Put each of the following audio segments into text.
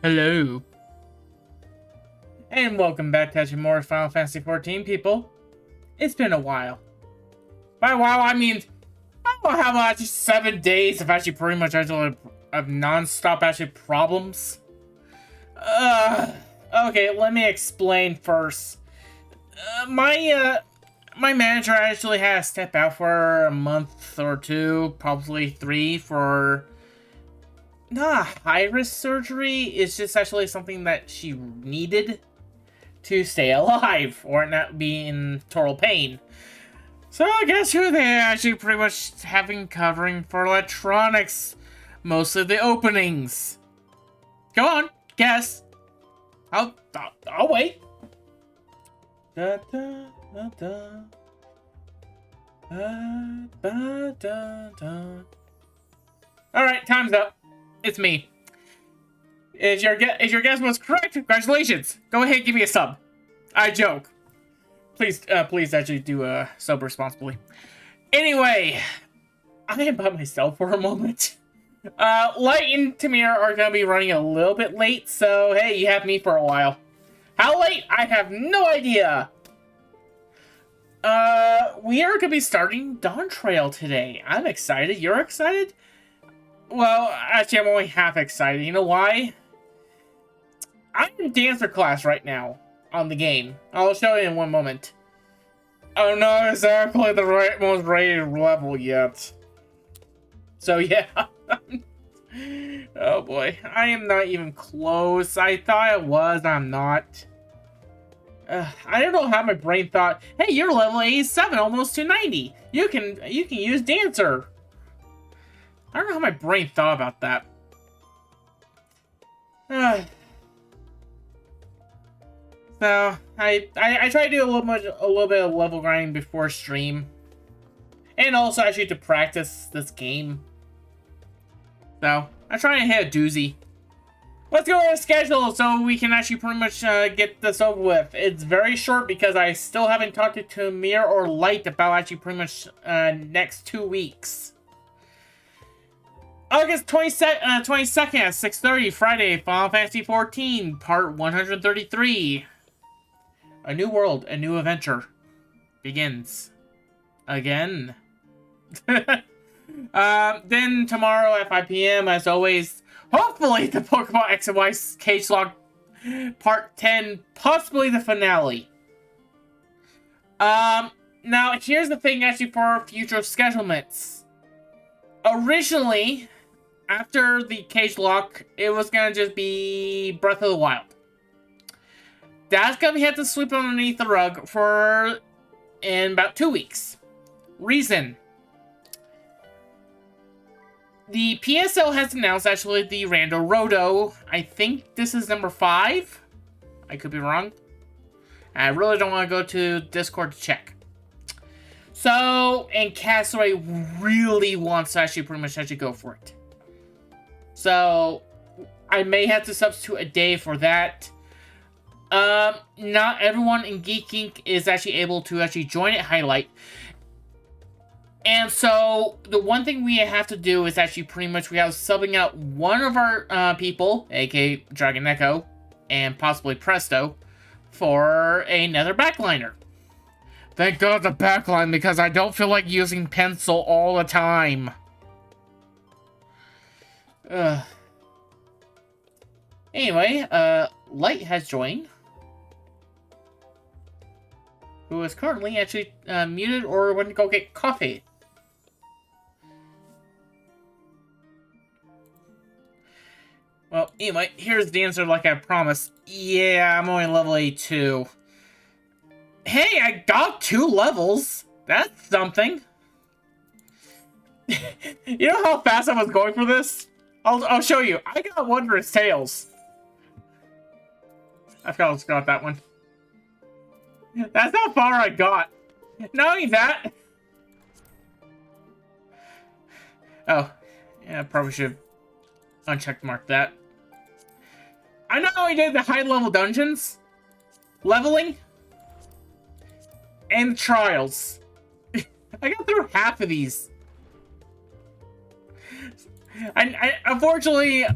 Hello. And welcome back to more Final Fantasy XIV, people. It's been a while. By a while, I mean, I don't know how much 7 days of actually pretty much actually of non-stop actually problems. Okay, let me explain first. My manager actually had to step out for a month or two, probably 3, for not a high-risk surgery. It's just actually something that she needed to stay alive or not be in total pain. So I guess who they actually pretty much having covering for electronics, most of the openings. Go on, guess. I'll wait. Da, da, da, da. Da, da, da. All right, time's up. It's me. If your guess was correct, congratulations. Go ahead and give me a sub. I joke. Please actually do sub responsibly. Anyway, I am by myself for a moment. Light and Tamir are gonna be running a little bit late, so hey, you have me for a while. How late? I have no idea. We are gonna be starting Dawntrail today. I'm excited. You're excited? Well, actually, I'm only half excited. You know why? I'm in dancer class right now on the game. I'll show you in one moment. I'm not exactly the most rated level yet. So yeah. Oh boy. I am not even close. I thought I was. I'm not. I don't know how my brain thought, hey, you're level 87, almost to 90. You can use dancer. I don't know how my brain thought about that. So I try to do a little bit of level grinding before stream, and also actually to practice this game. So I try and hit a doozy. Let's go on a schedule so we can actually pretty much get this over with. It's very short because I still haven't talked to Tamir or Light about actually pretty much next 2 weeks. August 22nd at 6:30, Friday, Final Fantasy XIV, Part 133. A new world, a new adventure begins. Again. Then tomorrow at 5 p.m., as always, hopefully the Pokemon X and Y Cage Lock Part 10, possibly the finale. Now, here's the thing actually for future schedulements. Originally, after the Cage Lock, it was gonna just be Breath of the Wild. That's gonna have to sweep underneath the rug for in about 2 weeks. Reason: the PSO has announced actually the Rando Roto. I think this is number 5. I could be wrong. I really don't want to go to Discord to check. So, and Castaway really wants to actually pretty much actually go for it. So, I may have to substitute a day for that. Not everyone in Geek Inc. is actually able to actually join at Highlight. And so, the one thing we have to do is actually pretty much we have subbing out one of our people, aka Dragon Echo, and possibly Presto, for another backliner. Thank God the backline, because I don't feel like using pencil all the time. Anyway, Light has joined, who is currently actually muted or went to go get coffee. Well, anyway, here's the answer like I promised. Yeah, I'm only level 82. Hey, I got 2 levels. That's something. You know how fast I was going for this? I'll show you. I got Wondrous Tales. I forgot I just got that one. That's how far I got. Not only that. Oh, yeah, I probably should uncheck mark that. I not only did the high level dungeons, leveling, and trials. I got through half of these. I unfortunately,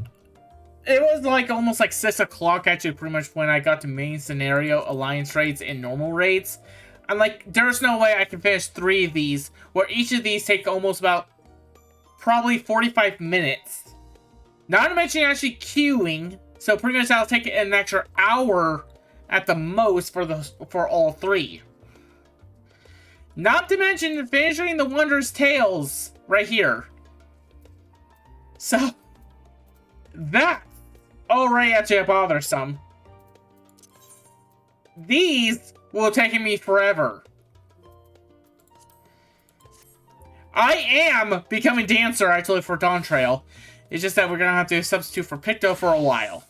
It was like almost like 6 o'clock actually, pretty much when I got to main scenario, alliance raids, and normal raids. I'm like, there's no way I can finish 3 of these, where each of these take almost about probably 45 minutes. Not to mention actually queuing, so pretty much that'll take an extra hour at the most for all 3. Not to mention finishing the Wondrous Tales right here. So, that's already actually bothersome. These will take me forever. I am becoming Dancer actually for Dawntrail. It's just that we're gonna have to substitute for Picto for a while.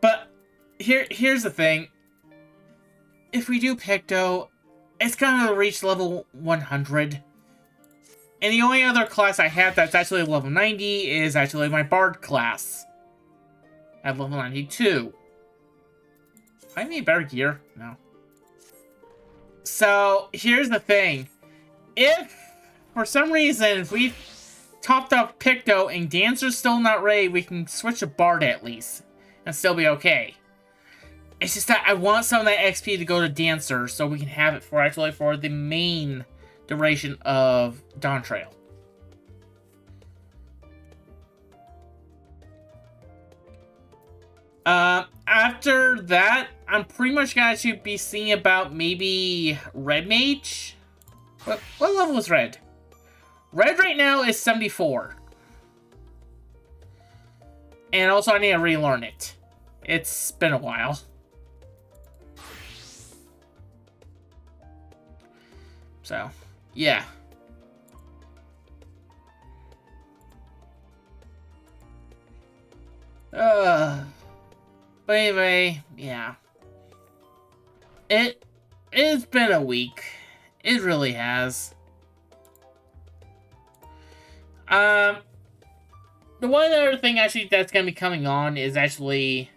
But here's the thing. If we do Picto, it's gonna reach level 100. And the only other class I have that's actually level 90 is actually my Bard class. At level 92. I need better gear? No. So, here's the thing. If, for some reason, if we topped off Picto and Dancer's still not ready, we can switch to Bard at least. And still be okay. It's just that I want some of that XP to go to Dancer so we can have it for the main duration of Dawntrail. After that, I'm pretty much going to be seeing about maybe Red Mage. What level is Red? Red right now is 74. And also I need to relearn it. It's been a while. So, yeah. But anyway, yeah. It's been a week. It really has. The one other thing actually that's gonna be coming on is actually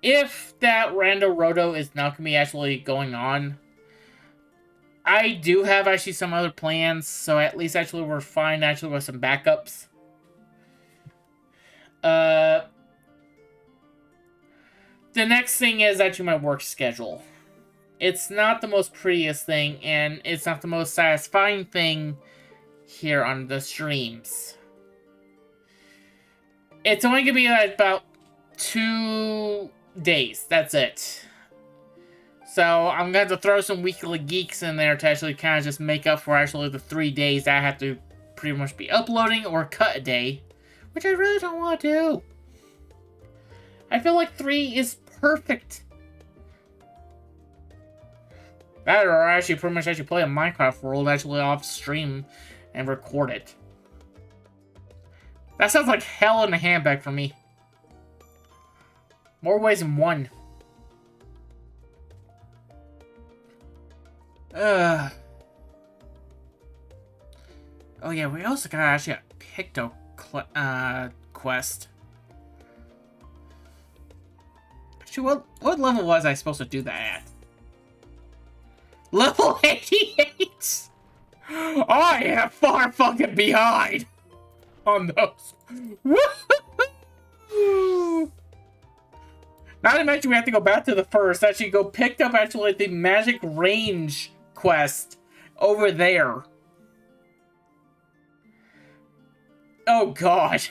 if that Rando Roto is not gonna be actually going on. I do have actually some other plans, so at least actually we're fine actually with some backups. The next thing is actually my work schedule. It's not the most prettiest thing, and it's not the most satisfying thing here on the streams. It's only gonna be about 2 days, that's it. So I'm gonna have to throw some weekly geeks in there to actually kind of just make up for actually the 3 days that I have to pretty much be uploading or cut a day, which I really don't want to do. I feel like 3 is perfect. That or actually pretty much actually play a Minecraft world actually off stream and record it. That sounds like hell in a handbag for me. More ways than one. Oh yeah, we also got actually a Picto quest. Actually, what level was I supposed to do that at? Level 88! I am far fucking behind on those. Woo! Not to mention we have to go back to the first. Actually, go picked up actually the Magic Range quest over there. Oh god.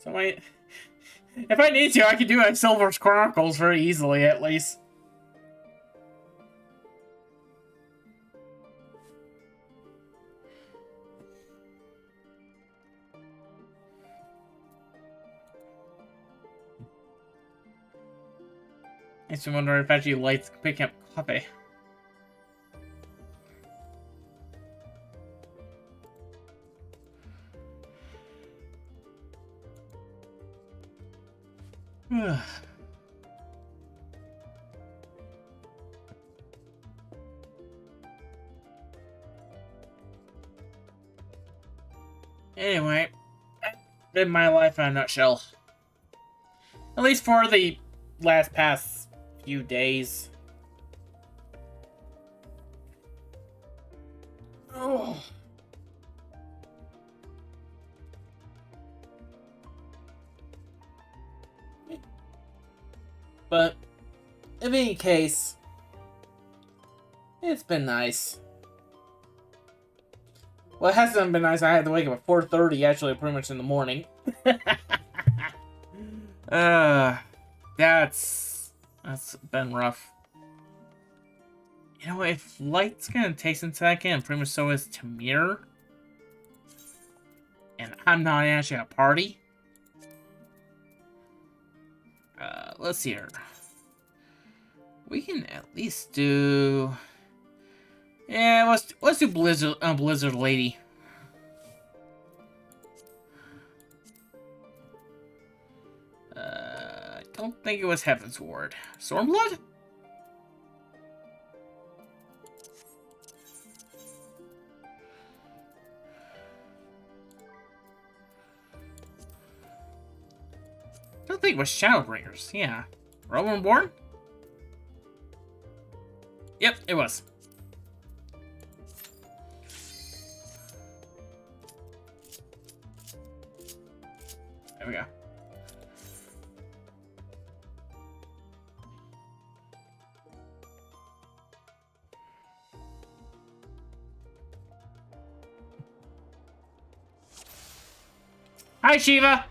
So if I need to, I can do Silver's Chronicles very easily, at least. I just wonder if actually lights picking up coffee. Anyway, in my life in a nutshell. At least for the past few days. Oh. But, in any case, it's been nice. Well, it hasn't been nice. I had to wake up at 4:30, actually, pretty much in the morning. That's been rough. You know, if Light's gonna take some second, pretty much so is Tamir. And I'm not actually at a party. Let's see here. We can at least do... Yeah, let's do Blizzard Lady. I don't think it was Heaven's Ward. Stormblood? I don't think it was Shadowbringers. Yeah. Romanborn? Yep, it was. There we go. Hi, Shiva!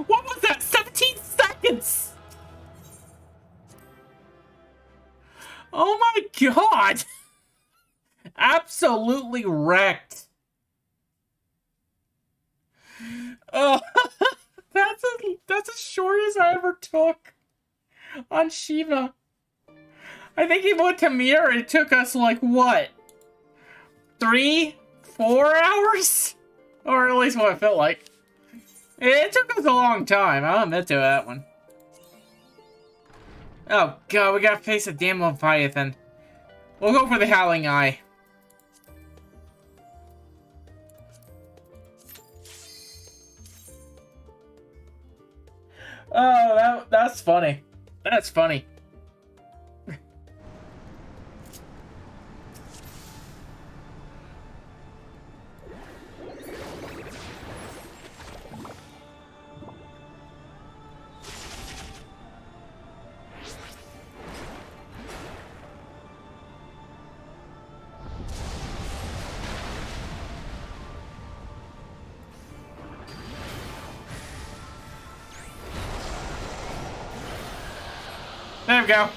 What was that? 17 seconds! Oh my god! Absolutely wrecked. Oh, that's as short as I ever took on Shiva. I think even with Tamir, it took us like what? 3, 4 hours? Or at least what it felt like. It took us a long time. I'll admit to that one. Oh god, we gotta face a damn Leviathan. We'll go for the Howling Eye. Oh, that's funny. That's funny. There we go.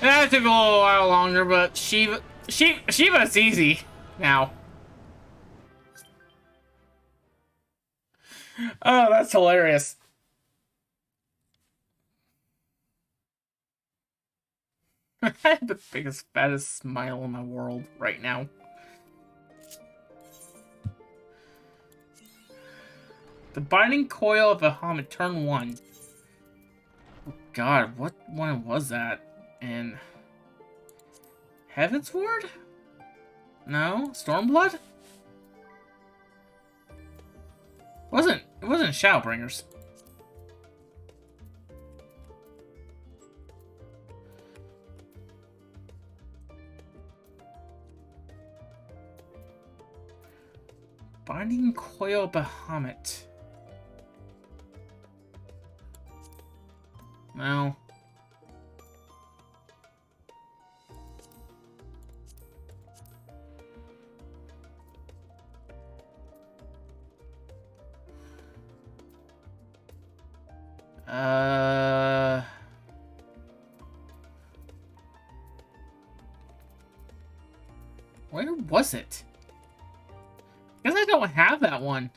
That took a little while longer, but Shiva's easy now. Oh, that's hilarious. I have the biggest, fattest smile in the world right now. The Binding Coil of Bahamut, turn 1. God, what one was that? And Heaven's Ward? No, Stormblood? It wasn't Shadowbringers. Binding Coil Bahamut. No. Where was it? I guess I don't have that one.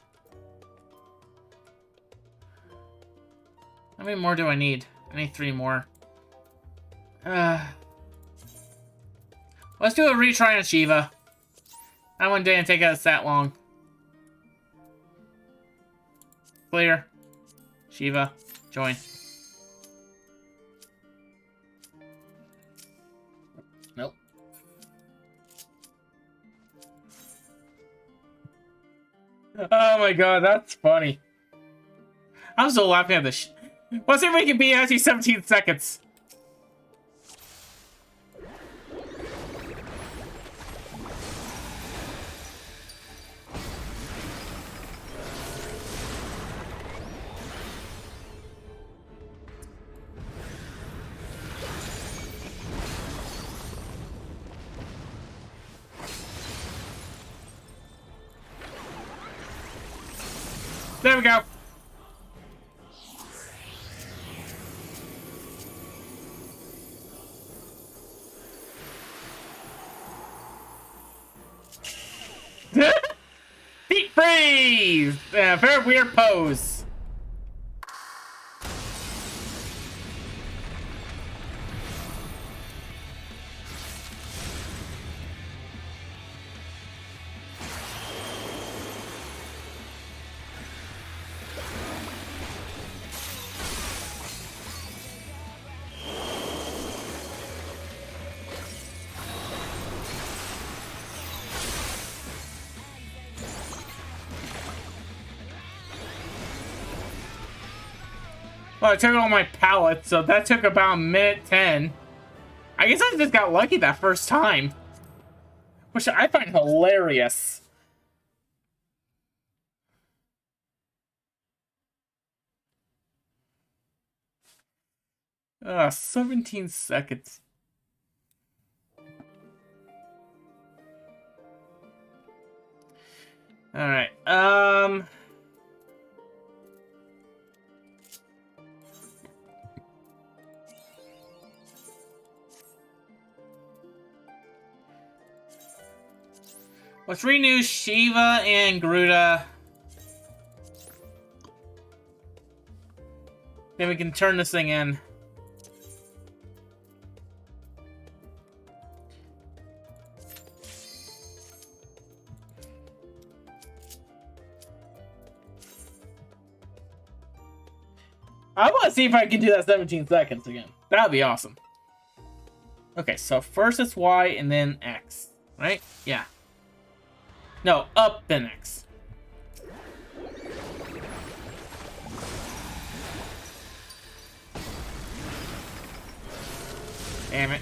How many more do I need? I need 3 more. Let's do a retry on Shiva. That one didn't take us that long. Clear. Shiva, join. Nope. Oh my god, that's funny. I'm still laughing at this. Let's see if we can beat actually 17 seconds. There we go. Deep freeze! Very weird pose. Well, I took all my pallets, so that took about a minute 10. I guess I just got lucky that first time. Which I find hilarious. 17 seconds. Alright, let's renew Shiva and Garuda. Then we can turn this thing in. I want to see if I can do that 17 seconds again. That would be awesome. Okay, so first it's Y and then X, right? Yeah. No, up then X. Damn it.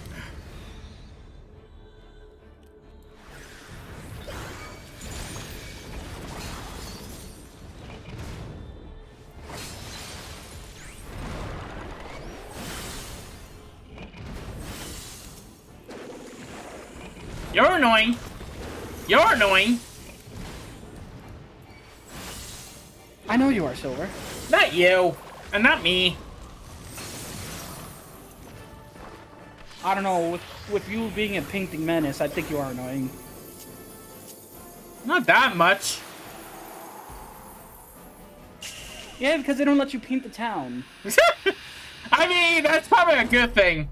You're annoying. You're annoying. I know you are, Silver. Not you. And not me. I don't know, with you being a painting menace, I think you are annoying. Not that much. Yeah, because they don't let you paint the town. I mean, that's probably a good thing.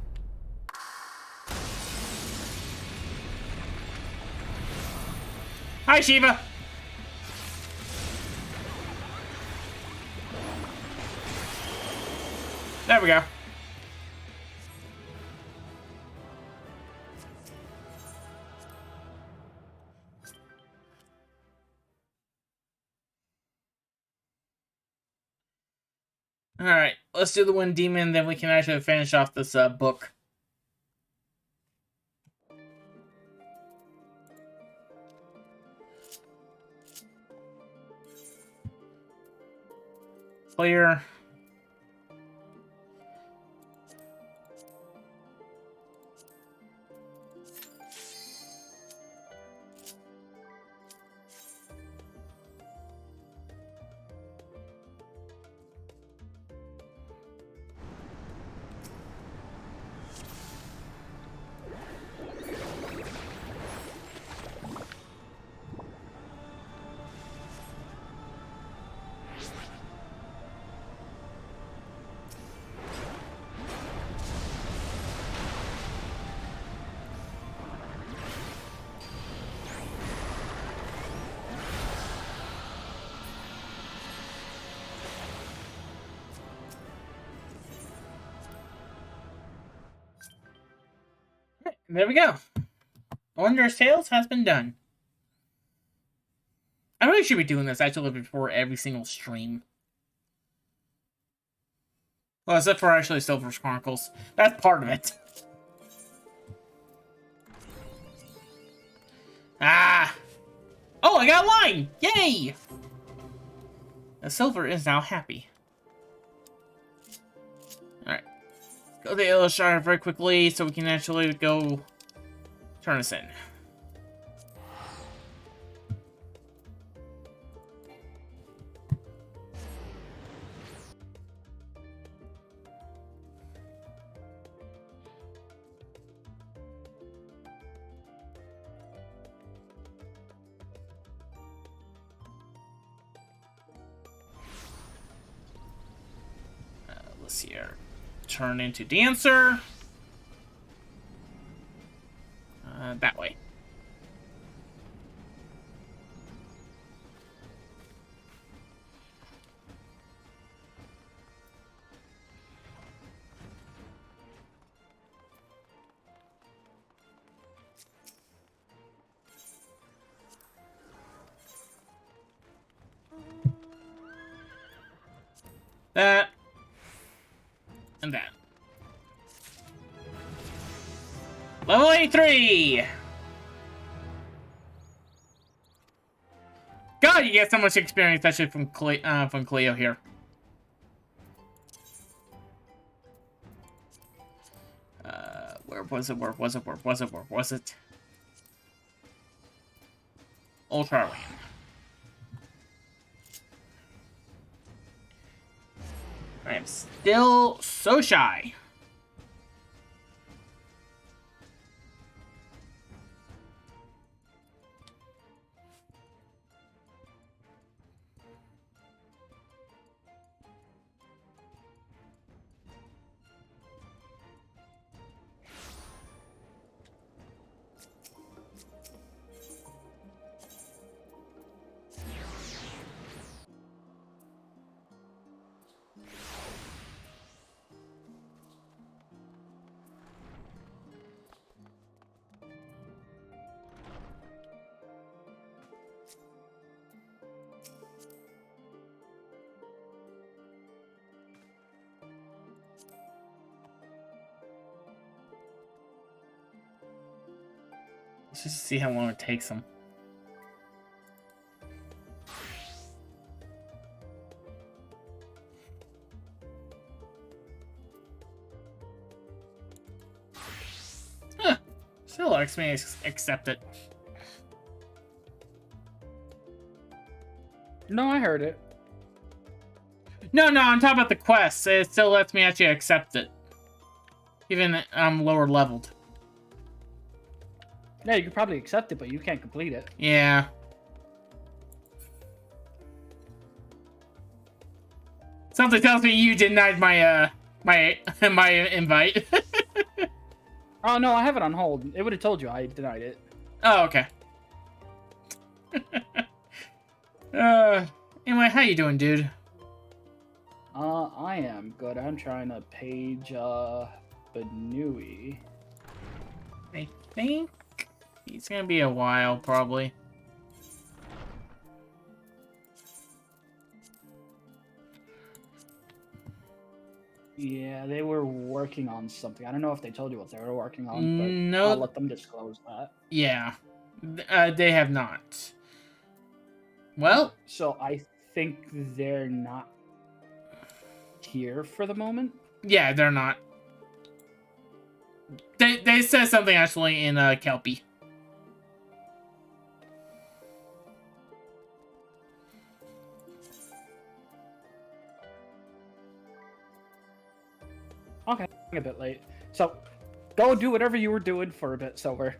Hi, Shiva. There we go. Alright, let's do the Wind Demon, then we can actually finish off this book. Clear. And there we go. Wondrous Tales has been done. I really should be doing this actually before every single stream. Well, except for actually Silver's Chronicles. That's part of it. Ah! Oh, I got a line! Yay! The Silver is now happy. Alright. Go to the Illustrator very quickly so we can actually go turn this in. Let's see here. Turn into Dancer. That way. That. And that. Level 83! God, you get so much experience actually from Cleo here. Where was it? Where was it? Where was it? Where was it? Ultra Land. I am still so shy. Let's just see how long it takes them. Huh. Still likes me accept it. No, I heard it. No, I'm talking about the quest. It still lets me actually accept it. Even I'm lower leveled. Yeah, you could probably accept it, but you can't complete it. Yeah. Something tells me you denied my my invite. Oh no, I have it on hold. It would have told you I denied it. Oh, okay. Anyway, how you doing, dude? I am good. I'm trying to page Benui. I think it's gonna be a while, probably. Yeah, they were working on something. I don't know if they told you what they were working on, but No. I'll let them disclose that. Yeah. They have not. Well. So I think they're not here for the moment. Yeah, they're not. They said something actually in Kelpie. Okay, a bit late. So, go do whatever you were doing for a bit, Silver.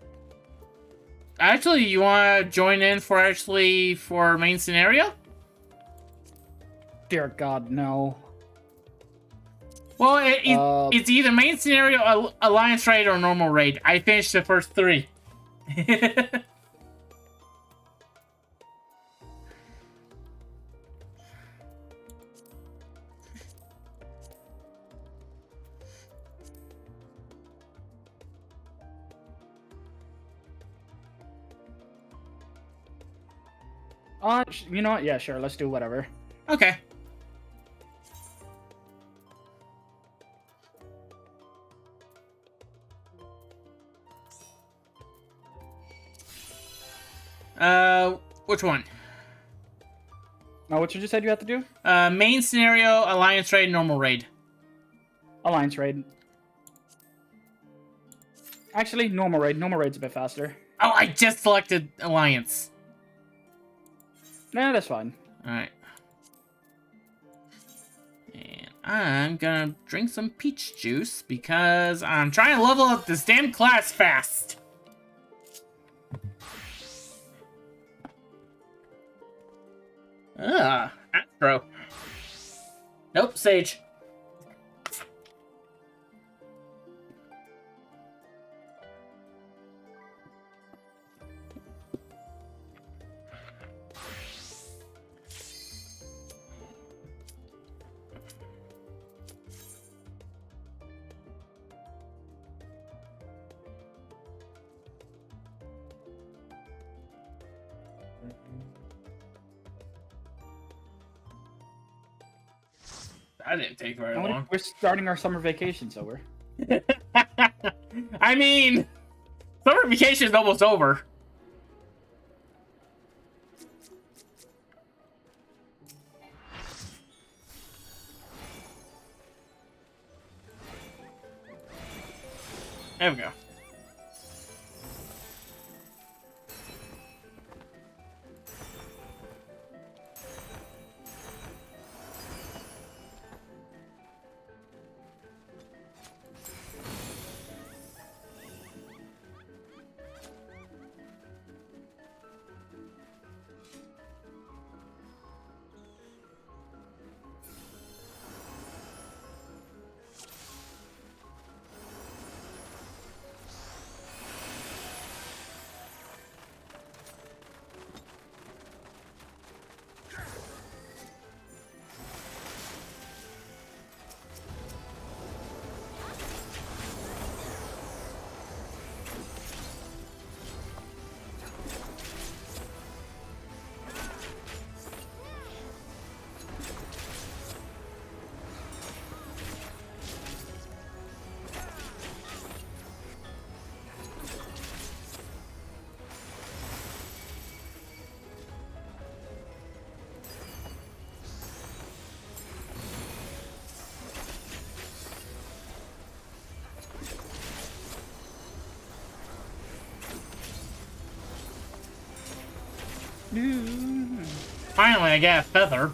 Actually, you want to join in for main scenario? Dear God, no. Well, it's either main scenario, alliance raid, or normal raid. I finished the first 3. You know what? Yeah, sure. Let's do whatever. Okay. Which one? Now, what you just said you have to do? Main scenario, alliance raid, normal raid. Alliance raid. Actually, normal raid. Normal raid's a bit faster. Oh, I just selected alliance. Nah, that's fine. Alright. And I'm gonna drink some peach juice because I'm trying to level up this damn class fast. Astro. Nope, Sage. That didn't take very long. We're starting our summer vacation, so we're... I mean, summer vacation is almost over. There we go. Finally, I got a feather.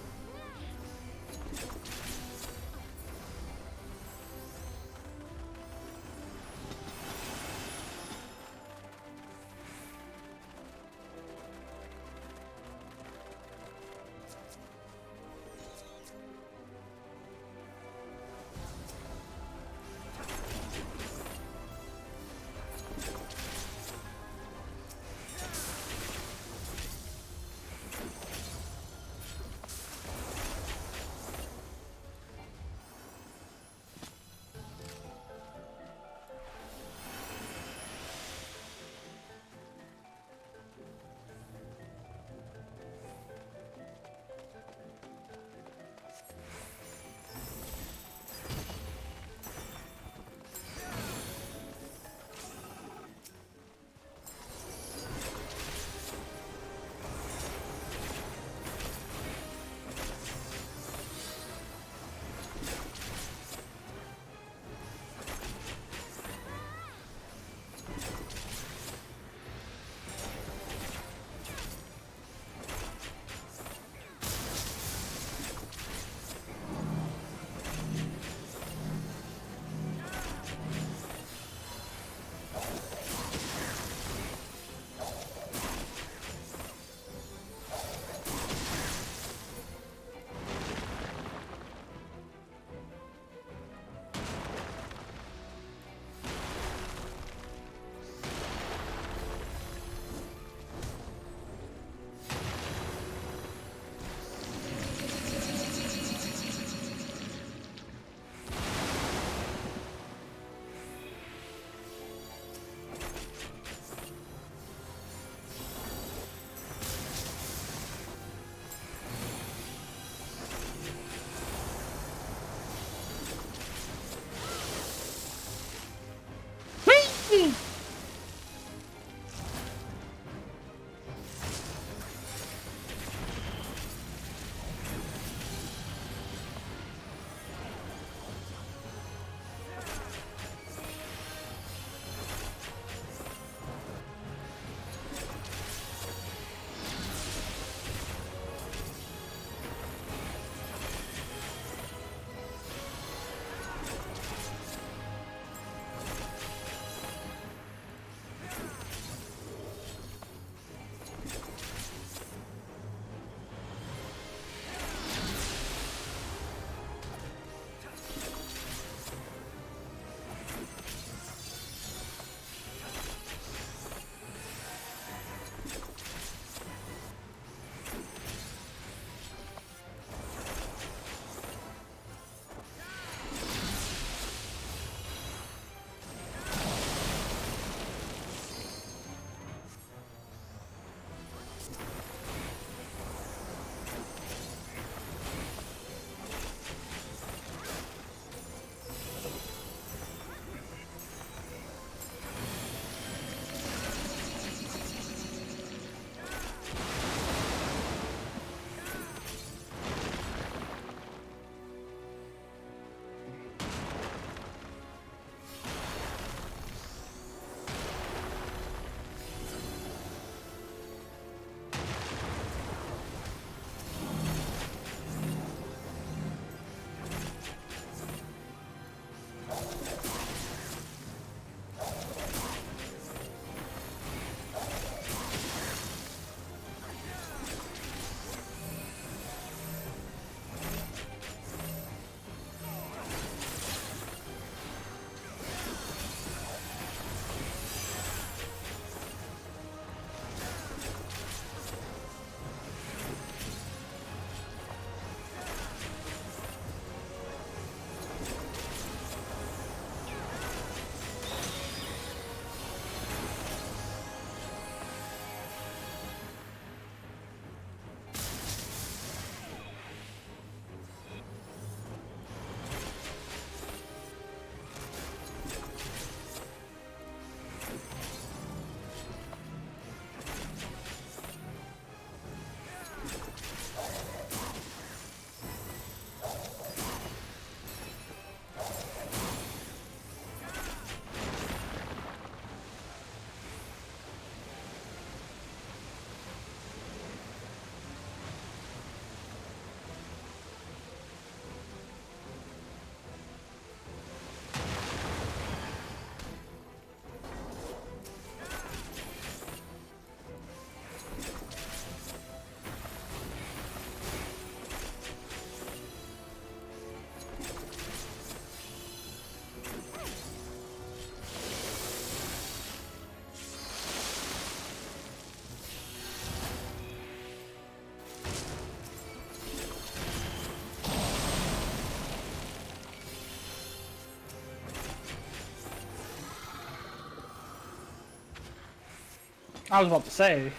I was about to say.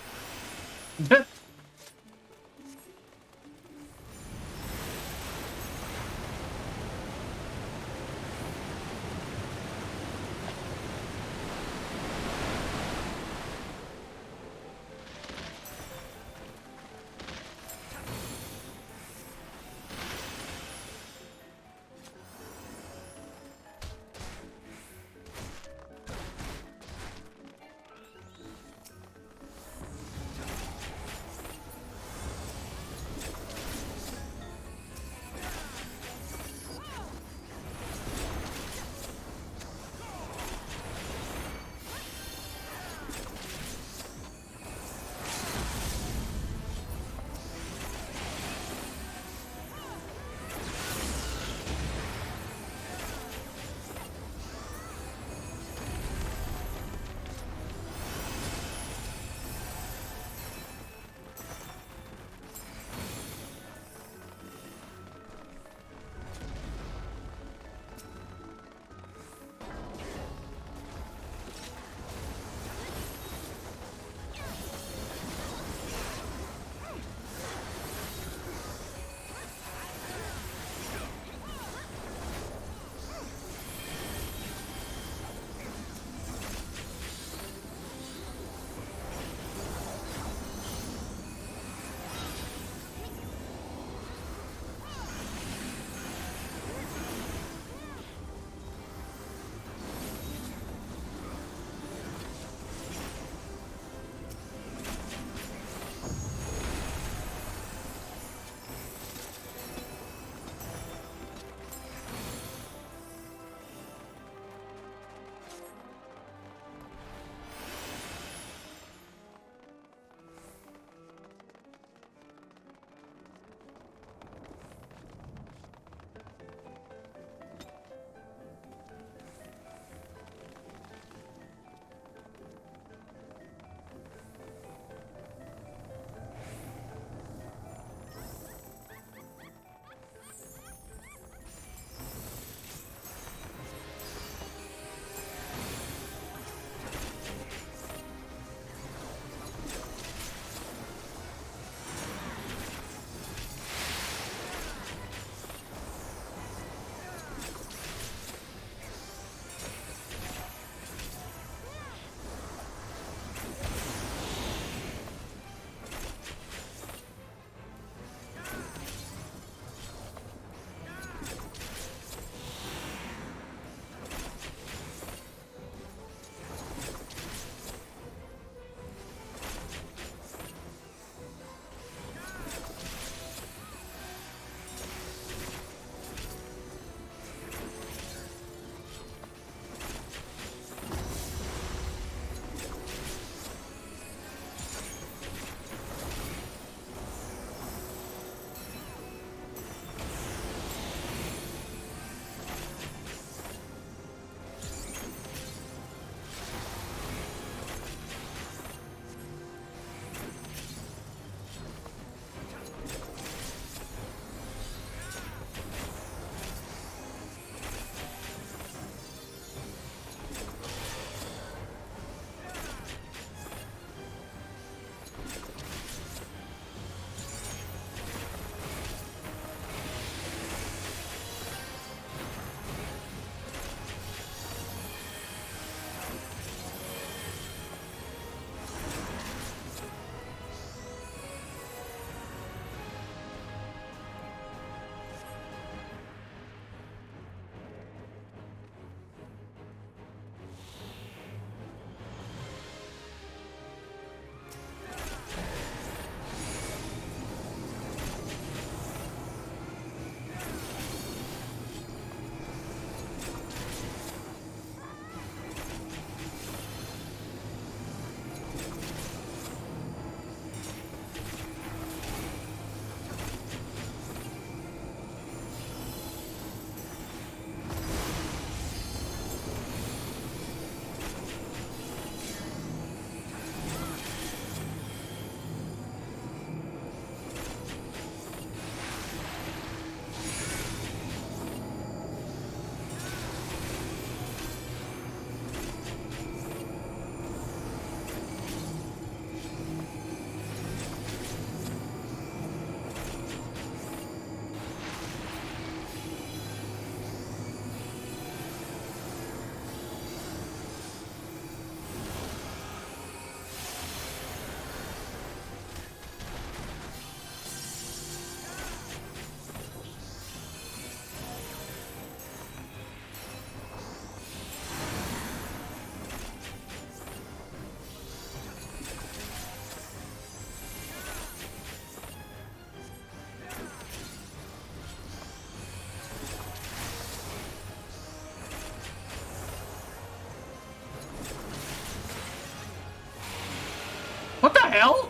hell?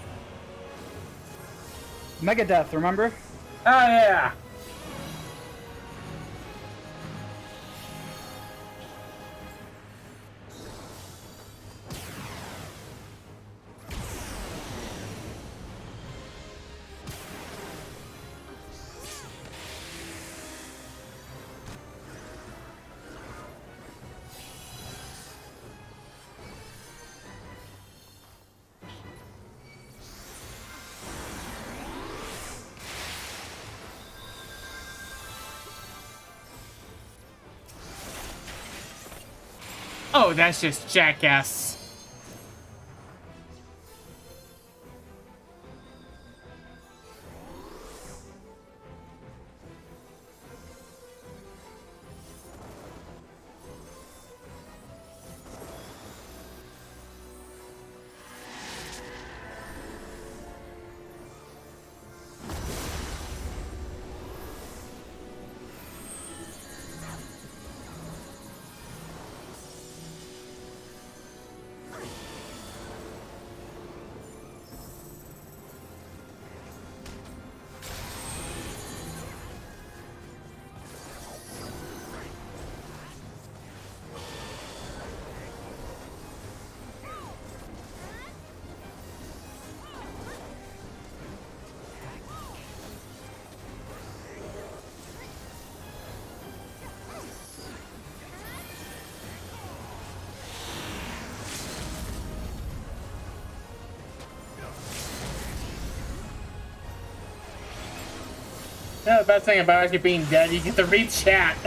Megadeth, remember? Oh, yeah. Oh, that's just jackass. Yeah, the best thing about actually being dead, you get to read chat.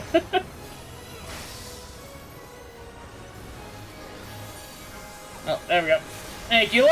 Oh, there we go. Thank you.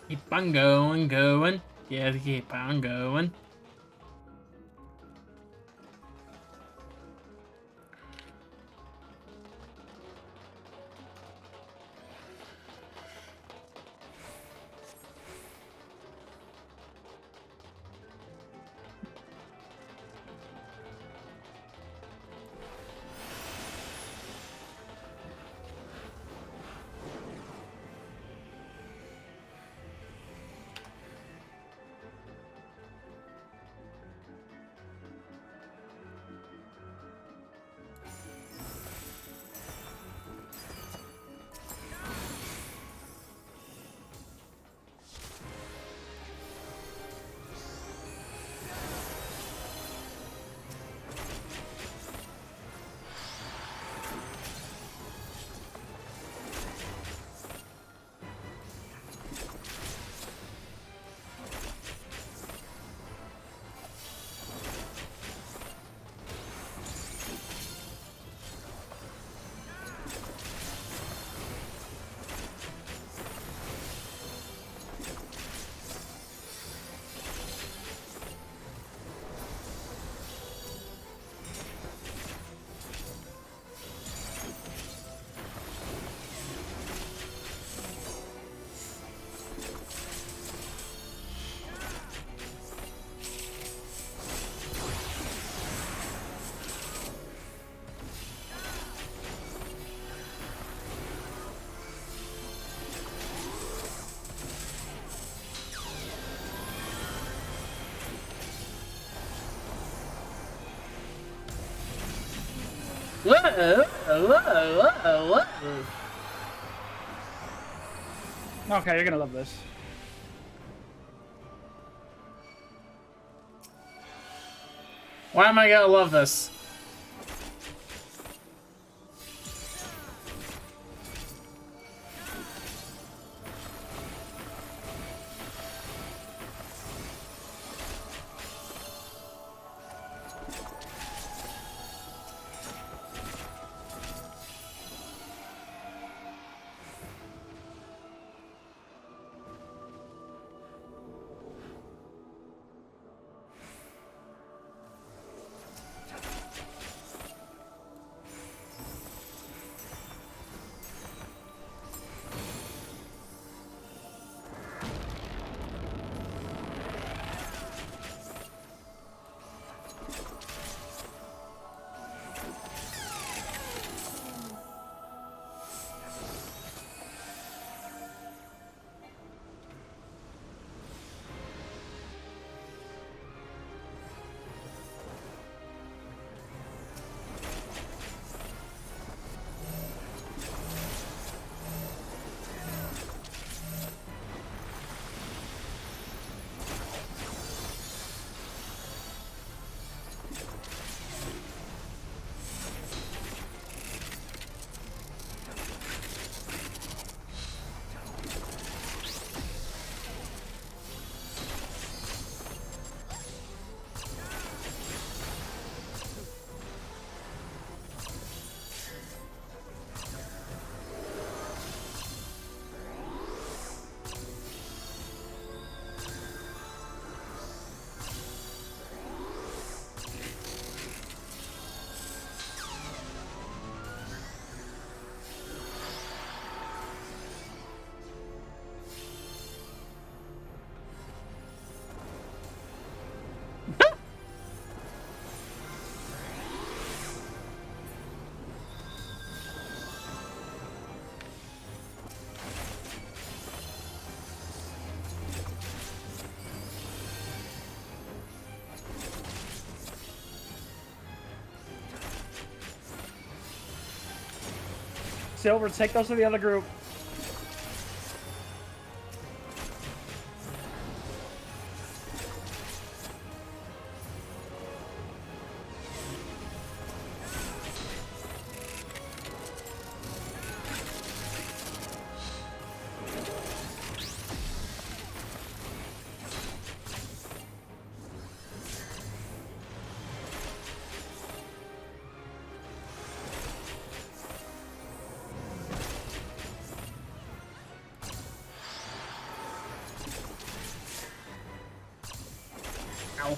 Keep on going, going. Yeah, keep on going. Whoa, whoa, whoa, whoa. Okay, you're gonna love this. Why am I gonna love this? Silver, take those to the other group. Ow.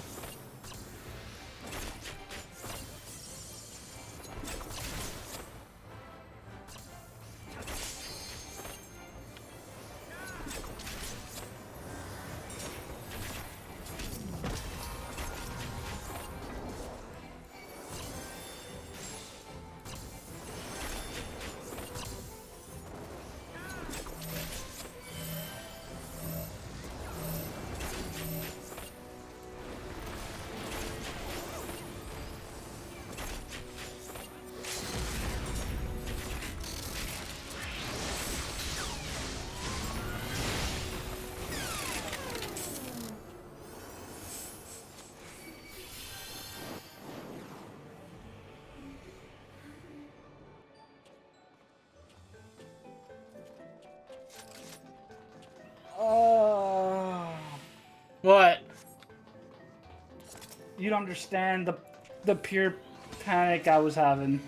What? You don't understand the pure panic I was having.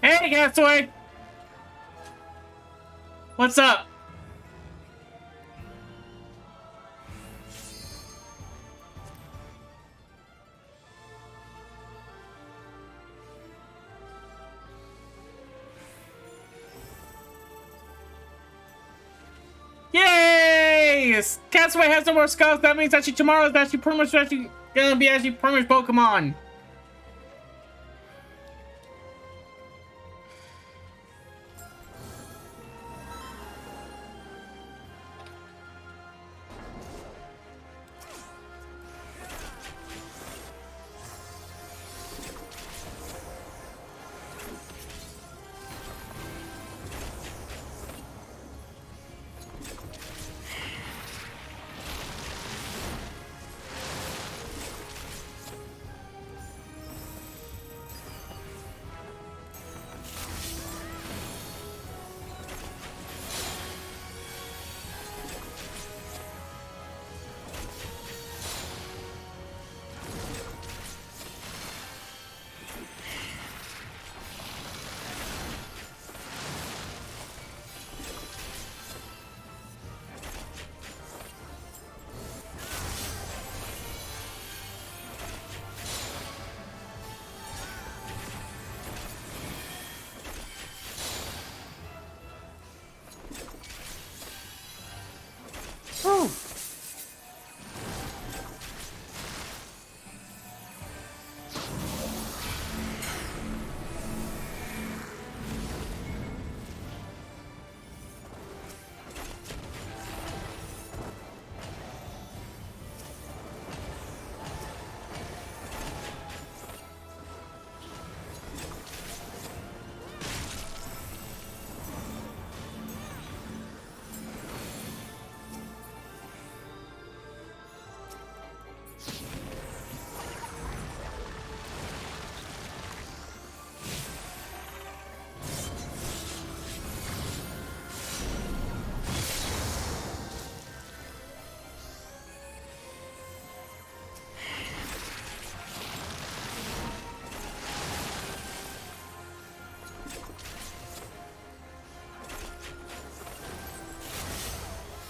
Hey, Castaway! What's up? this. Castaway has no more skulls. That means actually tomorrow is actually pretty much actually gonna be actually pretty much Pokemon. Whew.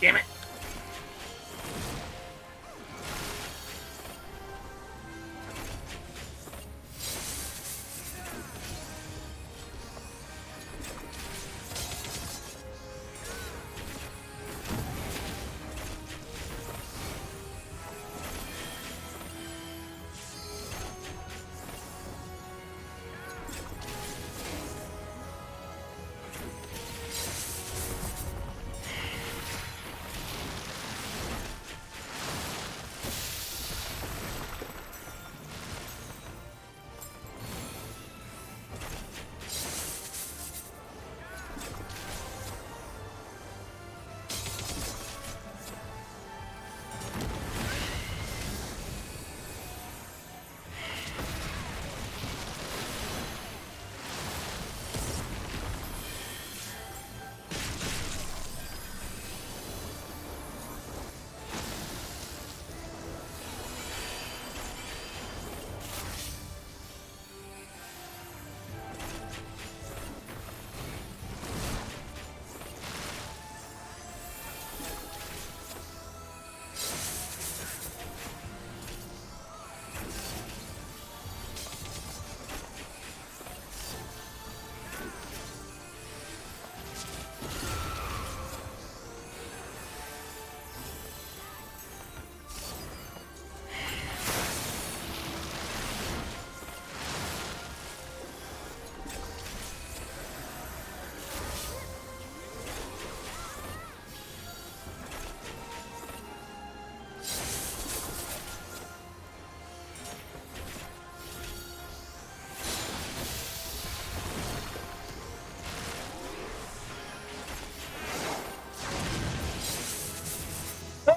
Damn it.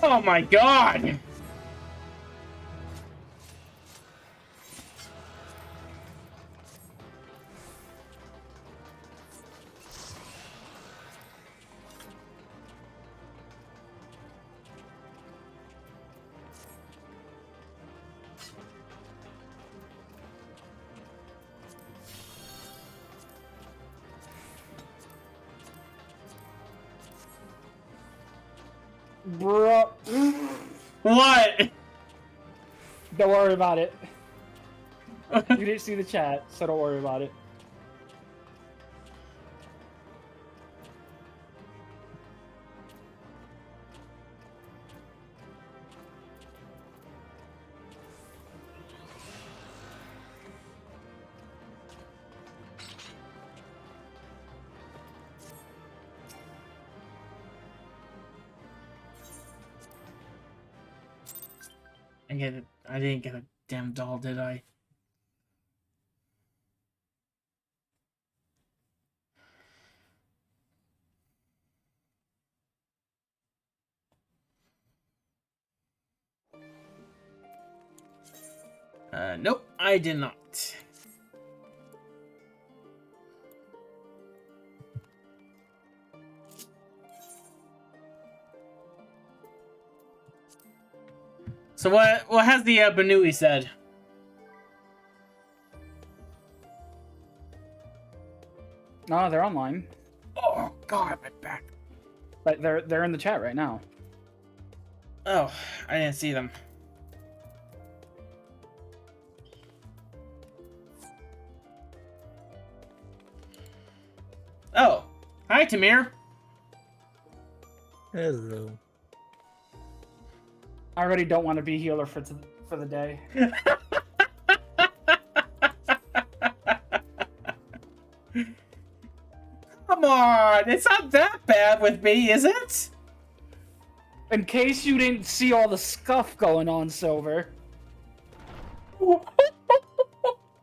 Oh my god! Bro. What? Don't worry about it. You didn't see the chat, so don't worry about it. get it. I didn't get a damn doll, did I? Nope, I did not. So what has the Benui said? No, they're online. Oh God, my back. But they're in the chat right now. Oh, I didn't see them. Oh, hi Tamir. Hello. I already don't want to be healer for the day. Come on, it's not that bad with me, is it? In case you didn't see all the scuff going on, Silver. Okay,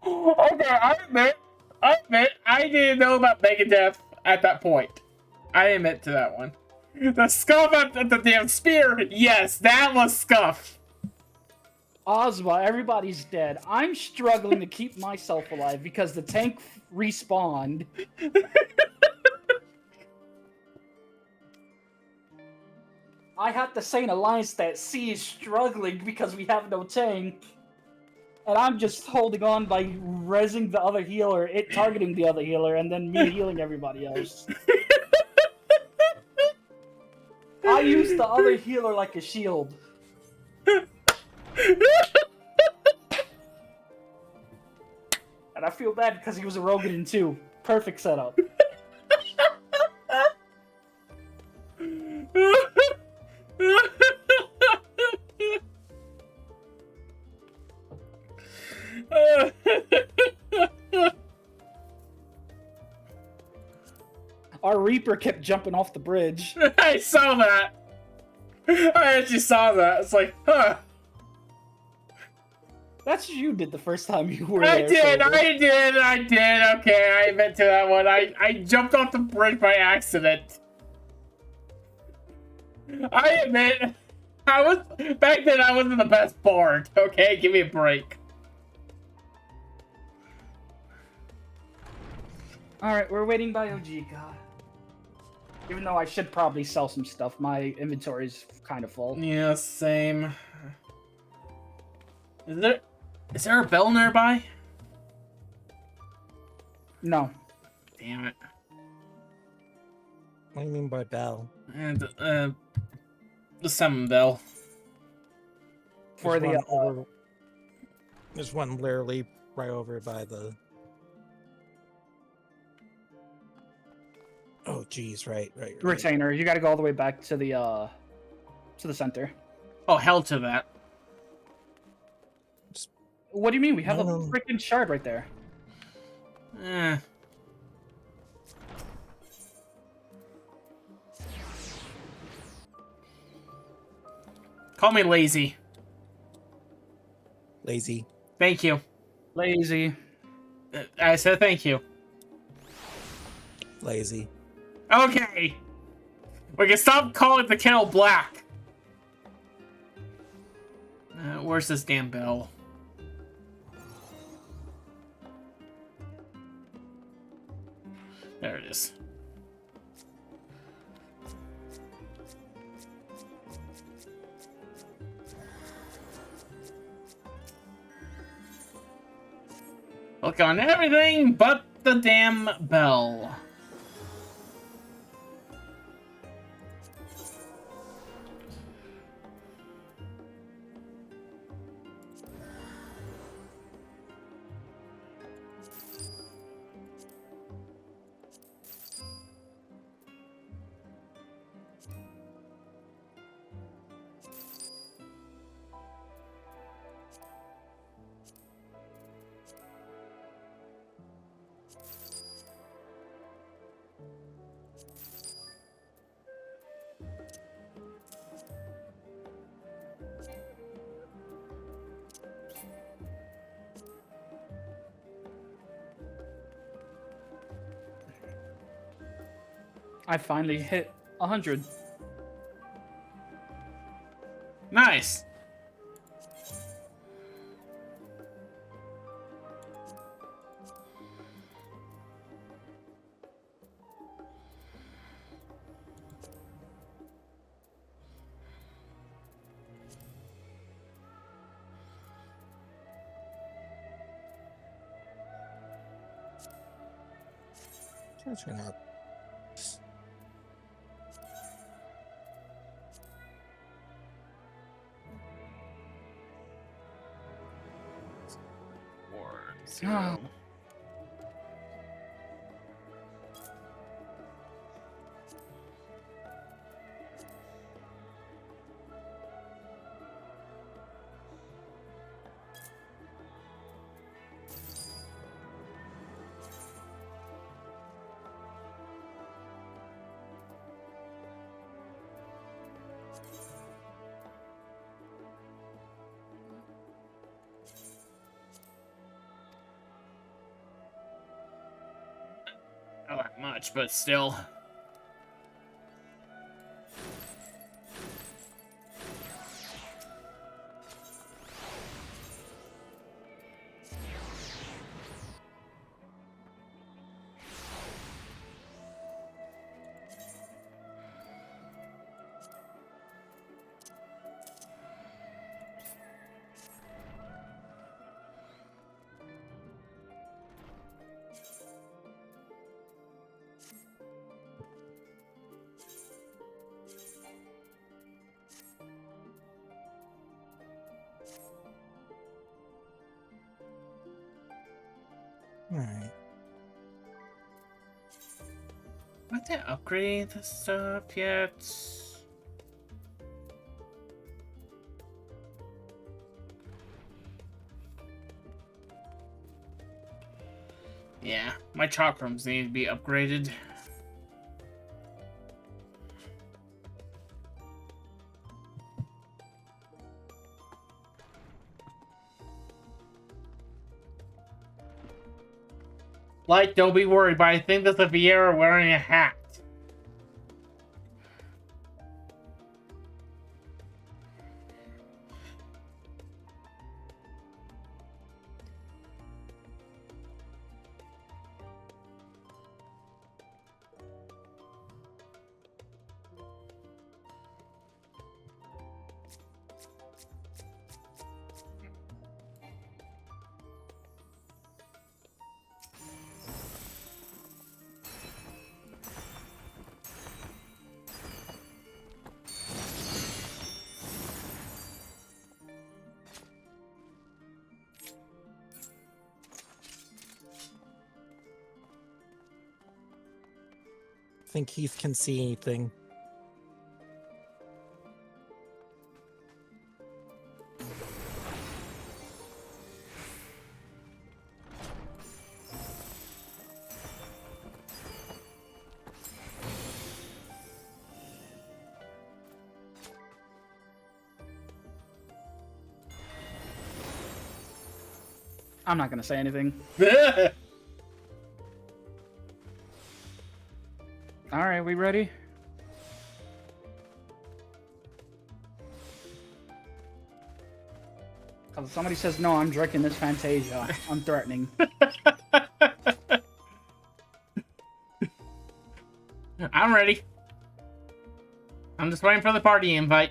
I admit, I didn't know about Megadeth at that point. I admit to that one. The scuff at the damn spear, yes, that was scuff. Ozma, everybody's dead. I'm struggling to keep myself alive because the tank respawned. I have to say an alliance that C is struggling because we have no tank. And I'm just holding on by rezzing the other healer, it targeting the other healer, and then me healing everybody else. I use the other healer like a shield. And I feel bad because he was a Rogan too. Perfect setup. Our Reaper kept jumping off the bridge. I saw that. I actually saw that. It's like, huh. That's what you did the first time you were I there. did. Silver. Okay, I admit to that one. I jumped off the bridge by accident. I admit, back then I wasn't the best bard. Okay, give me a break. Alright, we're waiting by OG, God. Even though I should probably sell some stuff, my inventory's kind of full. Yeah, same. Is there a bell nearby? No. Damn it. What do you mean by bell? And the summon bell. For There's the one over, there's one literally right over by the. Oh, geez, right. retainer, you gotta go all the way back to the center. Oh, hell to that. What do you mean? We have a No. freaking shard right there. Eh. Call me lazy. Lazy. Thank you. Lazy. I said thank you. Lazy. Okay. We can stop calling the kettle black. Where's this damn bell? There it is. Look on everything but the damn bell. I finally hit 100. Nice. Catching up. Ah. Not that much, but still. Alright. I didn't upgrade the stuff yet. Yeah, my chakrams need to be upgraded. Like, don't be worried, but I think that's a Vieira wearing a hat. Think Heath can see anything. I'm not gonna say anything. Alright, we ready? If somebody says no, I'm drinking this Fantasia. I'm threatening. I'm ready. I'm just waiting for the party invite.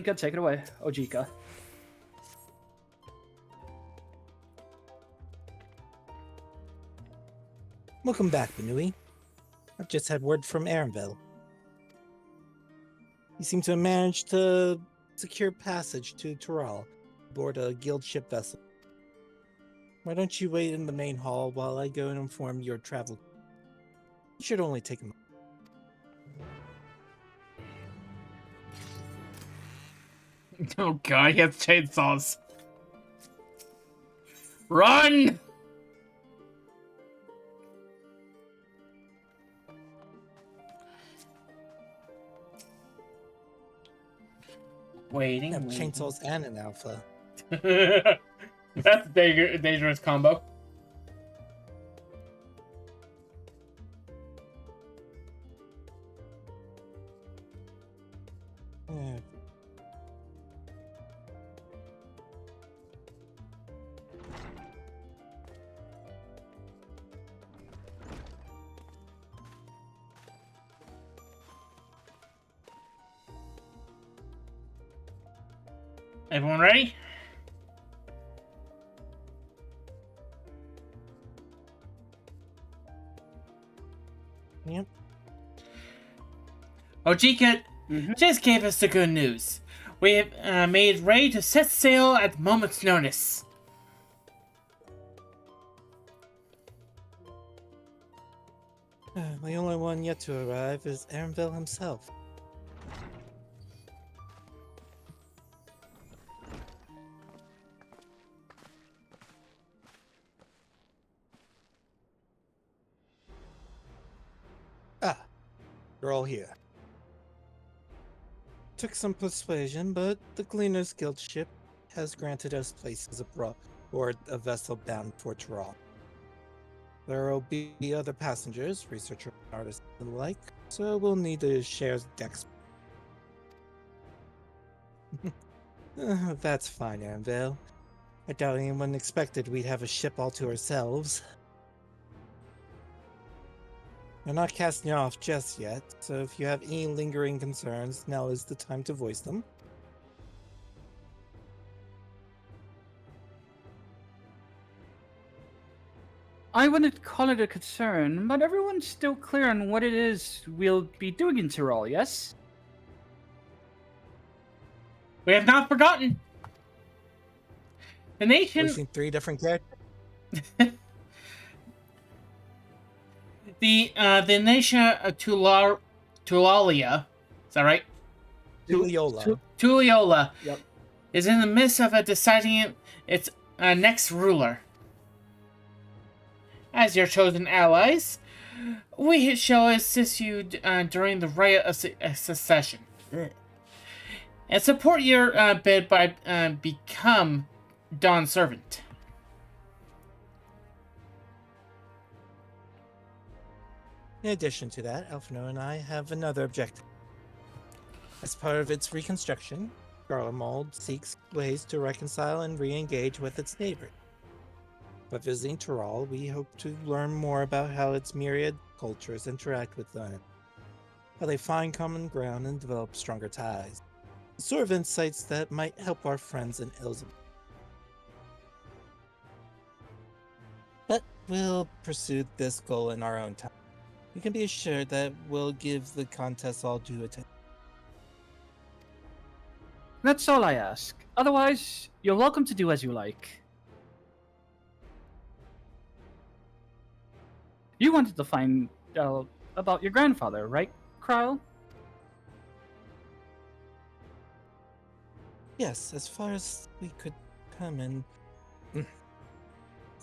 Ojika, take it away. Ojika. Welcome back, Benui. I've just had word from Arenville. You seem to have managed to secure passage to Tural aboard a guild ship vessel. Why don't you wait in the main hall while I go and inform your travel? It should only take a moment. Oh god, he has chainsaws. Run! Waiting, Have waiting. chainsaws and an alpha. That's a dangerous combo. Yeah. Everyone ready? Yep. Ojika Mhm. just gave us the good news. We have made ready to set sail at the moment's notice. The only one yet to arrive is Aaronville himself. Ah, you're all here. Took some persuasion, but the Gleaners Guild ship has granted us places aboard a vessel bound for Tyrol. There will be other passengers, researchers, artists, and the like, so we'll need to share decks. That's fine, Aaronville. I doubt anyone expected we'd have a ship all to ourselves. We're not casting you off just yet, so if you have any lingering concerns, now is the time to voice them. I wouldn't call it a concern, but everyone's still clear on what it is we'll be doing in Tyrol, yes? We have not forgotten. The nation, Voicing 3 different characters? the nation of Tulalia, is that right? Tuliola. Tuliola Yep. is in the midst of deciding its next ruler. As your chosen allies, we shall assist you during the rite of secession. And support your bid by become Dawn Servant. In addition to that, Alphino and I have another objective. As part of its reconstruction, Garlemald seeks ways to reconcile and re-engage with its neighbors. By visiting Tyrol, we hope to learn more about how its myriad cultures interact with them, how they find common ground and develop stronger ties. The sort of insights that might help our friends in Elizabeth. But we'll pursue this goal in our own time. You can be assured that we'll give the contest all due attention. That's all I ask. Otherwise, you're welcome to do as you like. You wanted to find out about your grandfather, right, Kryle? Yes, as far as we could determine.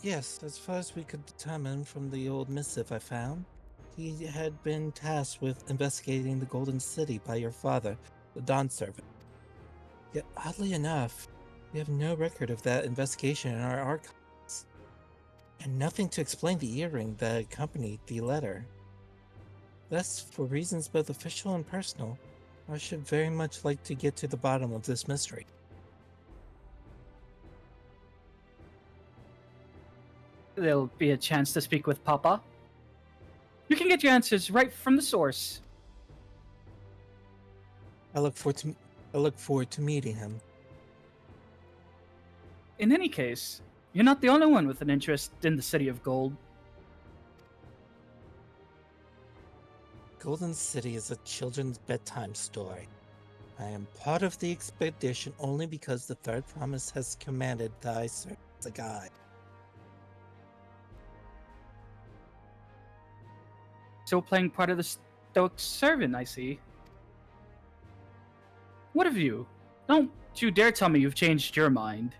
Yes, as far as we could determine from the old missive I found, he had been tasked with investigating the Golden City by your father, the Dawn Servant. Yet, oddly enough, we have no record of that investigation in our archives, and nothing to explain the earring that accompanied the letter. Thus, for reasons both official and personal, I should very much like to get to the bottom of this mystery. There'll be a chance to speak with Papa. You can get your answers right from the source. I look forward to meeting him. In any case, you're not the only one with an interest in the City of Gold. Golden City is a children's bedtime story. I am part of the expedition only because the Third Promise has commanded that I serve as a guide. Still playing part of the Stoic Servant, I see. What of you? Don't you dare tell me you've changed your mind.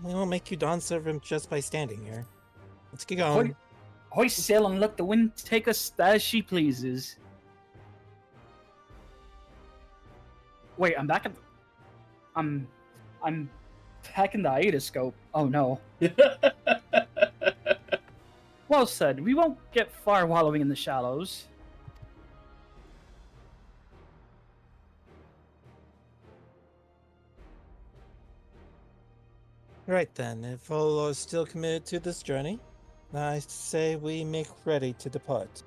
We won't make you Dawn serve him just by standing here. Let's get going. Hoist sail and let the wind take us as she pleases. Wait, I'm back at. I'm back in the Aidoscope. Oh no. Well said. We won't get far wallowing in the shallows. Right then, if all are still committed to this journey, I say we make ready to depart.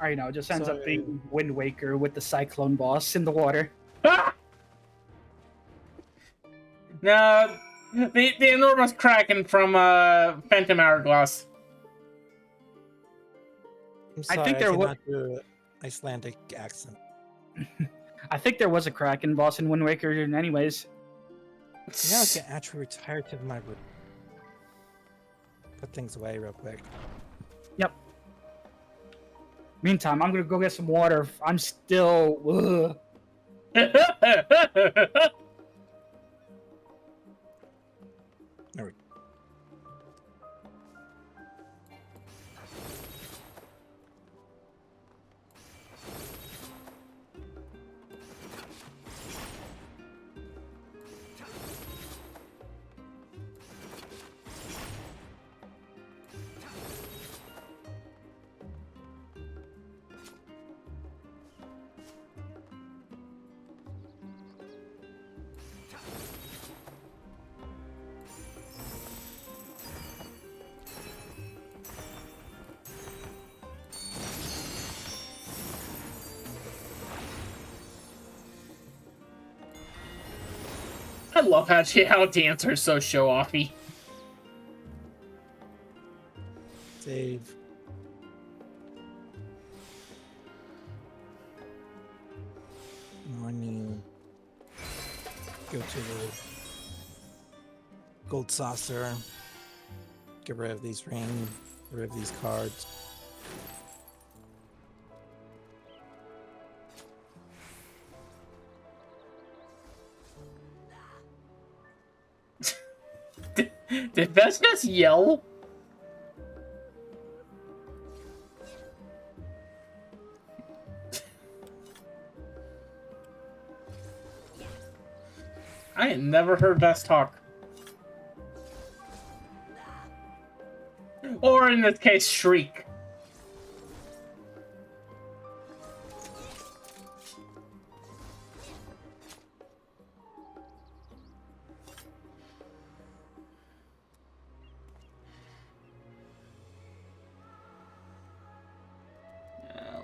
It just ends up Sorry. being Wind Waker with the Cyclone boss in the water. No, the enormous kraken from Phantom Hourglass. I'm sorry, I think there cannot do an Icelandic accent. I think there was a Kraken boss in Wind Waker anyways. Now I can actually retire to my room. Put things away real quick. Yep. Meantime, I'm gonna go get some water. I'm still... There we go. I love how Dancer's so show-offy. Save. When you go to the gold saucer, get rid of these rings, get rid of these cards. Did Bess just yell? I had never heard Bess talk. Or in this case, shriek.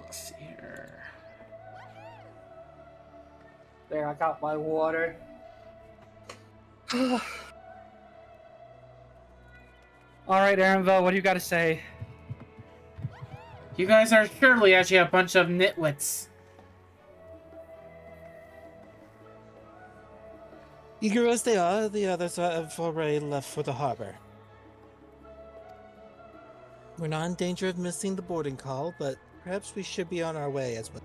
Let's see here. There, I got my water. Alright, Aaronville, what do you got to say? You guys are surely actually a bunch of nitwits. Eager as they are, the others have already left for the harbor. We're not in danger of missing the boarding call, but perhaps we should be on our way as well.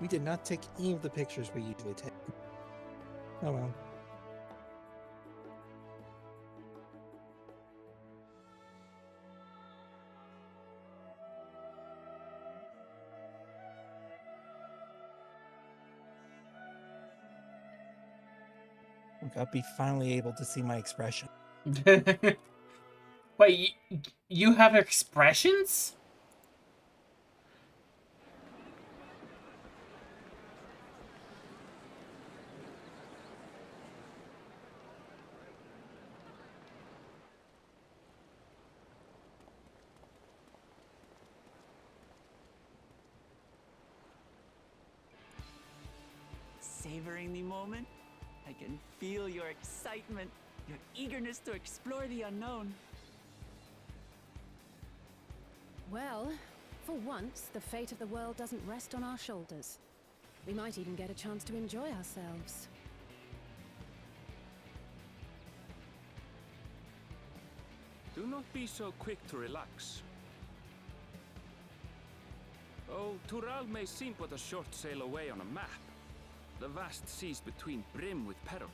We did not take any of the pictures we usually take. Oh well. I'll be finally able to see my expression. Wait, you have expressions? Savoring the moment? I can feel your excitement, your eagerness to explore the unknown. Well, for once, the fate of the world doesn't rest on our shoulders. We might even get a chance to enjoy ourselves. Do not be so quick to relax. Oh, Though Tural may seem but a short sail away on a map, the vast seas between brim with peril.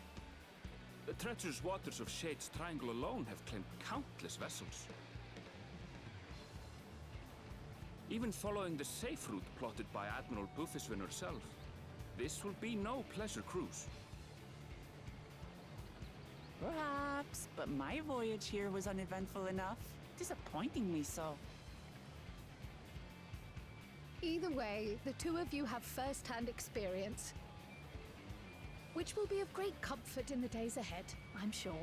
The treacherous waters of Shade's Triangle alone have claimed countless vessels. Even following the safe route plotted by Admiral Bufisvin herself, this will be no pleasure cruise. Perhaps, but my voyage here was uneventful enough. Disappointingly so. Either way, the two of you have first-hand experience, which will be of great comfort in the days ahead, I'm sure.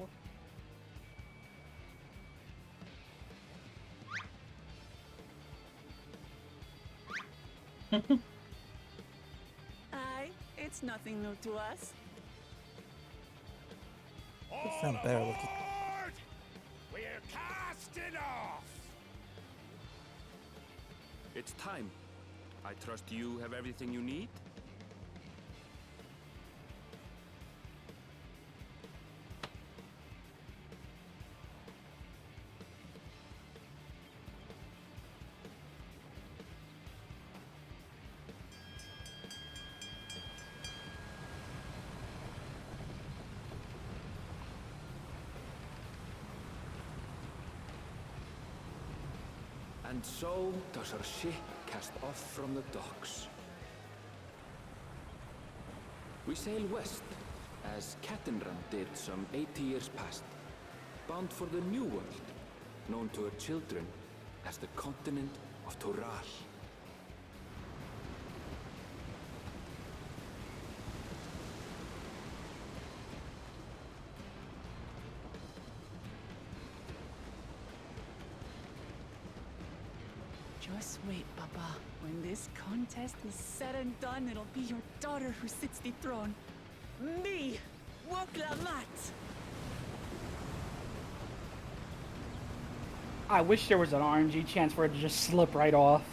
Aye, it's nothing new to us. It's not better looking. We're casting off! It's time. I trust you have everything you need? And so does our ship cast off from the docks. We sail west, as Cattenram did some 80 years past, bound for the New World, known to her children as the continent of Tural. Just wait, Papa. When this contest is said and done, it'll be your daughter who sits the throne. Me, Woklamat! I wish there was an RNG chance for it to just slip right off.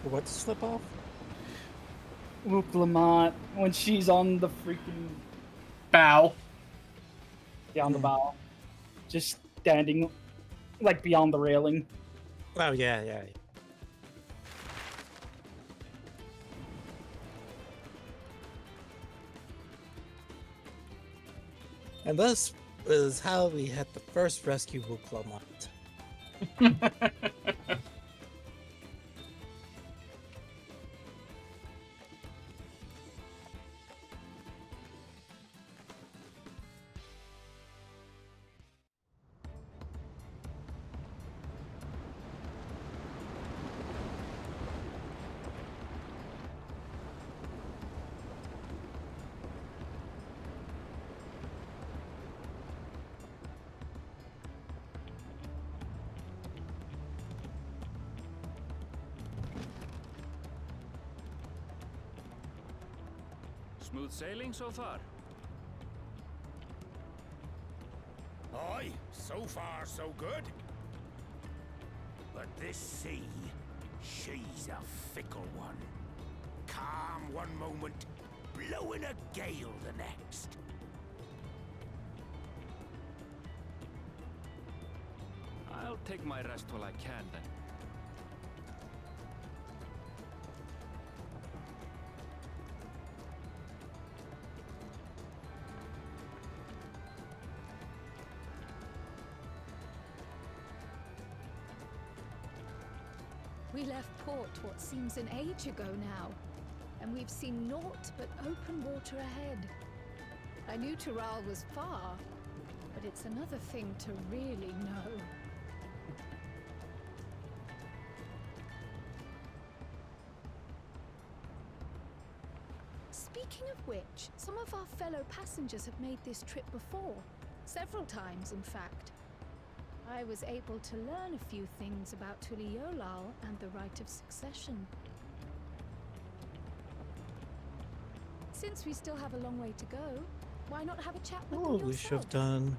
What to slip off? Luke Lamont, when she's on the freaking Bow. on the bow, just standing like beyond the railing. Oh yeah, yeah. And this is how we had the first rescue Wuklamont. Smooth sailing so far? Aye, so far so good. But this sea, she's a fickle one. Calm one moment, blowing a gale the next. I'll take my rest while I can then. We left port what seems an age ago now, and we've seen naught but open water ahead. I knew Tural was far, but it's another thing to really know. Speaking of which, some of our fellow passengers have made this trip before. Several times, in fact. I was able to learn a few things about Tuliolal and the right of succession. Since we still have a long way to go, why not have a chat with them Oh, we should have yourself? done.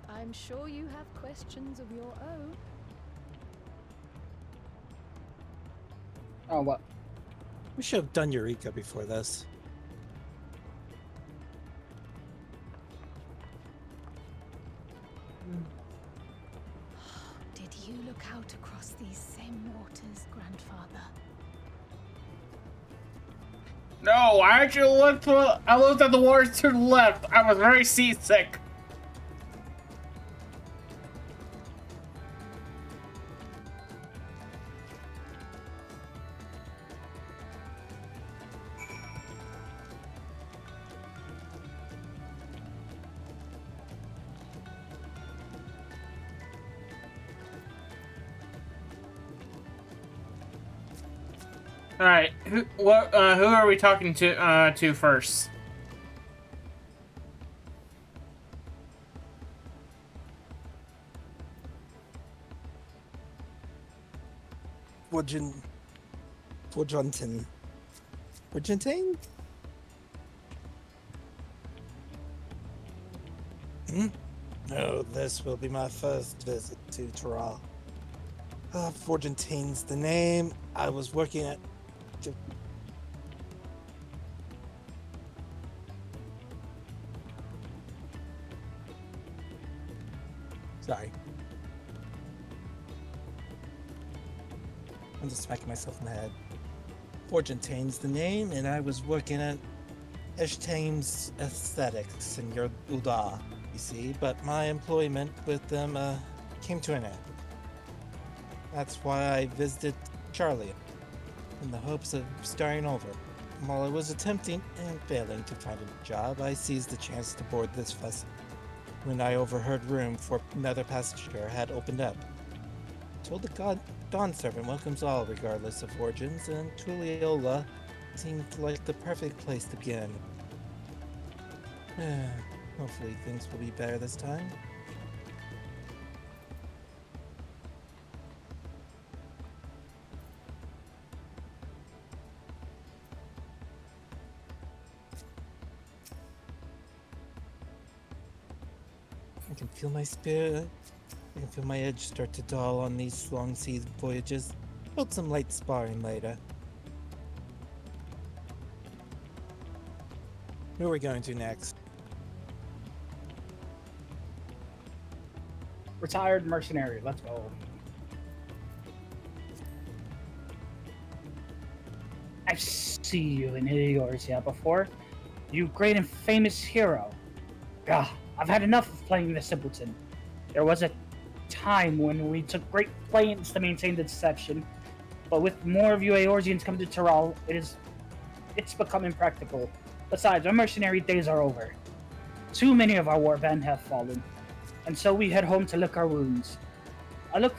I'm sure you have questions of your own. Oh, what? We should have done Eureka before this. you look out across these same waters, grandfather? No, I actually I looked at the waters to the left. I was very seasick. All right, who are we talking to first? Forgentin. No, this will be my first visit to Terral. Forgentine's the name. I was working at... Sorry. I'm just smacking myself in the head. Forgentine's the name, and I was working at Eshtame's Aesthetics in your Uda, you see, but my employment with them came to an end. That's why I visited Charlie, in the hopes of starting over. While I was attempting and failing to find a job, I seized the chance to board this vessel. When I overheard room for another passenger had opened up, I told the Dawn servant welcomes all regardless of origins, and Tulliola seemed like the perfect place to begin. Hopefully things will be better this time. I can feel my spirit. I can feel my edge start to dull on these long sea voyages. Hold some light sparring later. Who are we going to next? Retired mercenary. Let's go. I've seen you in Eorzea before. You great and famous hero. Gah, I've had enough of playing the simpleton. There was a time when we took great pains to maintain the deception, but with more of you Eorzeans coming to Terral, it's become impractical. Besides, our mercenary days are over. Too many of our warband have fallen, and so we head home to lick our wounds. I look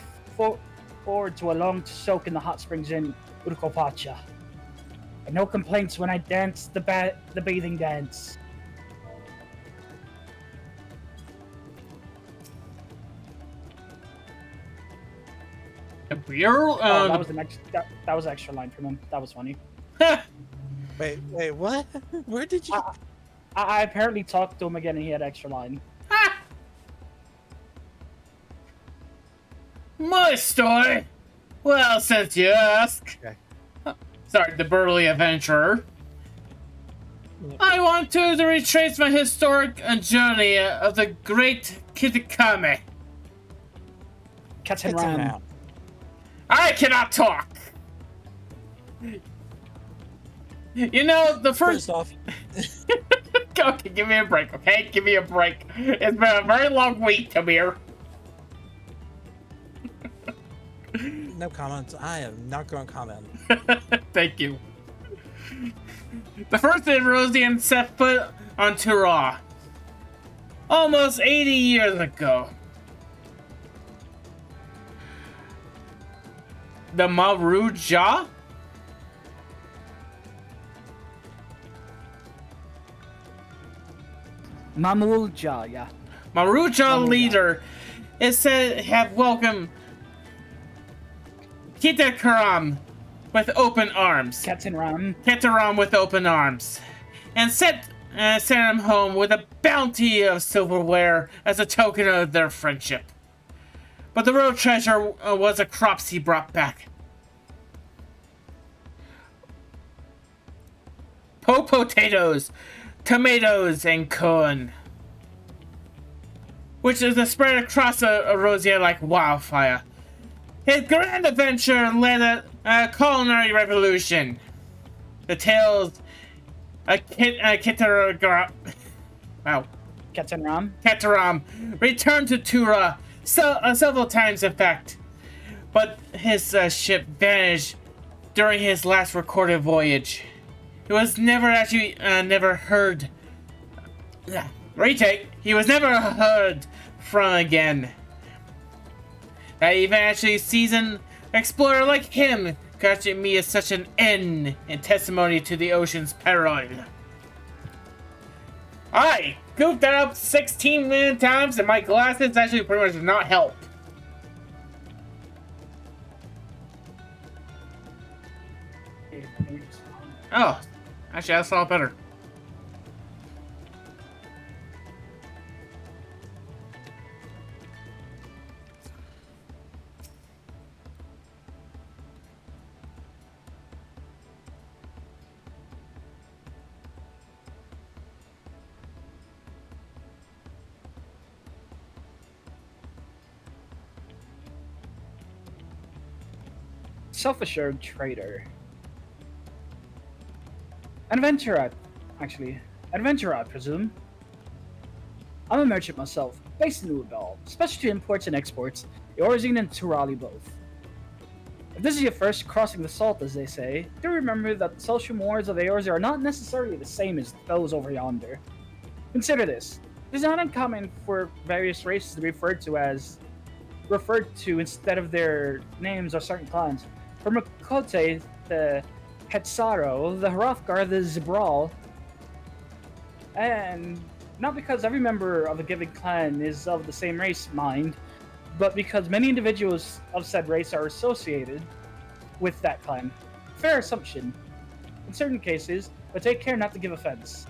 forward to a long soak in the hot springs in Urkopacha. And no complaints when I dance the bathing dance. That was that was an extra line from him. That was funny. Wait, what? Where did you... I apparently talked to him again and he had an extra line. My story? Well, since you ask. Okay. Sorry, the burly adventurer. I want to retrace my historic journey of the great Kitakame. Catch him round. I cannot talk! You know, the first off... Okay, give me a break, okay? Give me a break. It's been a very long week, Tamir. No comments. I am not going to comment. Thank you. The first Eorzean set foot on Terral, almost 80 years ago. The Maruja? Mamulja, yeah. Maruja leader is said to have welcomed Kitakaram with open arms. Ketaram with open arms. And sent him home with a bounty of silverware as a token of their friendship. But the real treasure was the crops he brought back. Potatoes, tomatoes, and corn. Which is spread across Eorzean like wildfire. His grand adventure led a culinary revolution. The tales Ketaram returned to Tura several times, in fact, but his ship vanished during his last recorded voyage. It was never actually never heard. Retake. He was never heard from again. That even actually seasoned explorer like him catching me as such an end in testimony to the ocean's peril. I goofed that up 16 million times, and my glasses actually pretty much did not help. Oh, actually, that's a lot better. Self-assured trader. Adventurer, actually. Adventurer, I presume. I'm a merchant myself, based in Urbel, specialty imports and exports, Eorzine and Turali both. If this is your first crossing the salt, as they say, do remember that the social mores of Eorzine are not necessarily the same as those over yonder. Consider this. It is not uncommon for various races to be referred to instead of their names or certain clans. From Makote, the Hetsaro, the Hrothgar, the Zibral, and not because every member of a given clan is of the same race, mind, but because many individuals of said race are associated with that clan. Fair assumption. In certain cases, but take care not to give offense.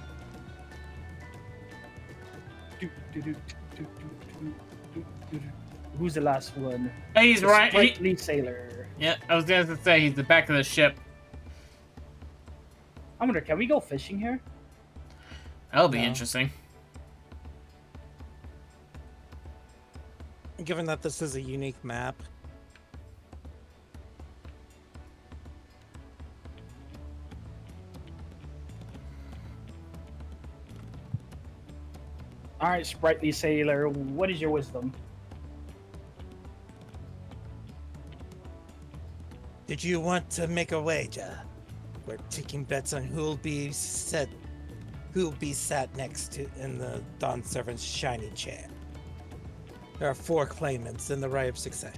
Who's the last one? Hey, he's right. Sprightly sailor. Yeah, I was going to say he's the back of the ship. I wonder, can we go fishing here? That'll be interesting. Given that this is a unique map. Alright, Sprightly Sailor, what is your wisdom? Did you want to make a wager? We're taking bets on who'll be sat next to in the Dawn Servant's shiny chair. There are 4 claimants in the right of success.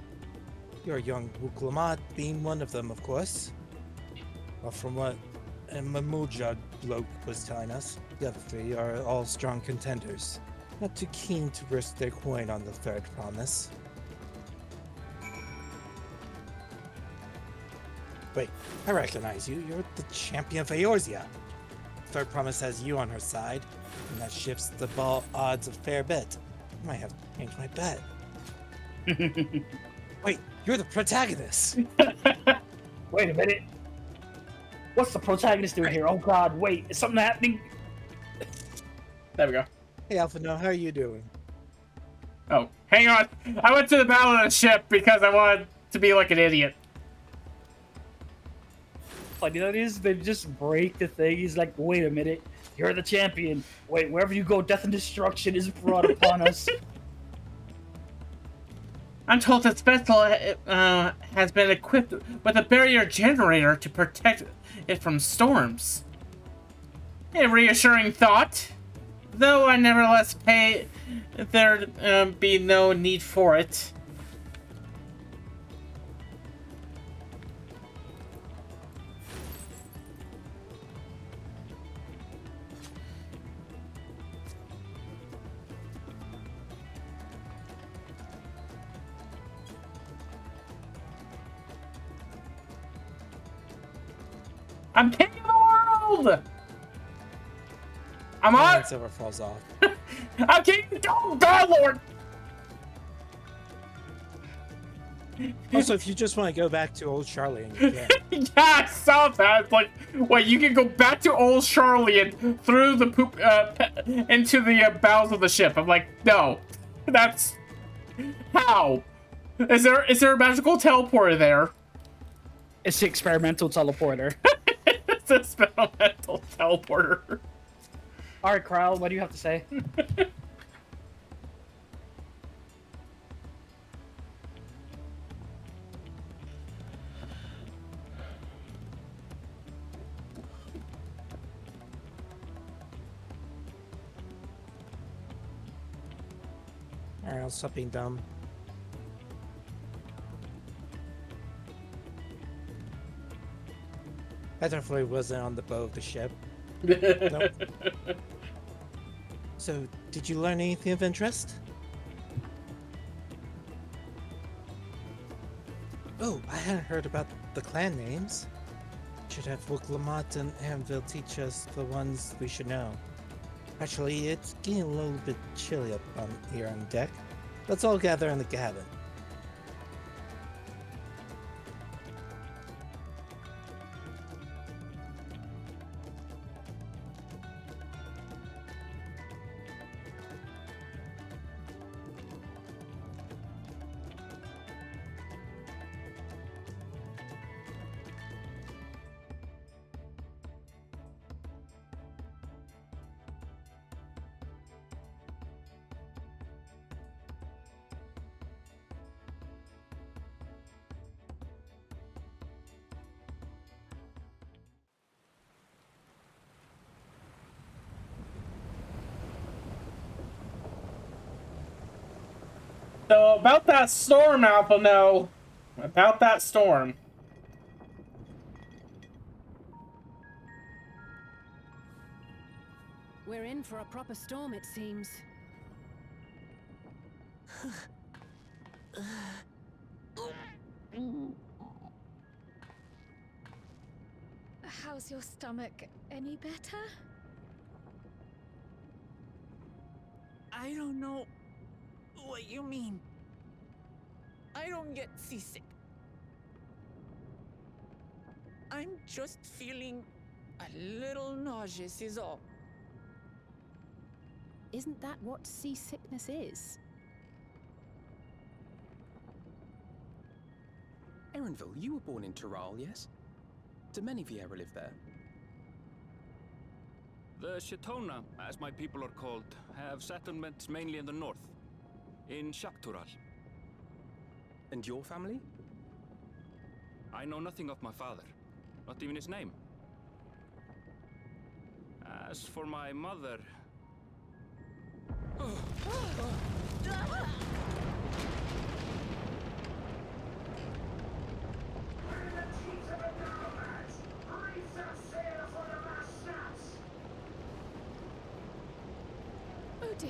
Your young Wuklamat being one of them, of course. Well, from what a Mamuja bloke was telling us, the other 3 are all strong contenders. Not too keen to risk their coin on the third promise. Wait, I recognize you. You're the champion of Eorzea. Third Promise has you on her side, and that shifts the ball odds a fair bit. I might have to change my bet. Wait, you're the protagonist! Wait a minute. What's the protagonist doing here? Oh god, wait, is something happening? There we go. Hey Alphino, how are you doing? Oh, hang on. I went to the battle of the ship because I wanted to be like an idiot. Funny that is, they just break the thing. He's like, wait a minute, you're the champion. Wait, wherever you go, death and destruction is brought upon us. I'm told this vessel has been equipped with a barrier generator to protect it from storms. A reassuring thought, though I nevertheless pay there be no need for it. I'm king of the world! I'm on! Silver falls off. I'm king! Oh, God, Lord! Also, if you just want to go back to old Charlie, you can. Yeah, I saw that. It's like, wait, you can go back to old Charlie and through the poop, into the bowels of the ship. I'm like, no. That's... How? Is there a magical teleporter there? It's the experimental teleporter. It's an experimental teleporter. All right, Kyle, what do you have to say? Alright, I'll stop being dumb. I definitely wasn't on the bow of the ship. Nope. So, did you learn anything of interest? Oh, I hadn't heard about the clan names. Should have Wook Lamont and Anvil teach us the ones we should know. Actually, it's getting a little bit chilly up on here on deck. Let's all gather in the cabin. So about that storm, Alpha, no. About that storm. We're in for a proper storm, it seems. How's your stomach? Any better? I don't know what you mean. I don't get seasick. I'm just feeling a little nauseous is all. Isn't that what seasickness is? Erenville, you were born in Tyrol, yes? Do many of you ever live there? The Shatona, as my people are called, have settlements mainly in the north, in Shaktural. And your family? I know nothing of my father, not even his name. As for my mother... Oh dear.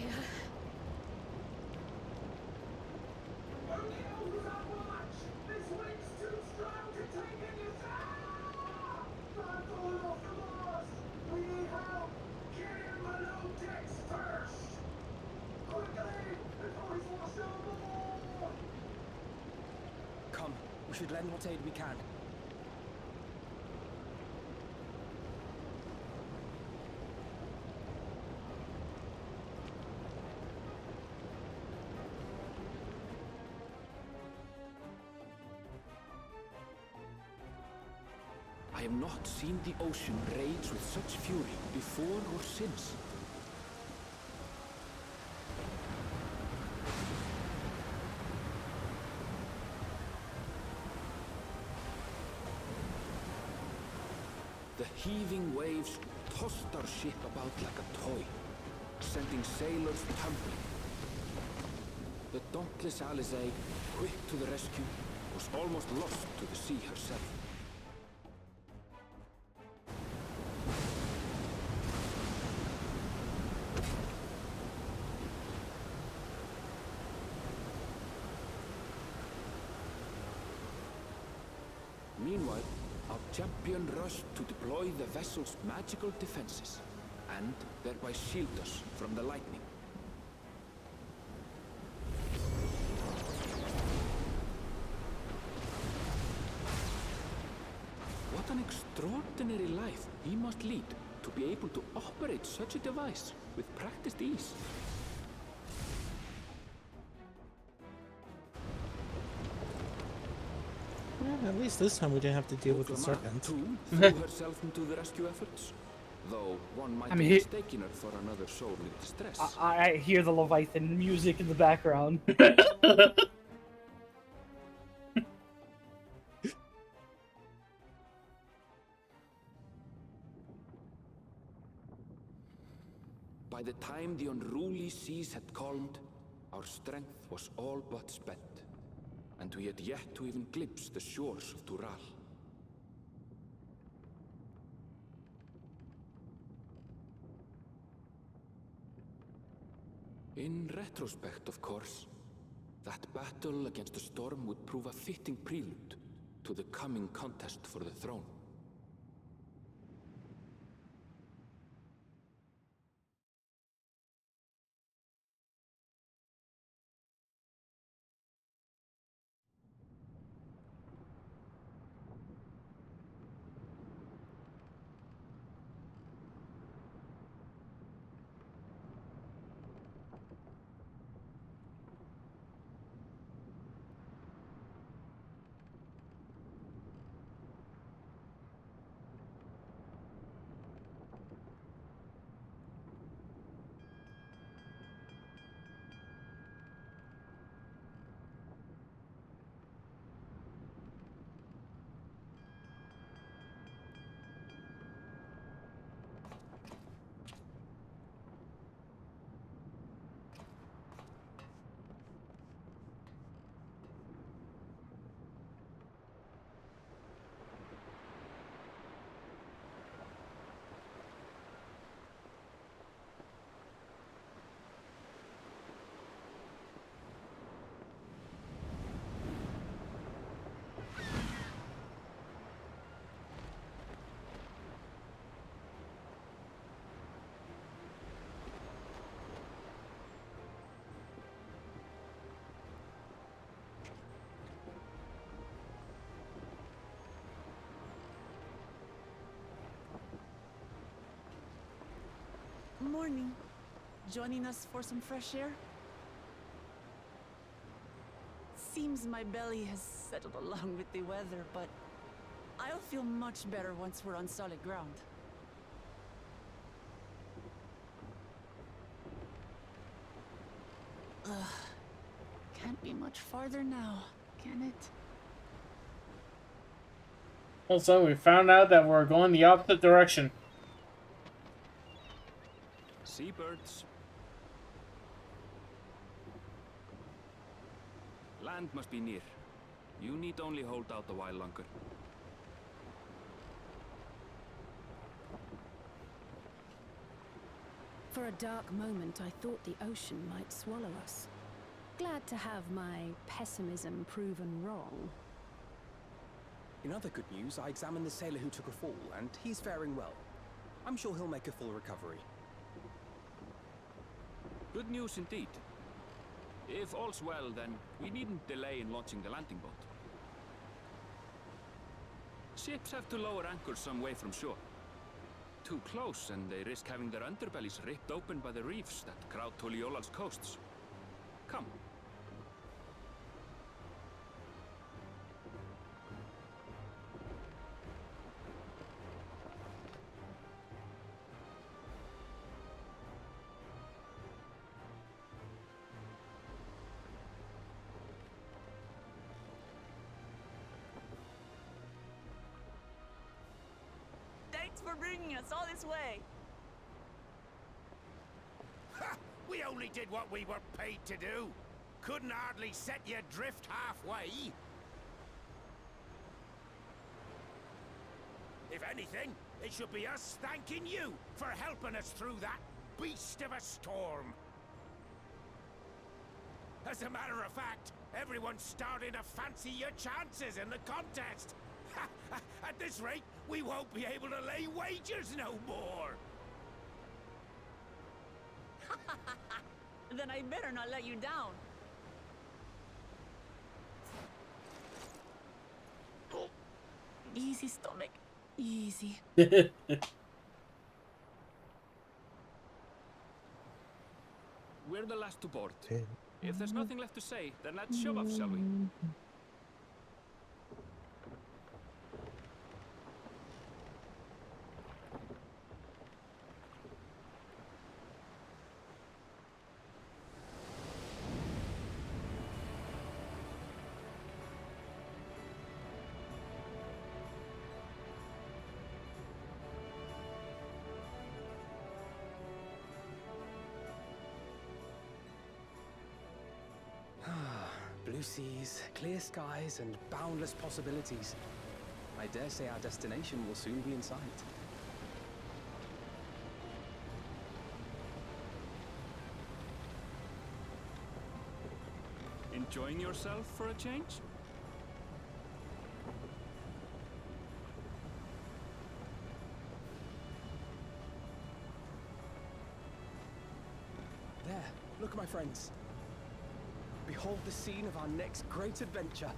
Come, we should lend what aid we can. I have not seen the ocean rage with such fury before or since. The heaving waves tossed our ship about like a toy, sending sailors tumbling. The dauntless Alizé, quick to the rescue, was almost lost to the sea herself. Meanwhile, our champion rushed to deploy the vessel's magical defenses, and thereby shield us from the lightning. What an extraordinary life he must lead to be able to operate such a device with practiced ease. At least this time we didn't have to deal with the Oklahoma, serpent. too, threw herself into the rescue efforts. Though one might I mean, be mistaken her for another soul in distress. I hear the Leviathan music in the background. By the time the unruly seas had calmed, our strength was all but spent, and we had yet to even glimpse the shores of Tural. In retrospect, of course, that battle against the storm would prove a fitting prelude to the coming contest for the throne. Morning. Joining us for some fresh air? Seems my belly has settled along with the weather, but I'll feel much better once we're on solid ground. Ugh. Can't be much farther now, can it? Also, we found out that we're going the opposite direction. Seabirds. Land must be near. You need only hold out a while longer. For a dark moment, I thought the ocean might swallow us. Glad to have my pessimism proven wrong. In other good news, I examined the sailor who took a fall, and he's faring well. I'm sure he'll make a full recovery. Good news indeed. If all's well, then we needn't delay in launching the landing boat. Ships have to lower anchors some way from shore. Too close, and they risk having their underbellies ripped open by the reefs that crowd Tuliola's coasts. Come. Thanks for bringing us all this way. Ha! We only did what we were paid to do. Couldn't hardly set you adrift halfway. If anything, it should be us thanking you for helping us through that beast of a storm. As a matter of fact, everyone's starting to fancy your chances in the contest. At this rate, we won't be able to lay wagers no more. Then I better not let you down. Easy, stomach. Easy. We're the last to board. If there's nothing left to say, then let's shove off, shall we? Blue seas, clear skies, and boundless possibilities. I dare say our destination will soon be in sight. Enjoying yourself for a change? There, look, my friends. Behold the scene of our next great adventure.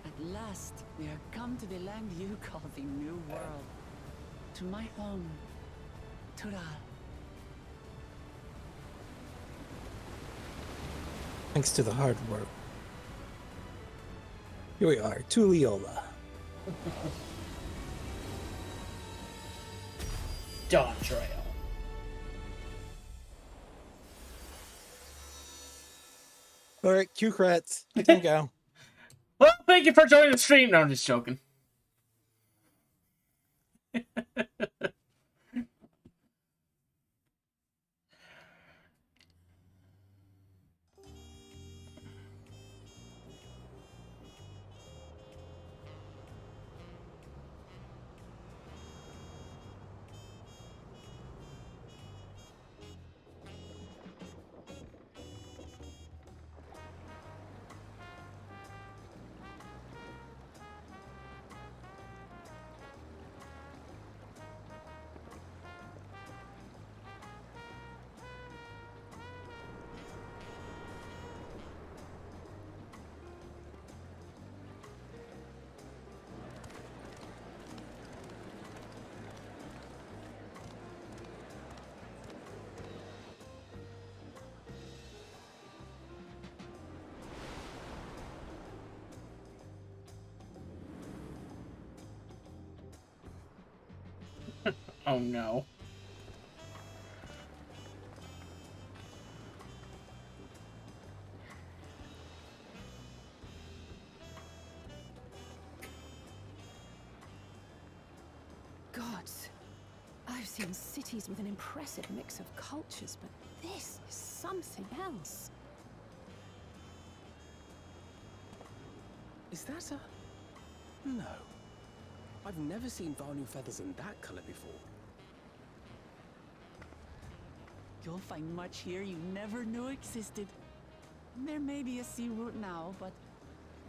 At last, we are come to the land you call the New World. To my home, Tural. Thanks to the hard work. Here we are, Tulliola. Dawntrail. Alright, cue creds. You can go. Well, thank you for joining the stream. No, I'm just joking. Oh no. Gods, I've seen cities with an impressive mix of cultures, but this is something else. Is that a... No. I've never seen Vanu feathers in that color before. You'll find much here you never knew existed. There may be a sea route now, but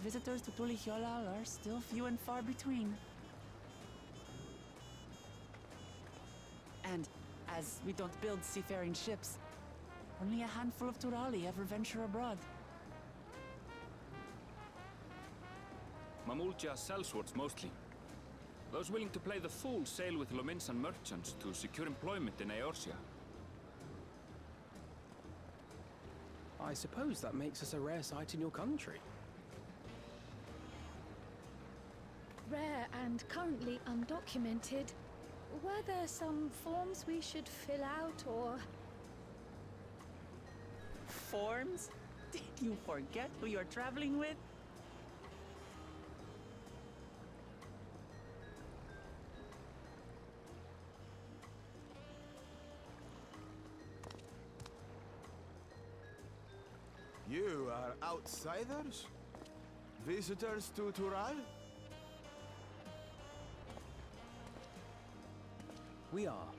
visitors to Tulihiolal are still few and far between. And as we don't build seafaring ships, only a handful of Turali ever venture abroad. Mamulja sellswords mostly. Those willing to play the fool sail with Lominsan merchants to secure employment in Eorzea. I suppose that makes us a rare sight in your country. Rare and currently undocumented. Were there some forms we should fill out, or...? Forms? Did you forget who you're traveling with? You are outsiders? Visitors to Tural? We are.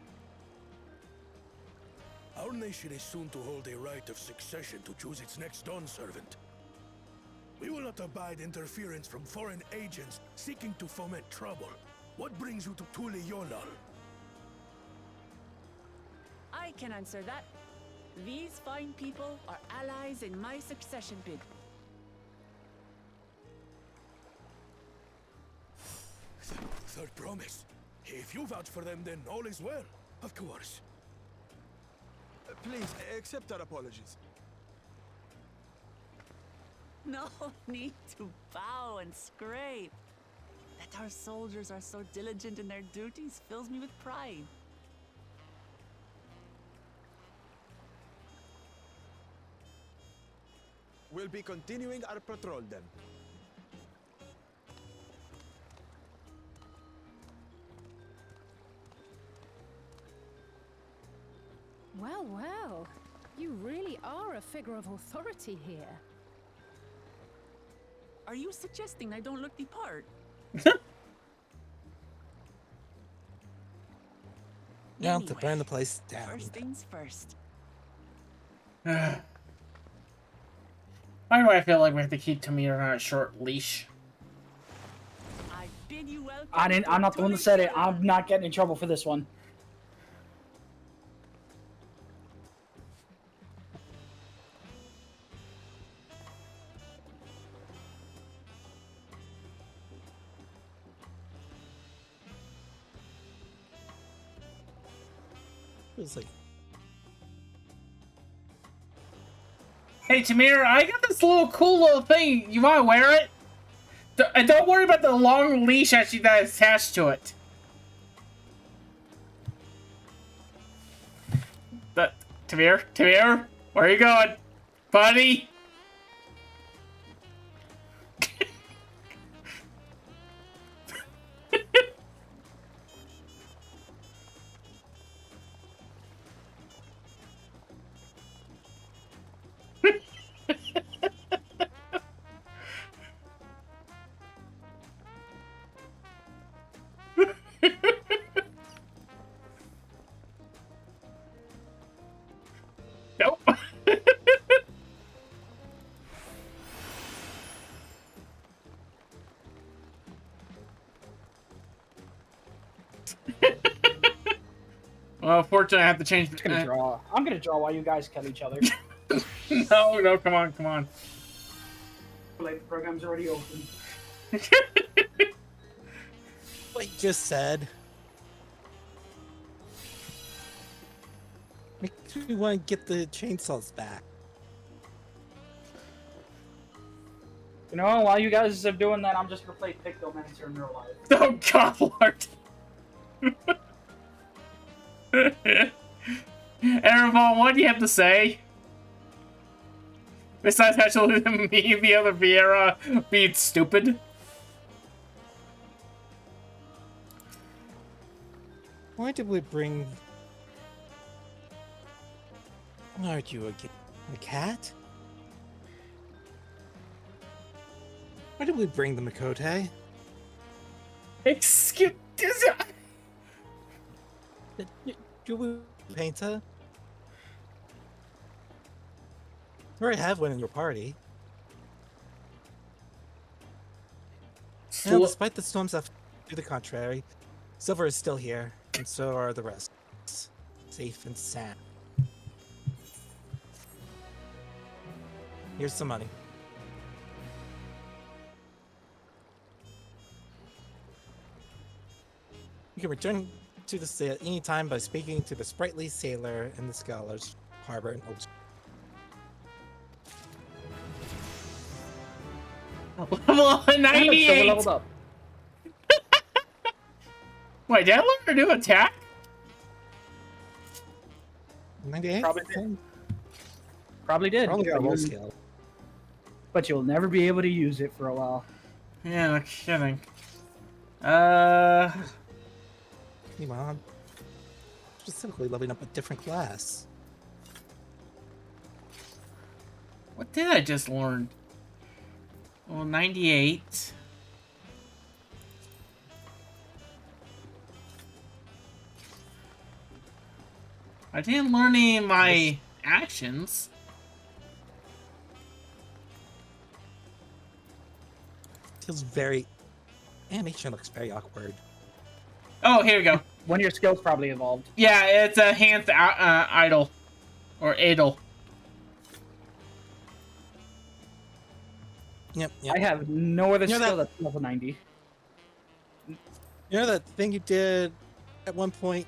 Our nation is soon to hold a right of succession to choose its next Dawn servant. We will not abide interference from foreign agents seeking to foment trouble. What brings you to Tulihiolal? I can answer that. These fine people are allies in my succession bid. Third promise. If you vouch for them, then all is well. Of course. Please, accept our apologies. No need to bow and scrape. That our soldiers are so diligent in their duties fills me with pride. We'll be continuing our patrol then. Well, well. You really are a figure of authority here. Are you suggesting I don't look the part? Now to burn the place down. First things first. Why do I feel like we have to keep Tamir on a short leash? I bid you welcome. I'm not the one that said it. I'm not getting in trouble for this one. It was like, Hey Tamir, I got this cool little thing. You want to wear it? And don't worry about the long leash actually that is attached to it. Tamir, where are you going, buddy? Nope. Well, fortunately, I have to change. I'm gonna draw. I'm gonna draw while you guys kill each other. No, come on. Like the program's already open. what you just said. Makes me want to get the chainsaws back. You know, while you guys are doing that, I'm just gonna play Pictomancer in real life. Oh God, Lord. Erebon, what do you have to say? Besides actually me and the other Vieira being stupid. Why did we bring... Aren't you a cat? Why did we bring the Makote? Excuse Do we paint her? You already have one in your party. Now, despite the storms that to the contrary, Silver is still here, and so are the rest. Safe and sound. Here's some money. You can return to the sail anytime by speaking to the sprightly sailor in the Scholars Harbor in Oaks. Level 98! Leveled up. Wait, did I learn a new attack? 98? Probably did. Probably got a low skill. But you'll never be able to use it for a while. Yeah, no kidding. Come on. Specifically leveling up a different class. What did I just learn? Well, 98. I didn't learn any of my actions. Feels very... Animation looks very awkward. Oh, here we go. One of your skills probably evolved. Yeah, it's a hand idol. Or idol. Yep. I have no other You know skill that- that's level 90. You know that thing you did at one point?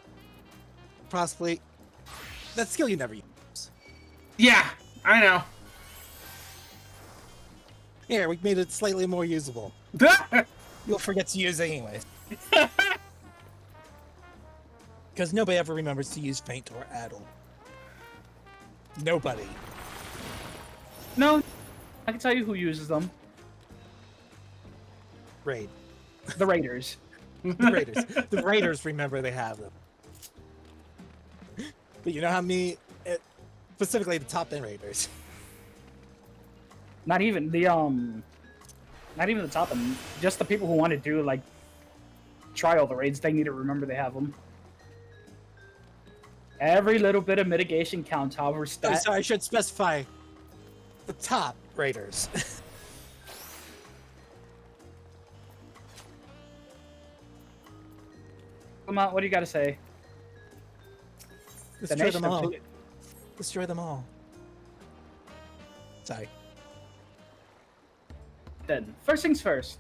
Possibly. That skill you never use. Yeah, I know. Here, we made it slightly more usable. You'll forget to use it anyways. Because nobody ever remembers to use Feint or Addle. Nobody. No, I can tell you who uses them. Raid. The Raiders. The Raiders. The Raiders remember they have them. But you know how many, specifically the top end raiders. Not even the top end. Just the people who want to do like try all the raids. They need to remember they have them. Every little bit of mitigation counts. However, So I should specify the top raiders. Come on, what do you got to say? Destroy them all. Destroy them all. Sorry. Then, first things first.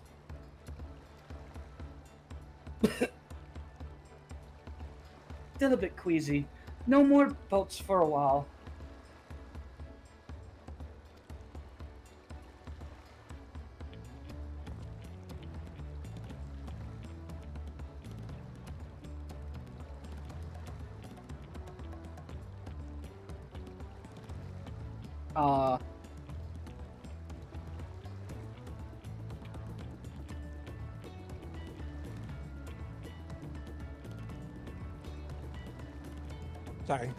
Still a bit queasy. No more boats for a while. Sorry.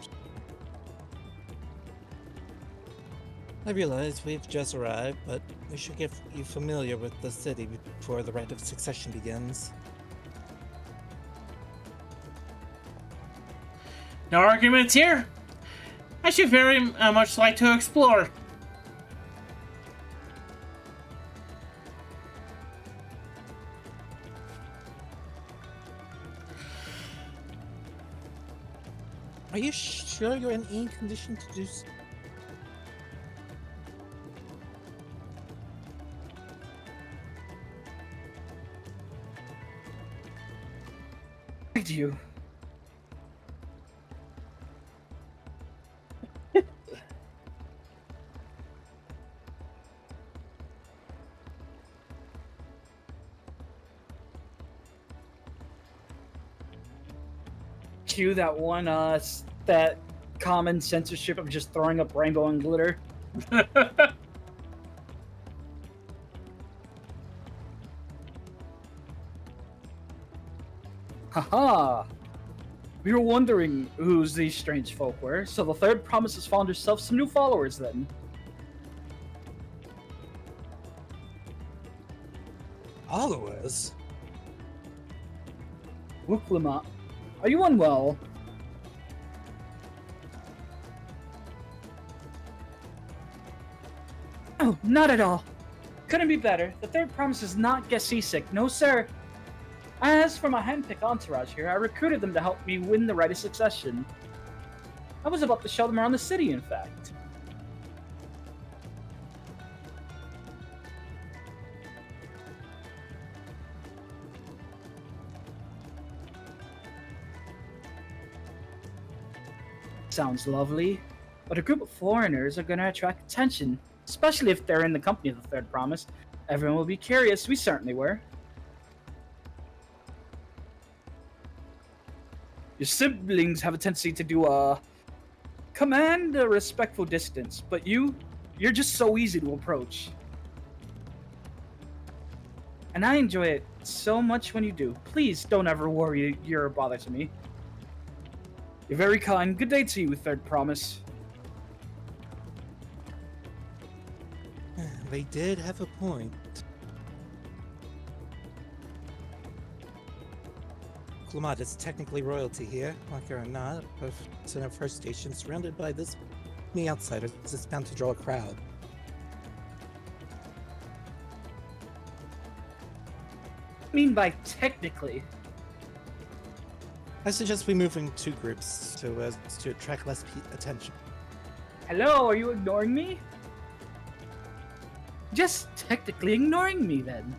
I realize we've just arrived, but we should get you familiar with the city before the rite of succession begins. No arguments here. I should very much like to explore. Are you sure you're in any condition to do so? Thank you. Cue that one, that common censorship of just throwing up rainbow and glitter. Haha! We were wondering who's these strange folk were, so the third promise has found herself some new followers then. Followers? Wuklima, are you unwell? Oh, not at all. Couldn't be better. The third promise does not get seasick. No, sir. As for my handpicked entourage here, I recruited them to help me win the rite of succession. I was about to show them around the city, in fact. Sounds lovely, but a group of foreigners are going to attract attention, especially if they're in the company of the third promise. Everyone will be curious. We certainly were. Your siblings have a tendency to do command a respectful distance, but you're just so easy to approach. And I enjoy it so much when you do. Please don't ever worry you're a bother to me. You're very kind. Good day to you, third promise. They did have a point. Klamat is technically royalty here, like it or not, but it's in a first station surrounded by this many outsiders. It's bound to draw a crowd. I mean by technically? I suggest we move in two groups to attract less attention. Hello, are you ignoring me? Just technically ignoring me then.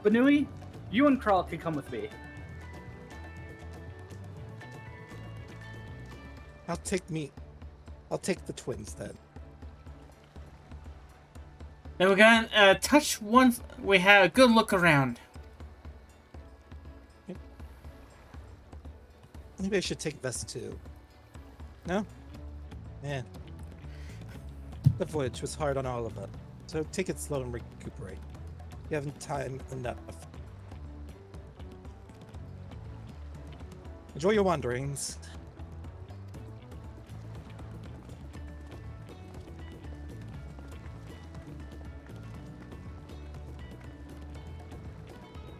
Banui, you and Kral can come with me. I'll take the twins then. Then we're gonna touch once we have a good look around. Maybe I should take Vest too. No? Yeah. The voyage was hard on all of us, so take it slow and recuperate. You haven't time enough. Enjoy your wanderings.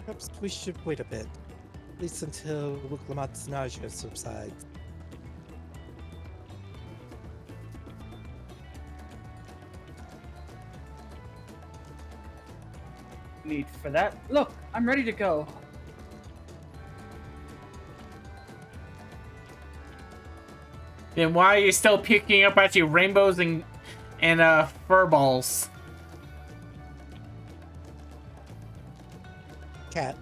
Perhaps we should wait a bit. At least until Wuklamat's nausea subsides. Need for that. Look, I'm ready to go. Then why are you still picking up at you rainbows and fur balls? Cat.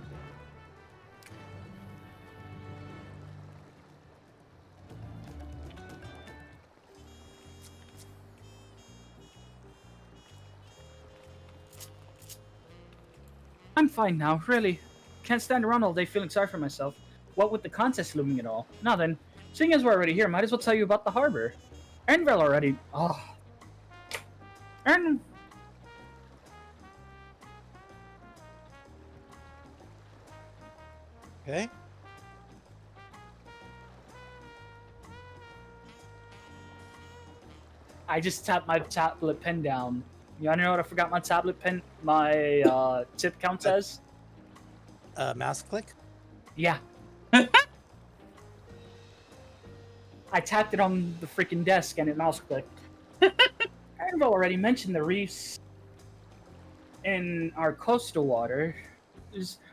I'm fine now, really. Can't stand around all day feeling sorry for myself. What with the contest looming and all. Now then, seeing as we're already here, might as well tell you about the harbor. Ernville already. Oh. Okay. I just tapped my tablet pen down. You wanna know what I forgot my tablet pen, my tip count as? Mouse click? Yeah. I tapped it on the freaking desk and it mouse clicked. I've already mentioned the reefs in our coastal water,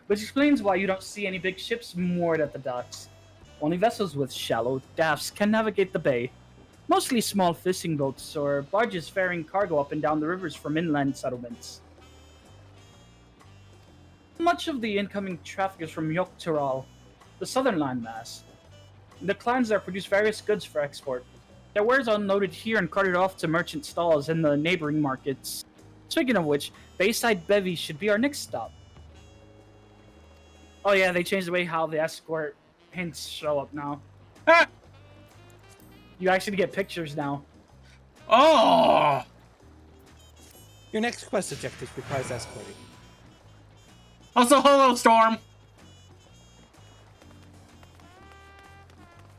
which explains why you don't see any big ships moored at the docks. Only vessels with shallow dafts can navigate the bay. Mostly small fishing boats or barges ferrying cargo up and down the rivers from inland settlements. Much of the incoming traffic is from Yoktural, the southern landmass. The clans there produce various goods for export. Their wares are unloaded here and carted off to merchant stalls in the neighboring markets. Speaking of which, Bayside Bevy should be our next stop. Oh yeah, they changed the way how the escort hints show up now. You actually get pictures now. Oh! Your next quest objective requires escorting. Also, hello, Storm.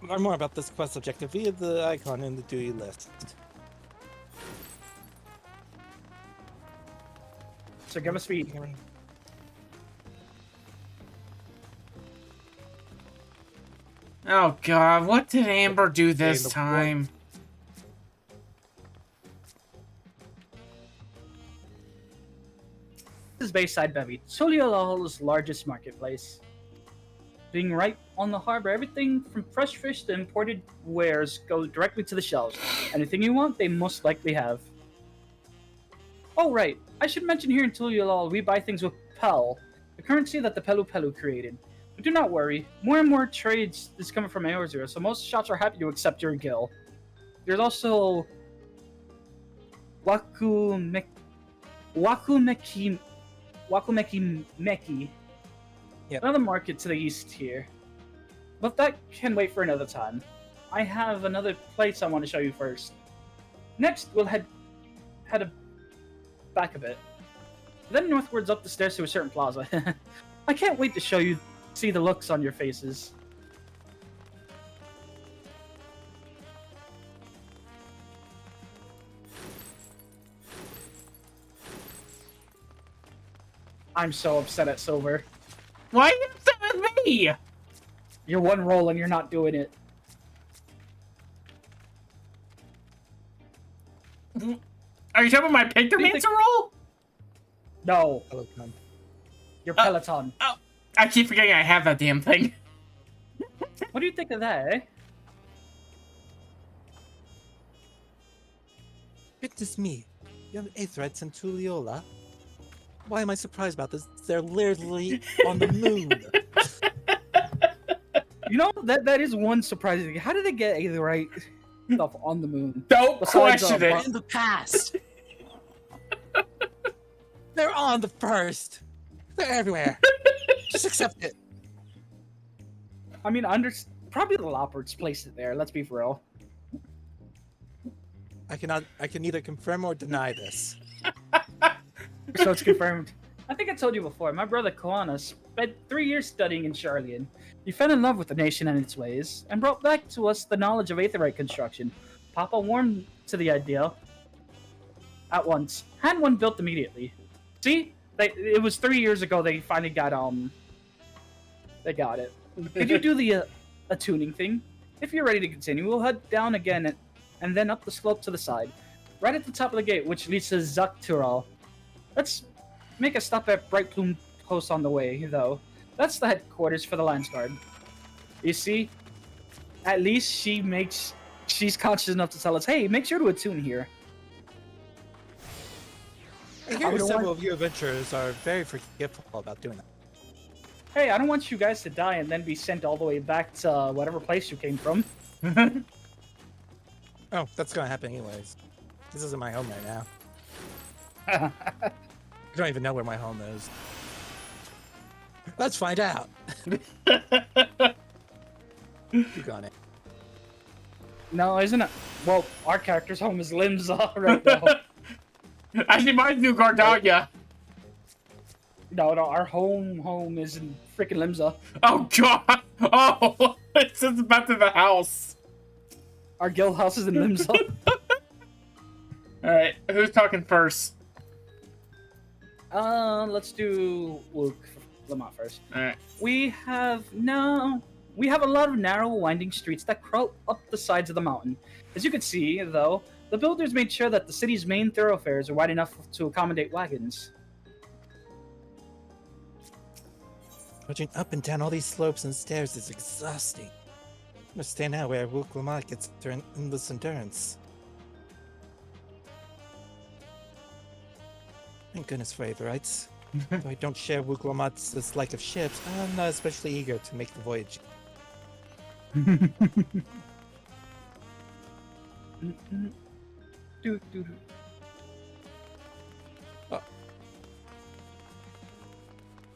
Learn more about this quest objective via the icon in the duty list. So give us speed. Oh god, what did Amber do this time? This is Bayside Bevy, Soliol's largest marketplace. Being right on the harbor, everything from fresh fish to imported wares goes directly to the shelves. Anything you want, they most likely have. Oh right, I should mention here in Tuliolal we buy things with Pel, the currency that the Pelu Pelu created. But do not worry, more and more trades is coming from Aorzir, so most shops are happy to accept your gil. There's also Wakumeki Meki, yep. Another market to the east here. But that can wait for another time. I have another place I want to show you first. Next, we'll head back a bit. Then northwards up the stairs to a certain plaza. I can't wait to see the looks on your faces. I'm so upset at Silver. Why are you upset with me? You're one roll and you're not doing it. Are you talking about my Pictomancer roll? No. Peloton. Your Peloton. Oh, I keep forgetting I have that damn thing. What do you think of that, eh? Goodness me. You have Aetherites in Tuliola? Why am I surprised about this? They're literally on the moon. You know, that is one surprising thing. How did they get Aetherite stuff on the moon? Don't question They're it. in the past. They're on the first. They're everywhere. Just accept it. I mean, probably the Loppers placed it there. Let's be for real. I can neither confirm or deny this. So it's confirmed. I think I told you before, my brother Koana spent 3 years studying in Charlian. He fell in love with the nation and its ways, and brought back to us the knowledge of aetherite construction. Papa warmed to the idea at once. Had one built immediately. See? It was 3 years ago they finally got, they got it. Could you do the attuning thing? If you're ready to continue, we'll head down again and then up the slope to the side. Right at the top of the gate, which leads to Zaktural. Let's make a stop at Bright Plume Post on the way, though. That's the headquarters for the Lance Guard. You see? At least she's conscious enough to tell us, hey, make sure to attune here. I hear several of you adventurers are very forgetful about doing that. Hey, I don't want you guys to die and then be sent all the way back to whatever place you came from. Oh, that's gonna happen anyways. This isn't my home right now. I don't even know where my home is. Let's find out. You got it. No, isn't it? Well, our character's home is Limsa right now. Actually, mine's New Gardalia. No, our home is in freaking Limsa. Oh god! Oh, it's just back to the house. Our guild house is in Limsa. Alright, who's talking first? Let's do Lamont first. Alright. We have a lot of narrow, winding streets that crawl up the sides of the mountain. As you can see, though, the builders made sure that the city's main thoroughfares are wide enough to accommodate wagons. Trudging up and down all these slopes and stairs is exhausting. I understand now where Wook Lamont gets their endless endurance. Thank goodness for Aetherites. Though I don't share Wook Lamont's dislike of ships, I'm not especially eager to make the voyage. Oh. I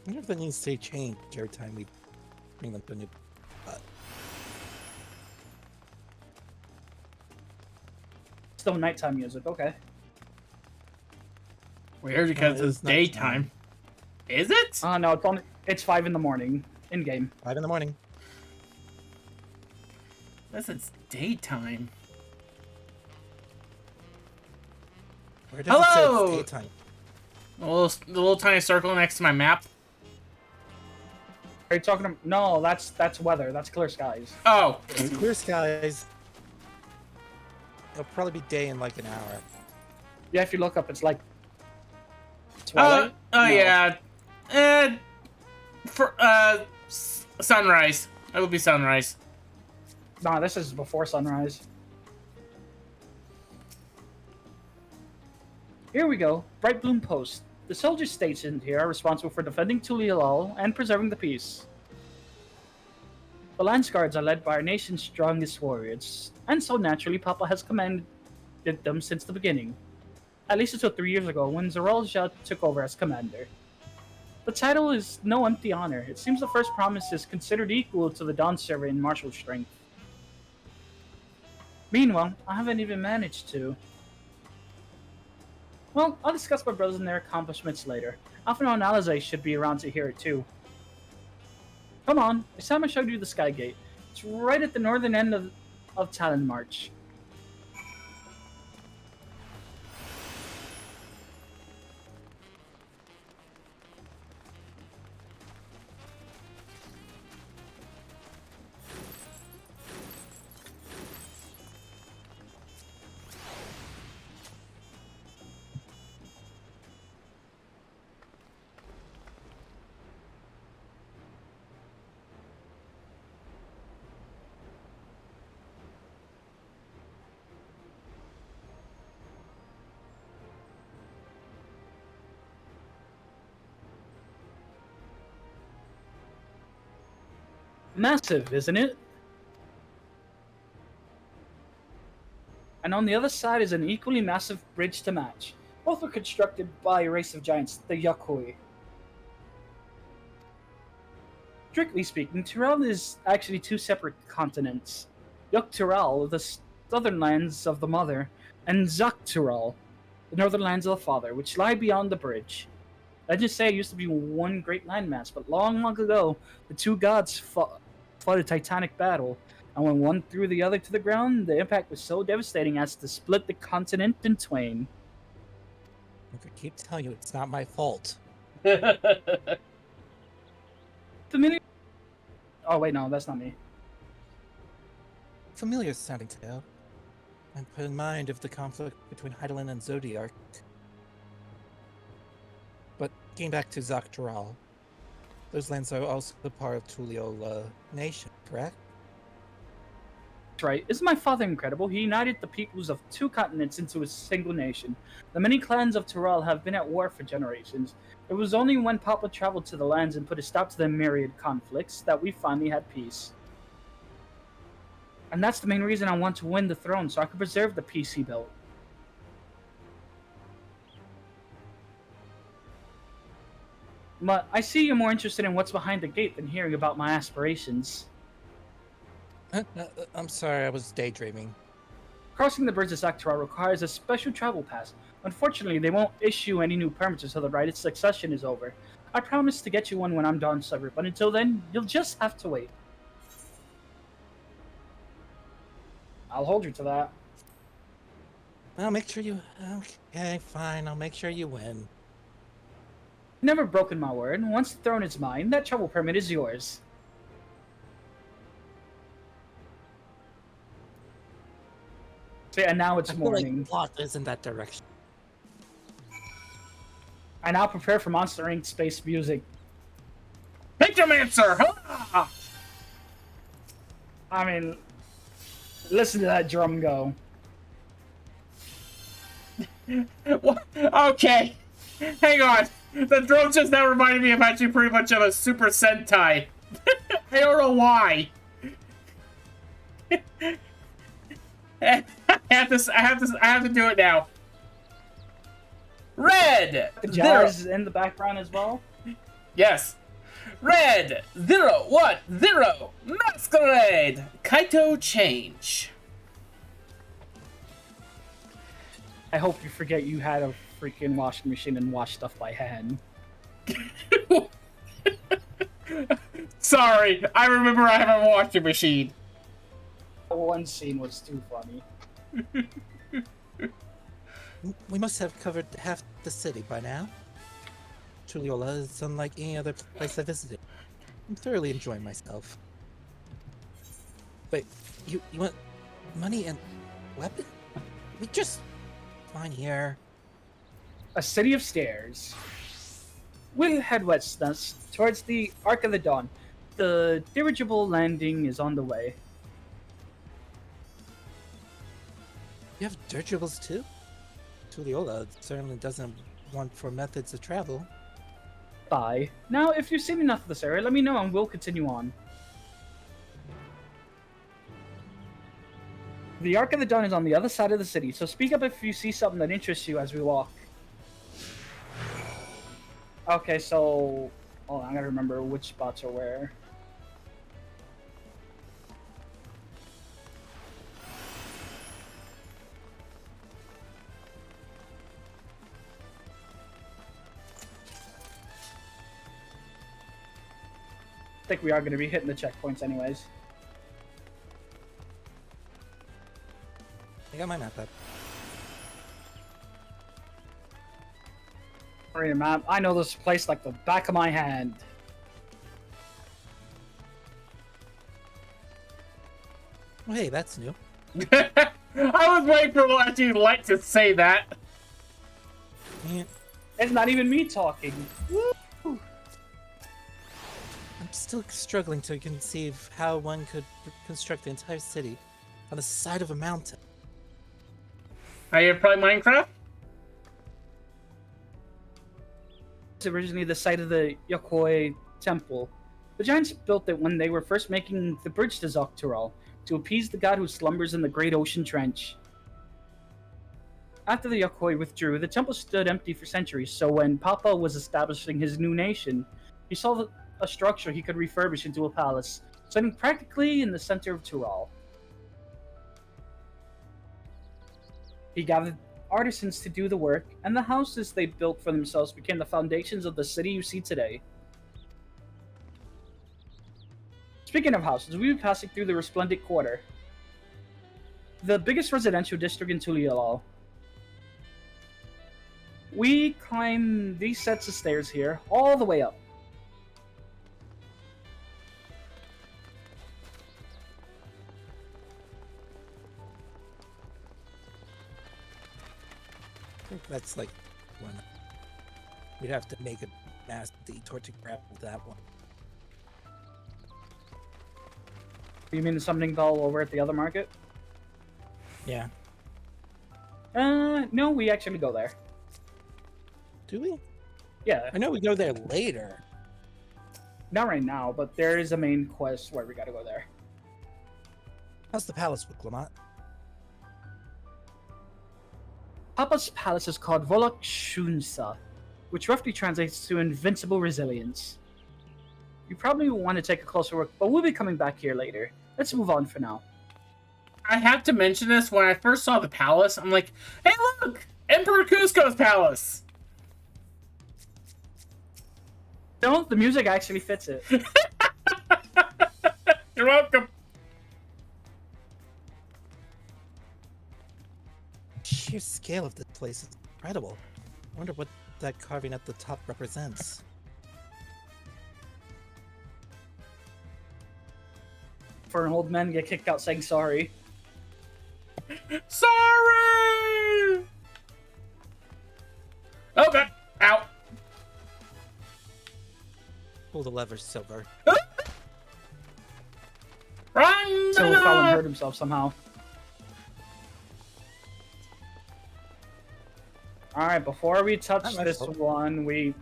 wonder if that needs to change every time we bring them to a new spot. Still nighttime music, okay. Weird, because it's daytime. Is it? No, it's 5 in the morning, in-game. 5 in the morning. Unless it's daytime. Where does it say it's daytime? The little tiny circle next to my map. Are you talking to... No, that's weather. That's clear skies. Oh. It's clear skies. It'll probably be day in like an hour. Yeah, if you look up, it's like... twilight? Yeah. Sunrise. It would be sunrise. Nah, this is before sunrise. Here we go. Bright Bloom Post. The soldiers stationed here are responsible for defending Tulialal and preserving the peace. The Lance Guards are led by our nation's strongest warriors, and so naturally Papa has commanded them since the beginning. At least until 3 years ago, when Zeralja took over as commander. The title is no empty honor. It seems the first promise is considered equal to the Dawn Survey in martial strength. Meanwhile, I haven't even managed to. Well, I'll discuss my brothers and their accomplishments later. Alphinaud and Alizé should be around to hear it too. Come on, it's time I showed you the Sky Gate. It's right at the northern end of Talon March. Massive, isn't it? And on the other side is an equally massive bridge to match. Both were constructed by a race of giants, the Yakui. Strictly speaking, Tural is actually two separate continents. Yuk-Tural, the southern lands of the Mother, and Zak-Tural, the northern lands of the Father, which lie beyond the bridge. Legends say it used to be one great landmass, but long, long ago, the two gods fought a titanic battle, and when one threw the other to the ground, the impact was so devastating as to split the continent in twain. Look, I keep telling you, it's not my fault. Familiar? Oh wait, no, that's not me. Familiar sounding tale. I'm put in mind of the conflict between Heidelin and Zodiark. But getting back to Zaktaral, those lands are also part of Tulliola Nation, correct? That's right. Isn't my father incredible? He united the peoples of two continents into a single nation. The many clans of Tural have been at war for generations. It was only when Papa traveled to the lands and put a stop to their myriad conflicts that we finally had peace. And that's the main reason I want to win the throne, so I can preserve the peace he built. But I see you're more interested in what's behind the gate than hearing about my aspirations. I'm sorry, I was daydreaming. Crossing the bridge of Zaktaral requires a special travel pass. Unfortunately, they won't issue any new permits until the right of succession is over. I promise to get you one when I'm done, Sever, but until then, you'll just have to wait. I'll hold you to that. I'll make sure you... Okay, fine, I'll make sure you win. Never broken my word. Once the throne is mine, that travel permit is yours. See, and now it's morning. The plot is in that direction. I now prepare for Monster Inc. space music. Pictomancer! Huh? I mean, listen to that drum go. What? Okay. Hang on. The drums just now reminded me of actually pretty much of a Super Sentai. I don't know why. I have to do it now. Red! The jazz is in the background as well. Yes. Red 010 Masquerade Kaito change. I hope you forget you had a freaking washing machine and wash stuff by hand. Sorry, I remember I have a washing machine. One scene was too funny. We must have covered half the city by now. Tulliola is unlike any other place I visited. I'm thoroughly enjoying myself. Wait, you want money and weapon? We just fine here. A city of stairs. We'll head west towards the Arc of the Dawn. The dirigible landing is on the way. You have dirigibles too? Tulliola certainly doesn't want for methods of travel. Bye. Now, if you've seen enough of this area, let me know and we'll continue on. The Arc of the Dawn is on the other side of the city, so speak up if you see something that interests you as we walk. Okay, so... Hold on, I gotta remember which spots are where. I think we are going to be hitting the checkpoints anyways. I got my map up. Read a map. I know this place like the back of my hand. Oh, hey, that's new. I was waiting for what you'd like to say that. Yeah. It's not even me talking. Woo! I'm still struggling to conceive how one could construct the entire city on the side of a mountain. Are you playing Minecraft? It's originally the site of the Yokoi Temple. The giants built it when they were first making the bridge to Zaktaral to appease the god who slumbers in the Great Ocean Trench. After the Yokoi withdrew, the temple stood empty for centuries, so when Papa was establishing his new nation, he saw a structure he could refurbish into a palace, standing practically in the center of Tural. He gathered artisans to do the work, and the houses they built for themselves became the foundations of the city you see today. Speaking of houses, we'll be passing through the Resplendent Quarter, the biggest residential district in Tuliolal. We climb these sets of stairs here, all the way up. I think that's like one. We'd have to make a mass detour to grab that one. You mean the summoning bell over at the other market? Yeah. No, we actually go there. Do we? Yeah, I know we go there later. not right now, but there is a main quest where we gotta go there. How's the palace look, Lamont? Papa's palace is called Volok Shunsa, which roughly translates to invincible resilience. You probably want to take a closer look, but we'll be coming back here later. Let's move on for now. I have to mention this. When I first saw the palace, I'm like, hey, look! Emperor Cusco's palace! No, the music actually fits it. You're welcome. Sheer scale of this place is incredible. I wonder what that carving at the top represents. For an old man to get kicked out saying sorry. Sorry! Okay. Ow. Pull the lever, Silver. Run! So fell and hurt himself somehow. Alright, before we touch Not my this fault. one, we...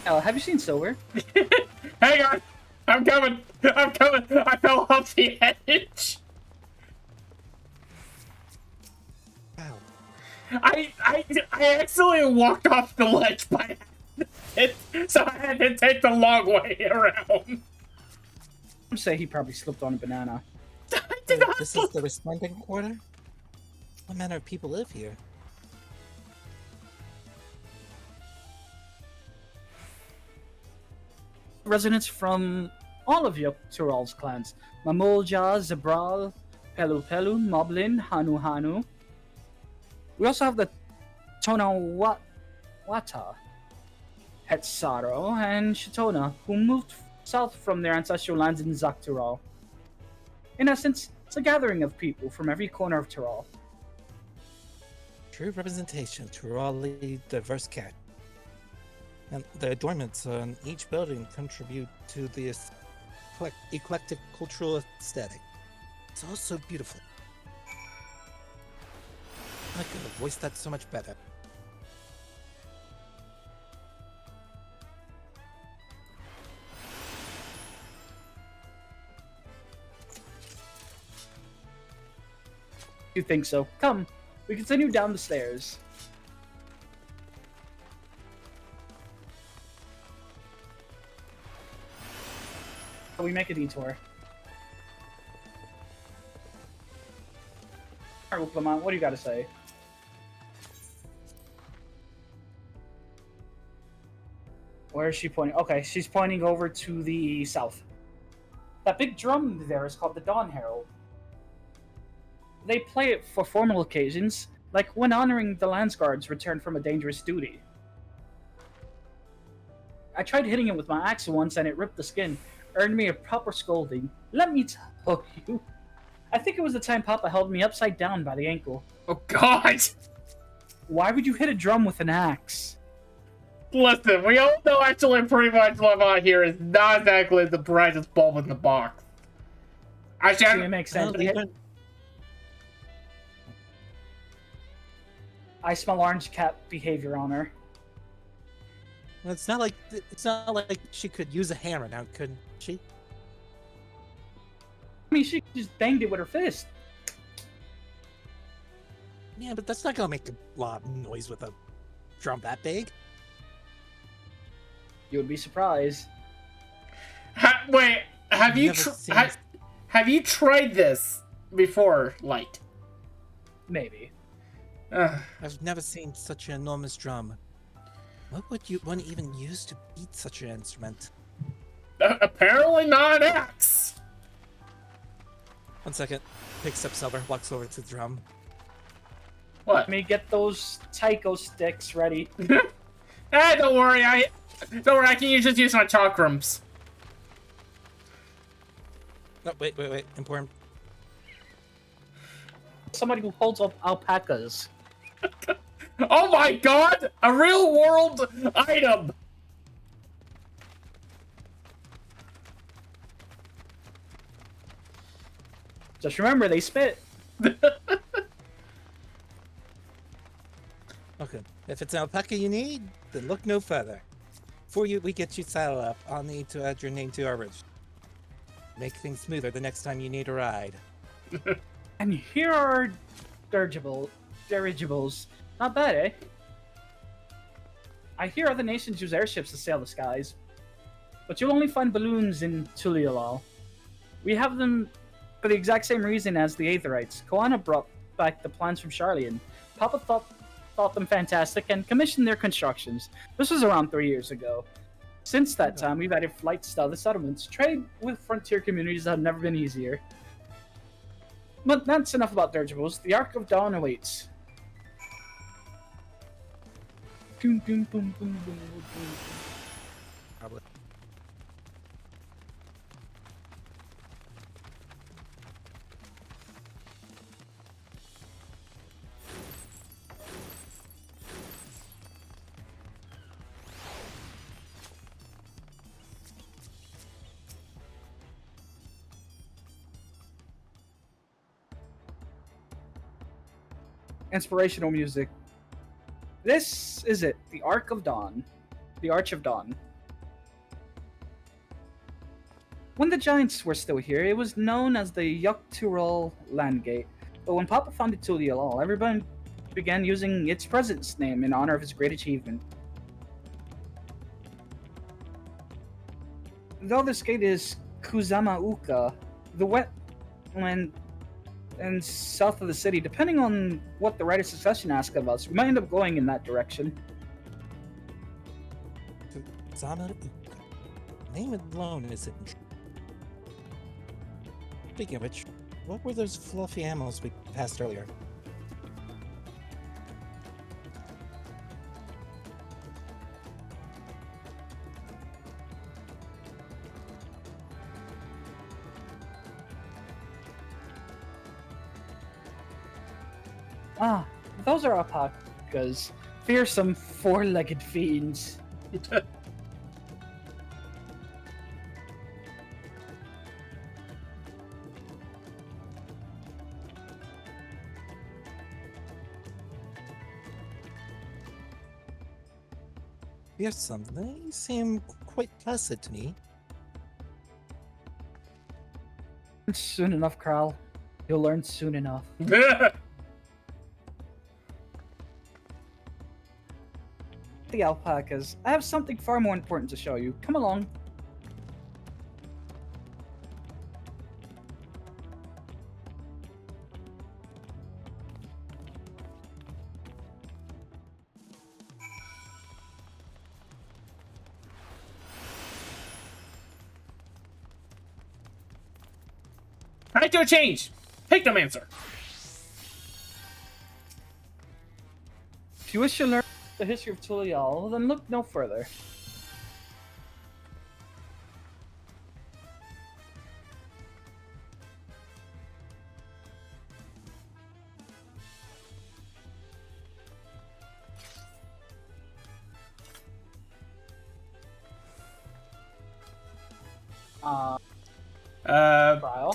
have you seen Silver? Hang on. I'm coming. I'm coming. I fell off the edge. Wow. I accidentally walked off the ledge by it, so I had to take the long way around. I'd say he probably slipped on a banana. I did not This is the Resplendent Quarter? What manner of people live here? Residents from all of Tural's clans. Mamulja, Zabral, Pelu Pelu, Moblin, Hanu Hanu. We also have the Tonawata, Hetsaro, and Shitona, who moved south from their ancestral lands in Zaktural. In essence, it's a gathering of people from every corner of Tural. True representation of Turali diverse cat. And the adornments on each building contribute to the eclectic cultural aesthetic. It's all so beautiful. I could have voiced that so much better. You think so? Come, we continue down the stairs. We make a detour. Alright, Lamont, what do you got to say? Where is she pointing? Okay, she's pointing over to the south. That big drum there is called the Dawn Herald. They play it for formal occasions, like when honoring the Landsguards returned from a dangerous duty. I tried hitting it with my axe once and it ripped the skin, earned me a proper scolding. Let me tell you, I think it was the time Papa held me upside down by the ankle. Oh God! Why would you hit a drum with an axe? Listen, we all know actually pretty much Lamont here is not exactly the brightest bulb in the box. Actually, it makes sense. Well, I smell orange cat behavior on her. it's not like she could use a hammer now, couldn't she? I mean, she just banged it with her fist. Yeah, but that's not gonna make a lot of noise with a drum that big. You would be surprised. Wait, have you have you tried this before, Light? Maybe. I've never seen such an enormous drum. What would one even use to beat such an instrument? Apparently not an axe. 1 second. Picks up Silver, walks over to the drum. What? Let me get those taiko sticks ready. Don't worry, I can just use my chakrams. No, wait. Important. Somebody who holds up alpacas. Oh my god! A real world item! Just remember, they spit. Okay. If it's an alpaca you need, then look no further. Before we get you saddled up, I'll need to add your name to our register. Make things smoother the next time you need a ride. And here are dirigibles. Not bad, eh? I hear other nations use airships to sail the skies, but you'll only find balloons in Tuliolal. We have them for the exact same reason as the Aetherites. Koana brought back the plans from Charlian. Papa thought them fantastic and commissioned their constructions. This was around 3 years ago. Since that time, we've added flights to other settlements. Trade with frontier communities have never been easier. But that's enough about dirigibles. The Ark of Dawn awaits. Probably. Inspirational music. This is it, the Ark of Dawn. The Arch of Dawn. When the Giants were still here, it was known as the Yukturul Landgate. But when Papa founded Tuliolal, everyone began using its president's name in honor of his great achievement. Though this gate is Kuzama Uka, the wetland and south of the city, depending on what the right of succession asks of us, we might end up going in that direction. Zama, name alone isn't. Speaking of which, what were those fluffy animals we passed earlier? Ah, those are alpacas. Fearsome four-legged fiends. Fearsome. They seem quite placid to me. Soon enough, Kral. You'll learn soon enough. The alpacas. I have something far more important to show you. Come along. Try to change. Pignomancer. If you wish to learn the history of Tulial, then look no further.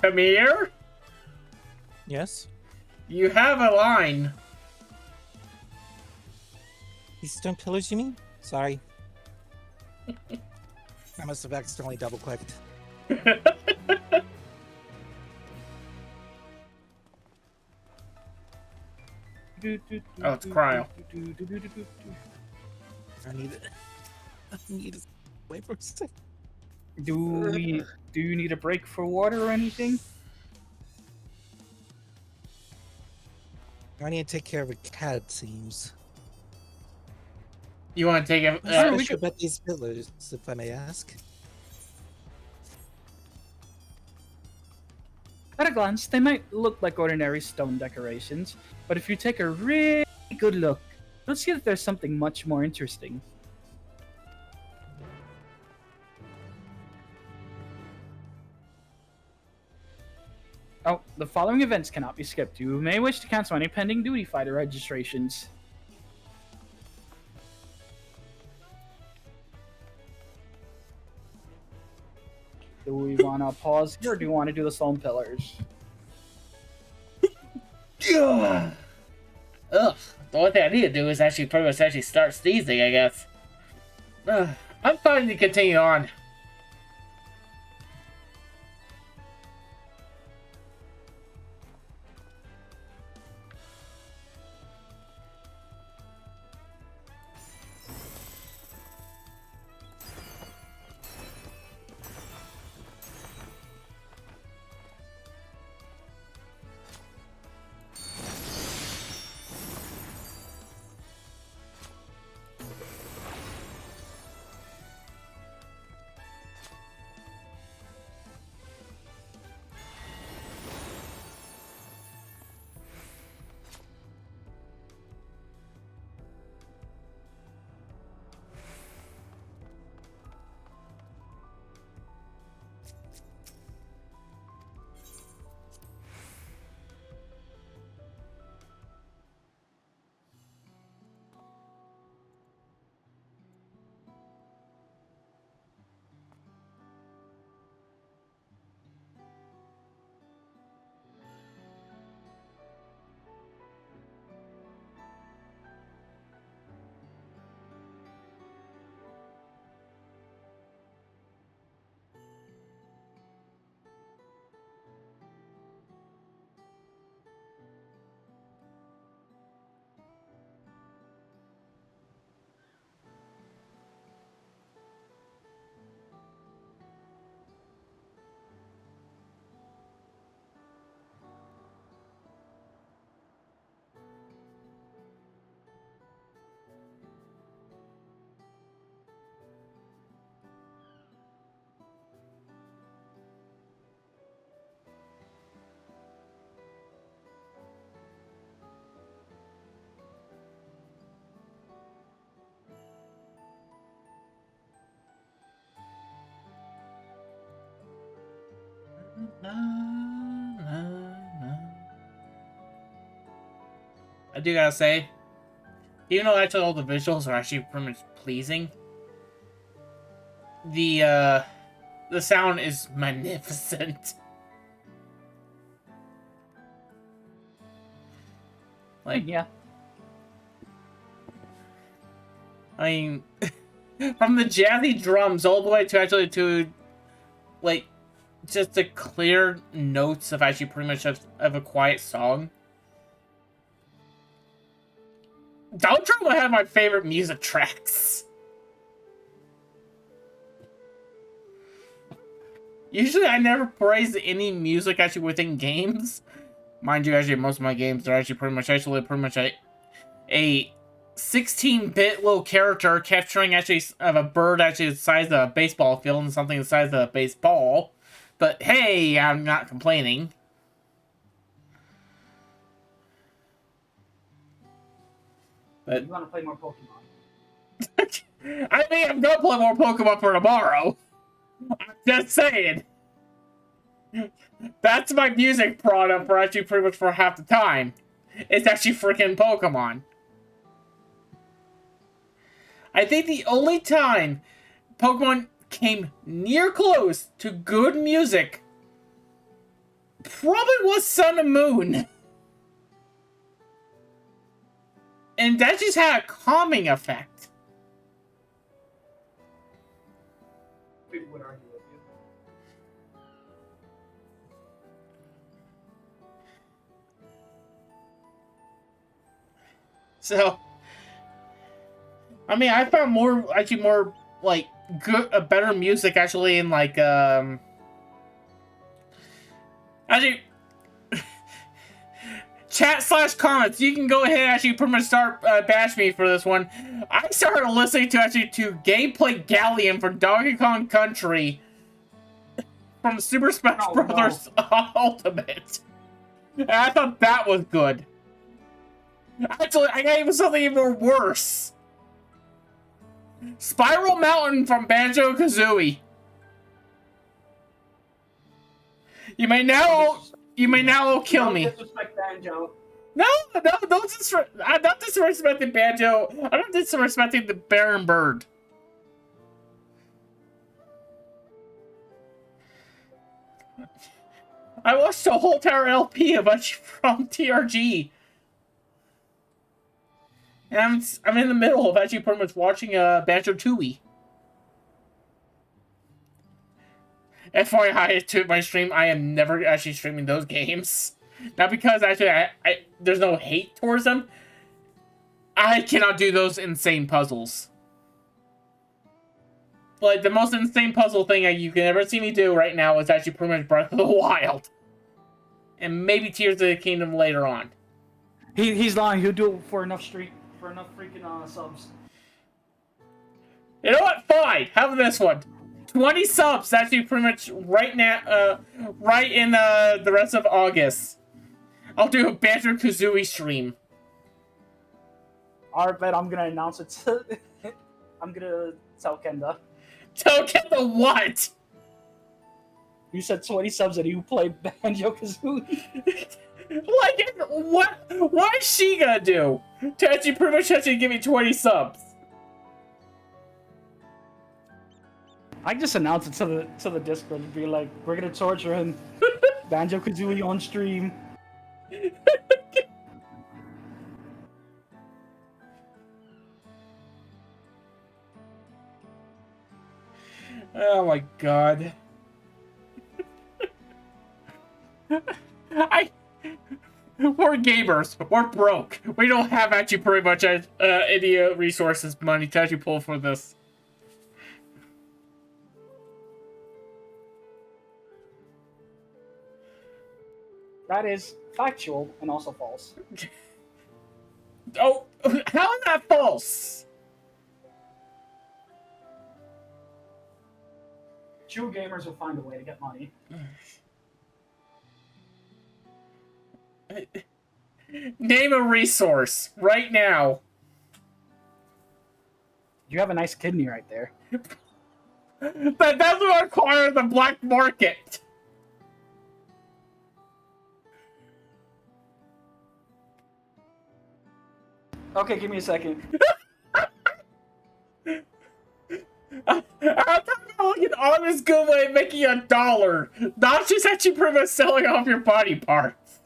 Tamir? Yes? You have a line. These stone pillars, you mean? Sorry. I must have accidentally double-clicked. Oh, it's Cryo. I need it. I need it. Wait for a second. Do you need a break for water or anything? I need to take care of a cat, it seems. You want to take it? What's special about these pillars, if I may ask? At a glance, they might look like ordinary stone decorations, but if you take a really good look, you'll see that there's something much more interesting. Oh, the following events cannot be skipped. You may wish to cancel any pending duty fighter registrations. Do we want to pause here, or do you want to do the stone pillars? Ugh. The only thing I need to do is actually pretty much actually start sneezing, I guess. I'm fine to continue on. I do gotta say, even though actually all the visuals are actually pretty much pleasing, the sound is magnificent. Like, Yeah. I mean, from the jazzy drums all the way to actually to, like, just the clear notes of actually pretty much of a quiet song. Dawntrail might have my favorite music tracks. Usually I never praise any music actually within games. Mind you, actually most of my games are actually pretty much a 16-bit little character capturing actually of a bird actually the size of a baseball field and something the size of a baseball. But hey, I'm not complaining. But You want to play more Pokemon? I mean, I'm gonna play more Pokemon for tomorrow. I'm just saying. That's my music product for actually pretty much for half the time. It's actually freaking Pokemon. I think the only time Pokemon came near close to good music probably was Sun and Moon. And that just had a calming effect. People would argue with you. So, I mean, I found more, like, better music actually in like actually chat/comments. You can go ahead and actually pretty much start bash me for this one. I started listening to Gameplay Galleon for Donkey Kong Country from Super Smash Brothers Ultimate. And I thought that was good. Actually, I got even something even worse. Spiral Mountain from Banjo-Kazooie. You may now kill me. Don't disrespect Banjo. No, don't disrespect. I'm not disrespecting Banjo. I'm not disrespecting the Baron Bird. I watched a whole entire LP of it from TRG. And I'm in the middle of actually pretty much watching Banjo-Tooie. FYI, to my stream, I am never actually streaming those games. Not because actually there's no hate towards them. I cannot do those insane puzzles. Like, the most insane puzzle thing you can ever see me do right now is actually pretty much Breath of the Wild. And maybe Tears of the Kingdom later on. He's lying. He'll do it for enough freaking subs. You know what? Fine. Have this one. 20 subs actually pretty much right now, right in the rest of August. I'll do a Banjo-Kazooie stream. Alright, bet I'm gonna announce it. I'm gonna tell Kenda. Tell Kenda what? You said 20 subs and you play Banjo-Kazooie. Like, what is she gonna do? To actually pretty much actually give me 20 subs. I just announced it to the Discord and be like, we're gonna torture him. Banjo-Kazooie on stream. Oh my god. We're gamers. We're broke. We don't have actually pretty much any resources, money to actually pull for this. That is factual and also false. Oh, how is that false? True gamers will find a way to get money. Name a resource right now. You have a nice kidney right there. That doesn't require the black market. Okay, give me a second. I'm talking about like an honest good way of making $1, not just actually pretty much selling off your body parts.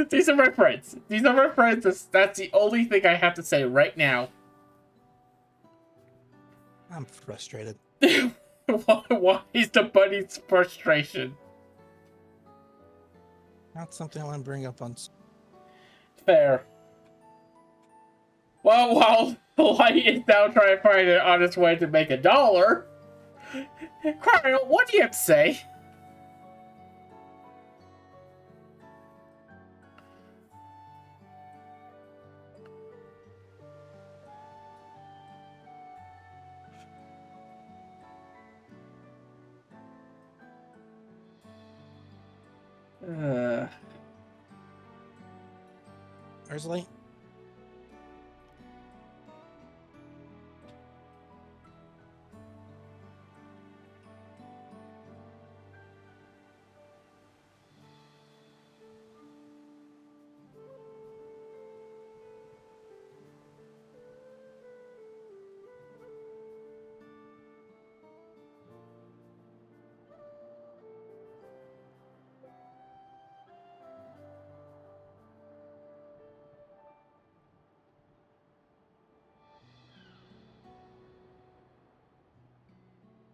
These are my friends. These are my friends. That's the only thing I have to say right now. I'm frustrated. Why is the bunny's frustration? Not something I want to bring up on. Fair. Well, while Light is now trying to find an honest way to make $1, Cryo, what do you have to say? Where's Light?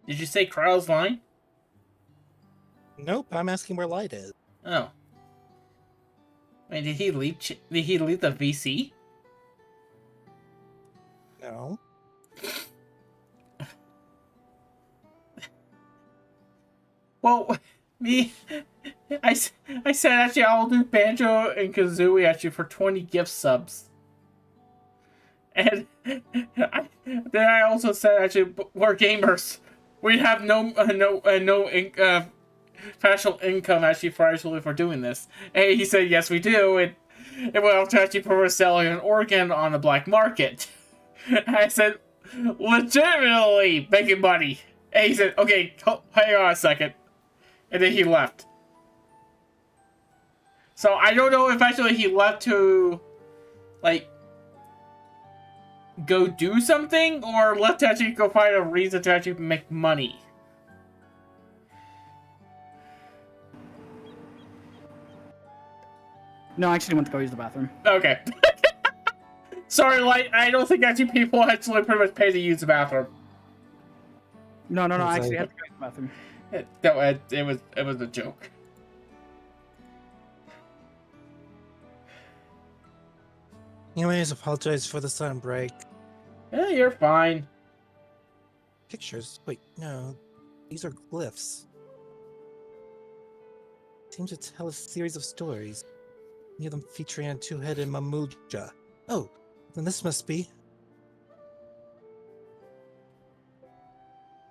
Did you say Cryo's line? Nope, I'm asking where Light is. Oh. Wait, did he leave? Did he leave the VC? No. Well, me, I said actually I'll do Banjo and Kazooie actually for 20 gift subs. And then I also said actually we're gamers. We have no financial income actually for doing this. And he said yes we do. And it will have to actually prefer selling an organ on the black market. And I said legitimately making money. And he said okay, hang on a second. And then he left. So I don't know if actually he left to, like, go do something, or left to actually go find a reason to actually make money. No, I actually went to go use the bathroom. Okay. Sorry, Light, I don't think actually people actually pretty much pay to use the bathroom. No, I actually had to go use the bathroom. It was a joke. Anyways, apologize for the sudden break. Yeah, you're fine. Pictures? Wait, no. These are glyphs. Seem to tell a series of stories. Many of them featuring a two-headed Mamuja. Oh, then this must be...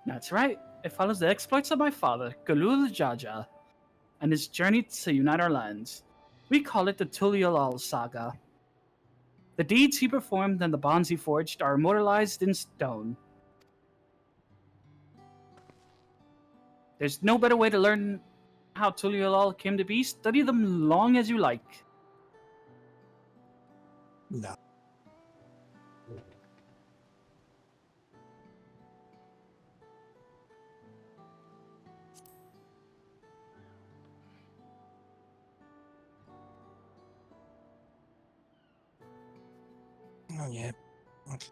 That's right. It follows the exploits of my father, Galul Jaja, and his journey to unite our lands. We call it the Tuliolal Saga. The deeds he performed and the bonds he forged are immortalized in stone. There's no better way to learn how Tuliolal came to be. Study them long as you like. No. Oh, yeah. Okay.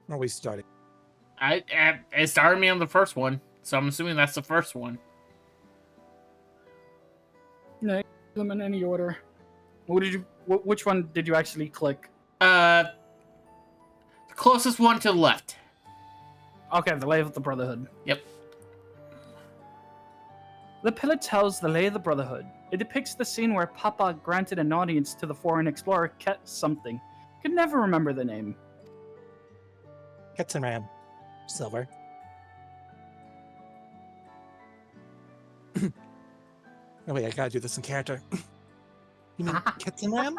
Where are we starting? It started me on the first one, so I'm assuming that's the first one. No, them in any order. Which one did you actually click? The closest one to the left. Okay, the Lay of the Brotherhood. Yep. The pillar tells the Lay of the Brotherhood. It depicts the scene where Papa granted an audience to the foreign explorer Ket something. Could never remember the name. Ketzenram. Silver. Oh wait, I gotta do this in character. You mean Ketzenram?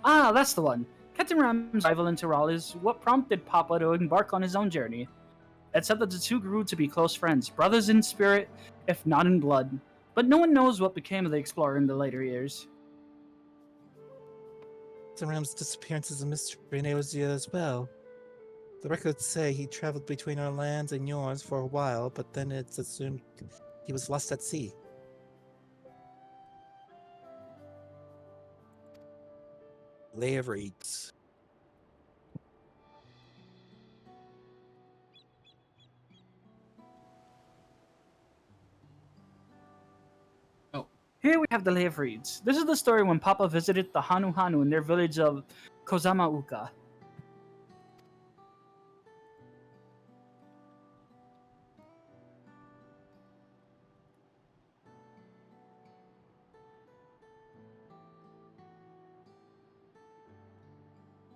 Ah, that's the one. Kettenram's rival in Tyrol is what prompted Papa to embark on his own journey. It's said that the two grew to be close friends, brothers in spirit, if not in blood. But no one knows what became of the explorer in the later years. Ketzenram's disappearance is a mystery in Eosia as well. The records say he traveled between our lands and yours for a while, but then it's assumed he was lost at sea. Lay of Reeds. Here we have the Lay of Reeds. This is the story when Papa visited the Hanu Hanu in their village of Kozamauka.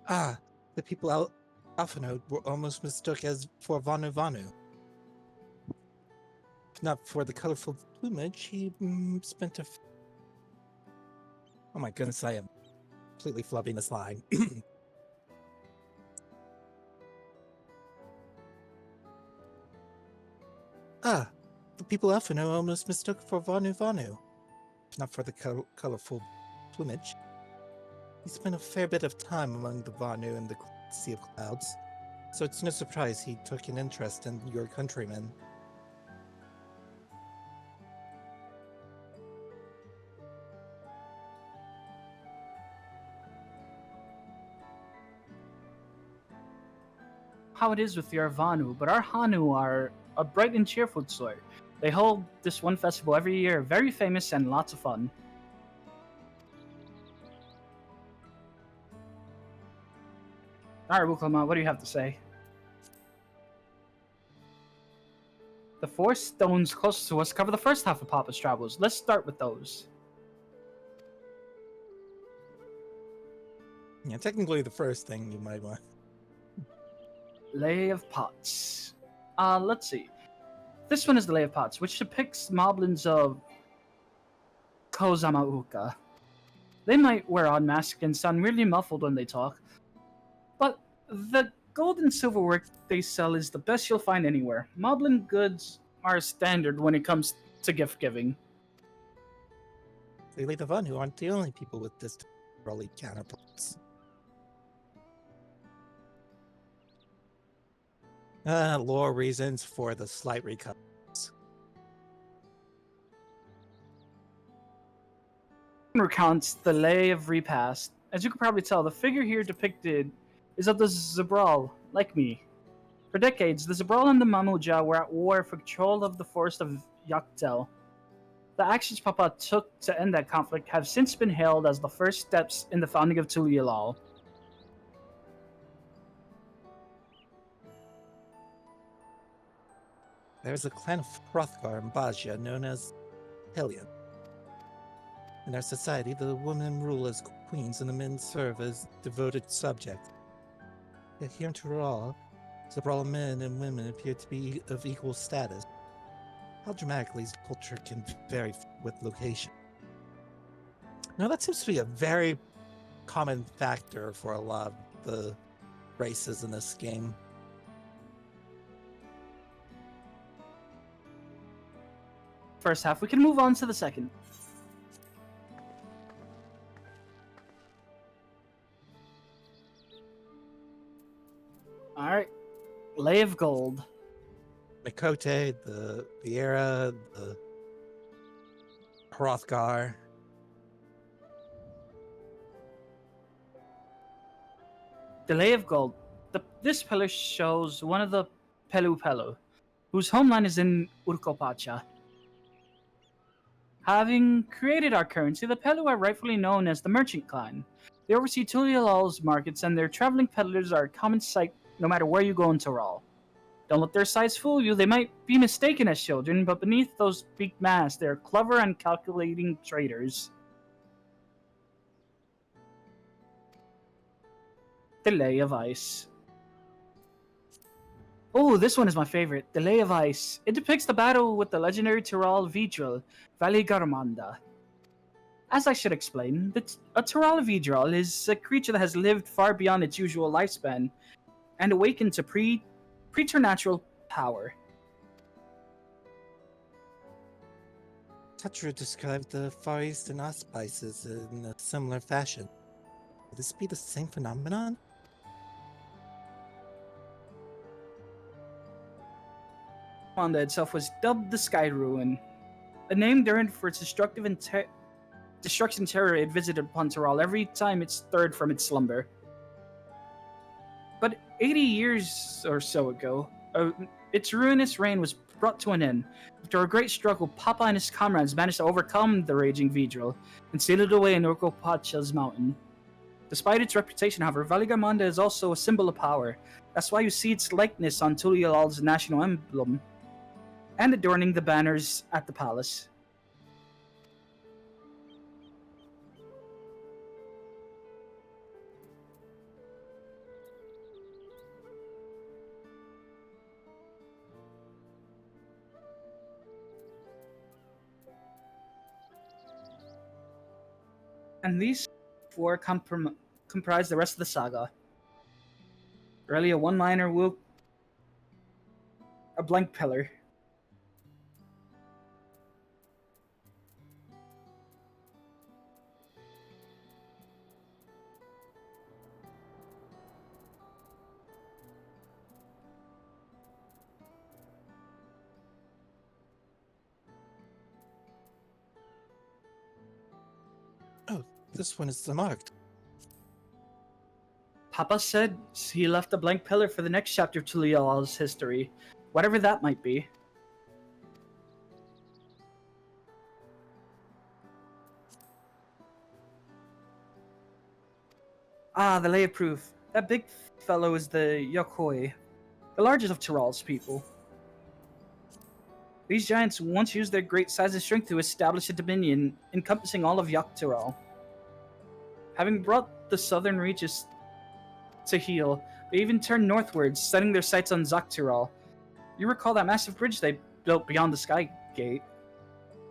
Ah, the people out Alphanode were almost mistook as for Vanu Vanu. If not for the colorful plumage, he spent a... Oh my goodness, I am completely flubbing this line. Ah, the people Alphano almost mistook for Vanu Vanu. If not for the colorful plumage. He spent a fair bit of time among the Vanu in the Sea of Clouds, so it's no surprise he took an interest in your countrymen. How it is with your Vanu, but our Hanu are a bright and cheerful sort. They hold this one festival every year, very famous and lots of fun. Alright, Wukama, what do you have to say? The 4 stones closest to us cover the first half of Papa's travels. Let's start with those. Yeah, technically the first thing you might want. Lay of Pots. Let's see. This one is the Lay of Pots, which depicts moblins of Kozamauka. They might wear odd masks and sound weirdly muffled when they talk, but the gold and silver work they sell is the best you'll find anywhere. Moblin goods are standard when it comes to gift giving. Clearly the Vanu aren't the only people with this trolley counterparts. Lore reasons for the slight recovery. Recounts the Lay of Repast. As you can probably tell, the figure here depicted is of the Zabral, like me. For decades, the Zabral and the Mamuja were at war for control of the forest of Yaktel. The actions Papa took to end that conflict have since been hailed as the first steps in the founding of Tulialal. There is a clan of Hrothgar in Bajia known as Hellion. In our society, the women rule as queens and the men serve as devoted subjects. Yet here in Tural, several men and women appear to be of equal status. How dramatically culture can vary with location. Now that seems to be a very common factor for a lot of the races in this game. First half, we can move on to the second. Alright. Lay of Gold. Mikote, the Viera, the Hrothgar. The Lay of Gold. This pillar shows one of the Pelu Pelu, whose homeland is in Urkopacha. Having created our currency, the Pelu are rightfully known as the Merchant Clan. They oversee Tulialal's markets, and their traveling peddlers are a common sight no matter where you go in Tural. Don't let their size fool you. They might be mistaken as children, but beneath those beaked masks, they're clever and calculating traders. The Lay of Ice. Oh, this one is my favorite. The Lay of Ice. It depicts the battle with the legendary Tural Vidral, Valigarmanda. As I should explain, a Tural Vidral is a creature that has lived far beyond its usual lifespan and awakened to preternatural power. Tatru described the Far Eastern auspices in a similar fashion. Would this be the same phenomenon? Manda itself was dubbed the Sky Ruin, a name earned for its destruction terror it visited upon Tural every time it stirred from its slumber. But 80 years or so ago, its ruinous reign was brought to an end. After a great struggle, Papa and his comrades managed to overcome the raging Vidral and seal it away in Urkopacha's mountain. Despite its reputation, however, Valigamanda is also a symbol of power. That's why you see its likeness on Tulialal's national emblem and adorning the banners at the palace. And these 4 comprise the rest of the saga. Really a one-liner whoop, a blank pillar. Oh, this one is marked. Papa said he left a blank pillar for the next chapter of Tulialal's history, whatever that might be. Ah, the Lay of Proof. That big fellow is the Yokoi, the largest of Tyrell's people. These giants once used their great size and strength to establish a dominion encompassing all of Yak Tyrell. Having brought the southern reaches to heel, they even turned northwards, setting their sights on Zak Tyrell. You recall that massive bridge they built beyond the Sky Gate.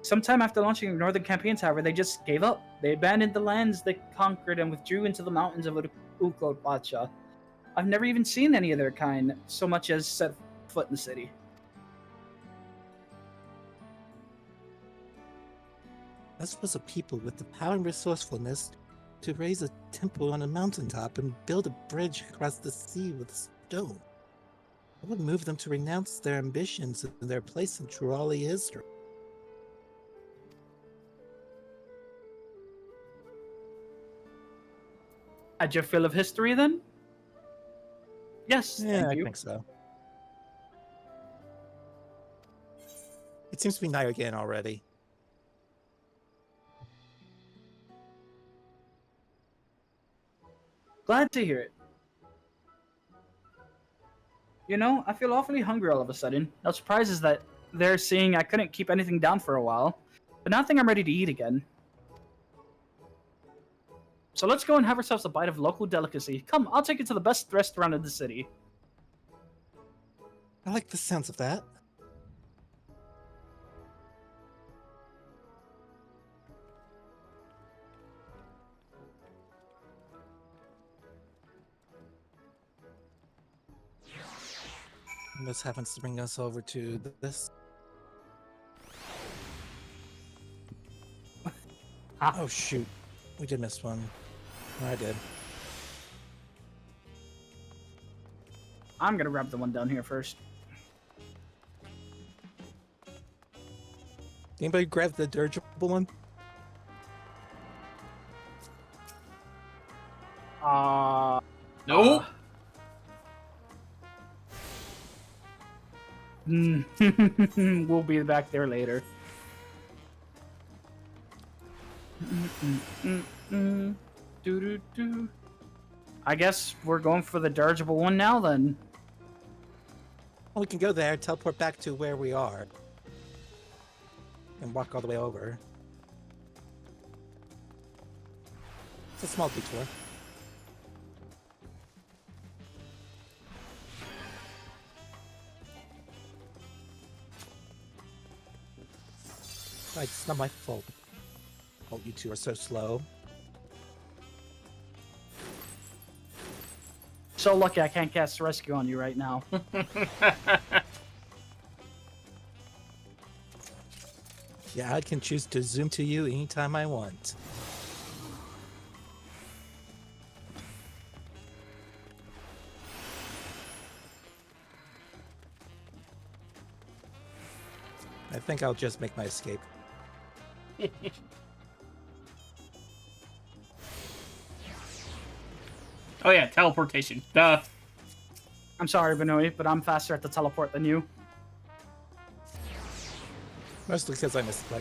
Sometime after launching the northern campaigns, however, they just gave up. They abandoned the lands they conquered and withdrew into the mountains of Ukotpacha. I've never even seen any of their kind, so much as set foot in the city. This was a people with the power and resourcefulness to raise a temple on a mountaintop and build a bridge across the sea with stone. What would move them to renounce their ambitions and their place in Turali history? Had your fill of history, then? Yes, Yeah, thank you. I think so. It seems to be night again already. Glad to hear it. You know, I feel awfully hungry all of a sudden. No surprises that they're seeing I couldn't keep anything down for a while, but now I think I'm ready to eat again. So let's go and have ourselves a bite of local delicacy. Come, I'll take you to the best restaurant in the city. I like the sounds of that. And this happens to bring us over to this. Oh shoot, we did miss one. I did. I'm gonna grab the one down here first. Anybody grab the dirigible one? Nope. We'll be back there later. Doo-doo-doo. I guess we're going for the dirigible one now, then. Well, we can go there, teleport back to where we are, and walk all the way over. It's a small detour. Right, it's not my fault. Oh, you two are so slow. So lucky I can't cast rescue on you right now. Yeah, I can choose to zoom to you anytime I want. I think I'll just make my escape. Oh yeah, teleportation. Duh. I'm sorry, Benoi, but I'm faster at the teleport than you. Mostly because I misclicked.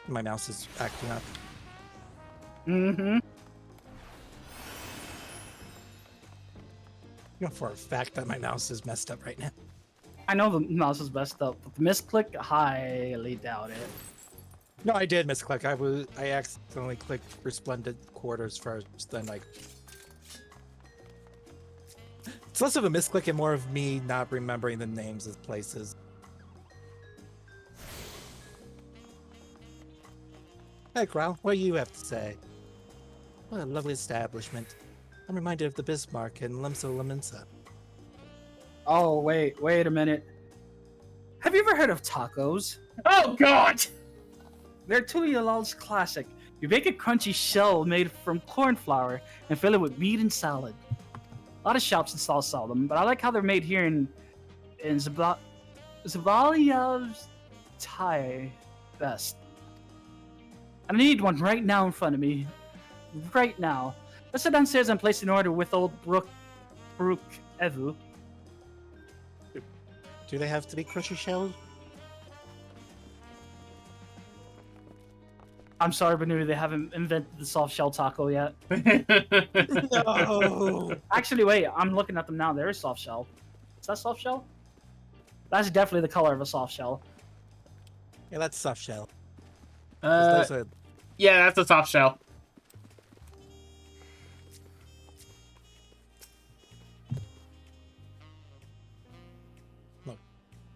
My mouse is acting up. Mm-hmm. You know for a fact that my mouse is messed up right now. I know the mouse is messed up, but the misclick, highly doubt it. No, I did misclick. I accidentally clicked Resplendent Quarters first, then like... It's less of a misclick and more of me not remembering the names of places. Hey, Growl, what do you have to say? What a lovely establishment. I'm reminded of the Bismarck and Limso Laminsa. Oh, wait a minute. Have you ever heard of tacos? Oh god! They're Tulialal's classic. You bake a crunchy shell made from corn flour and fill it with meat and salad. A lot of shops and stalls sell them, but I like how they're made here in Zavalia's Thai best. I need one right now in front of me. Right now. Let's sit downstairs and place an order with old Brooke Evu. Do they have to be crusher shells? I'm sorry, Banu, they haven't invented the soft shell taco yet. No. Actually, wait, I'm looking at them now. There is soft shell. Is that soft shell? That's definitely the color of a soft shell. Yeah, that's soft shell. 'Cause those are Yeah, that's a soft shell.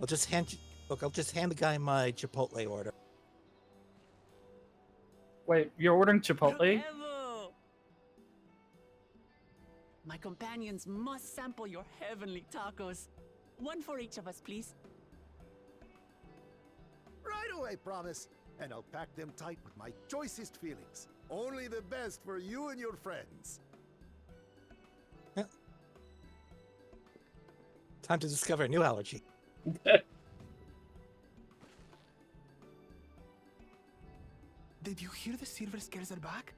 I'll just hand you. Look, I'll just hand the guy my Chipotle order. Wait, you're ordering Chipotle? Bravo! My companions must sample your heavenly tacos. One for each of us, please. Right away, promise. And I'll pack them tight with my choicest feelings. Only the best for you and your friends. Time to discover a new allergy. Did you hear the silver scales are back?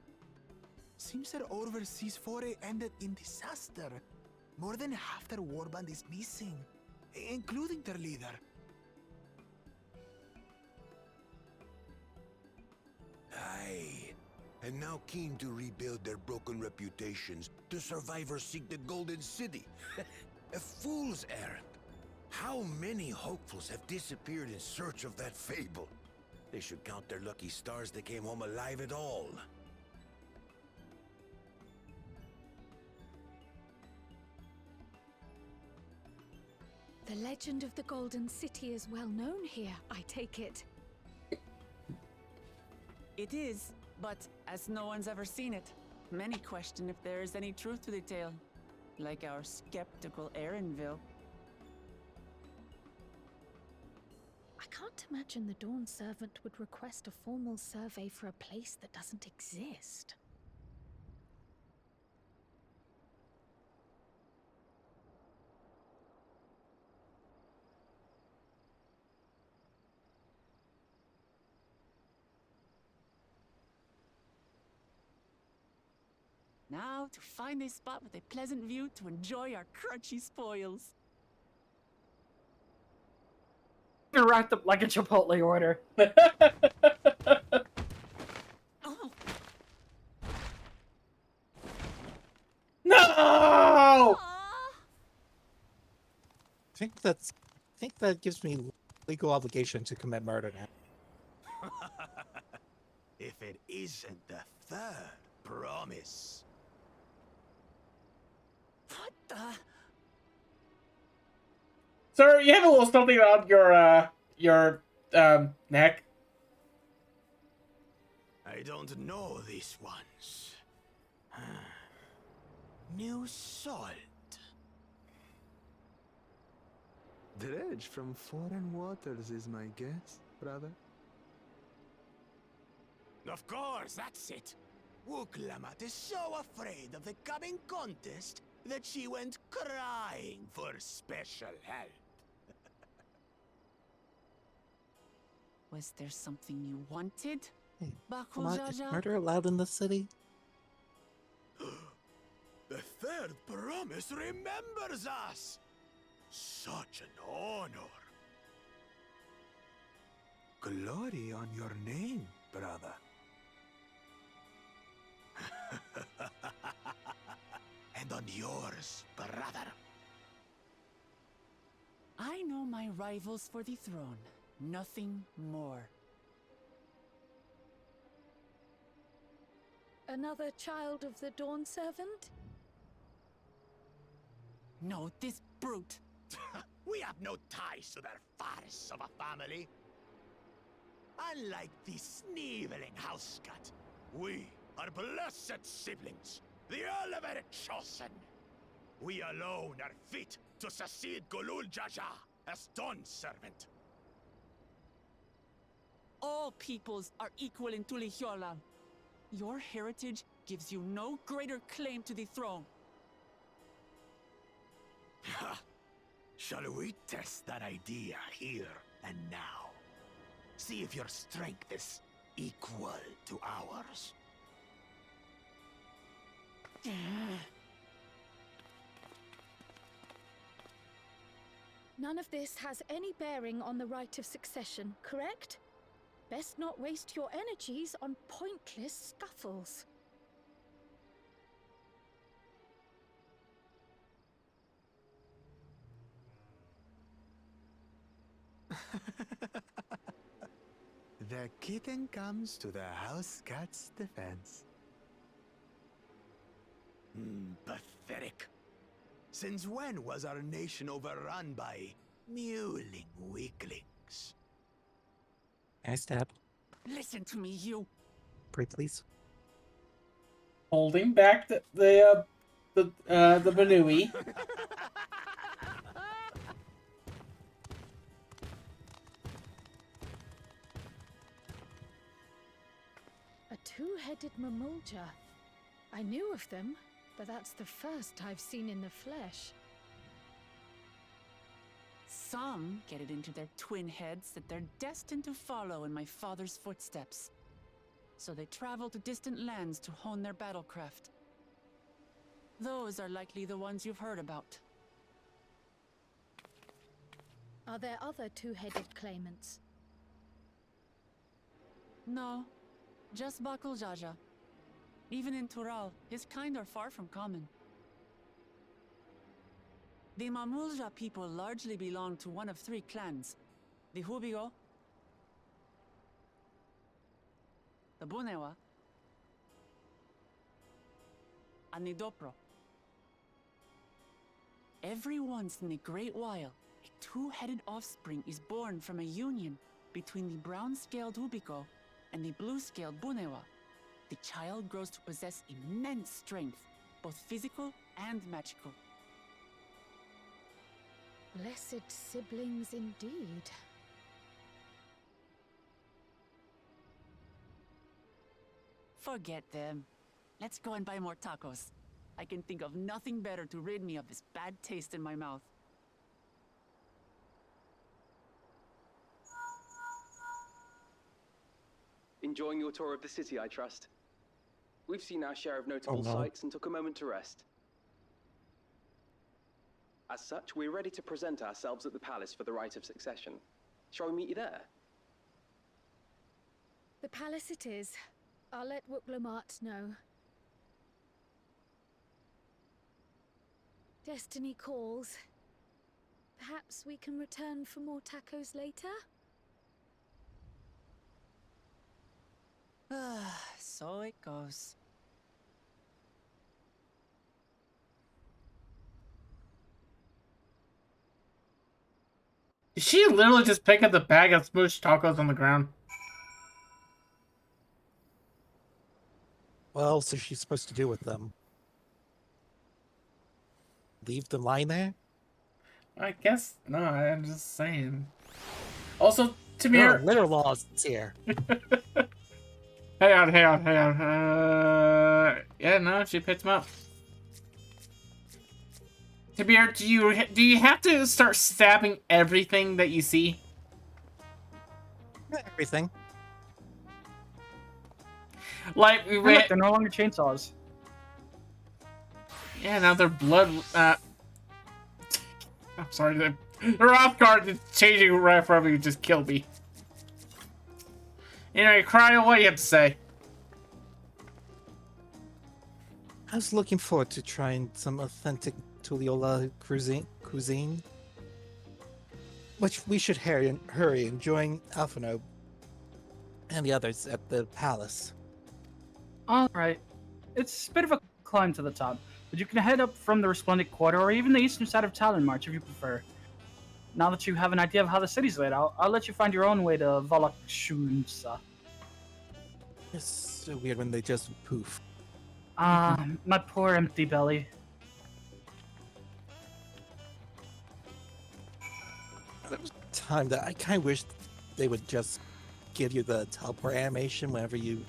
Seems their overseas foray ended in disaster. More than half their warband is missing, including their leader. Aye. And now keen to rebuild their broken reputations, the survivors seek the Golden City. A fool's errand. How many hopefuls have disappeared in search of that fable? They should count their lucky stars they came home alive at all. The legend of the Golden City is well known here, I take it. It is, but as no one's ever seen it, many question if there is any truth to the tale. Like our skeptical Erinville. I can't imagine the Dawn Servant would request a formal survey for a place that doesn't exist. Now to find a spot with a pleasant view to enjoy our crunchy spoils. You're wrapped up like a Chipotle order. Oh, No! aw. I think that gives me legal obligation to commit murder now. If it isn't the third promise. What the? Sir, you have a little something on your neck. I don't know these ones. New salt. Dredge from foreign waters is my guess, brother. Of course, that's it. Wuklamat is so afraid of the coming contest that she went crying for special help. Was there something you wanted? Hey, Baku come on, is Jaja? murder allowed in the city? The third promise remembers us. Such an honor. Glory on your name, brother. And on yours, brother. I know my rivals for the throne. Nothing more. Another child of the Dawn Servant? No, this brute. We have no ties to their farce of a family. Unlike the sneevling house cat, we are blessed siblings, the elevated chosen. We alone are fit to succeed Golul Jaja as Dawn Servant. All peoples are equal in Tulihiola. Your heritage gives you no greater claim to the throne. Ha! Shall we test that idea here and now? See if your strength is equal to ours. None of this has any bearing on the right of succession, correct? Best not waste your energies on pointless scuffles. The kitten comes to the house cat's defense. Pathetic. Since when was our nation overrun by mewling weaklings? Can I stab? Listen to me, you. Pray, please. Holding back the Banui. A two-headed mamulja. I knew of them, but that's the first I've seen in the flesh. Some get it into their twin heads that they're destined to follow in my father's footsteps. So they travel to distant lands to hone their battlecraft. Those are likely the ones you've heard about. Are there other two-headed claimants? No, just Bakul Jaja. Even in Tural, his kind are far from common. The Mamulja people largely belong to one of three clans. The Hubigo, the Bunewa, and the Dopro. Every once in a great while, a two-headed offspring is born from a union between the brown-scaled Hubigo and the blue-scaled Bunewa. The child grows to possess immense strength, both physical and magical. Blessed siblings indeed. Forget them. Let's go and buy more tacos. I can think of nothing better to rid me of this bad taste in my mouth. Enjoying your tour of the city, I trust. We've seen our share of notable sights and took a moment to rest. As such, we're ready to present ourselves at the palace for the rite of succession. Shall we meet you there? The palace it is. I'll let Wuklamart know. Destiny calls. Perhaps we can return for more tacos later? So it goes. Did she literally just pick up the bag of smooshed tacos on the ground? What else is she supposed to do with them? Leave them lying there? I guess not. I'm just saying. Also, Tamir. There are litter laws here. Hang on. Yeah, no, she picked him up. Tamir, do you have to start stabbing everything that you see? Not everything. Like Hey, look, they're no longer chainsaws. Yeah, now they're blood. I'm sorry, they're off guard. Changing right from you just killed me. Anyway, Cryo, what do you have to say? I was looking forward to trying some authentic Tulliola cuisine. Which we should hurry and join Alphino and the others at the palace. Alright. It's a bit of a climb to the top, but you can head up from the Resplendent Quarter or even the eastern side of Talon March if you prefer. Now that you have an idea of how the city's laid out, I'll let you find your own way to Volok Shunsa. It's so weird when they just poof. My poor empty belly. There was a time that I kind of wish they would just give you the teleport animation whenever you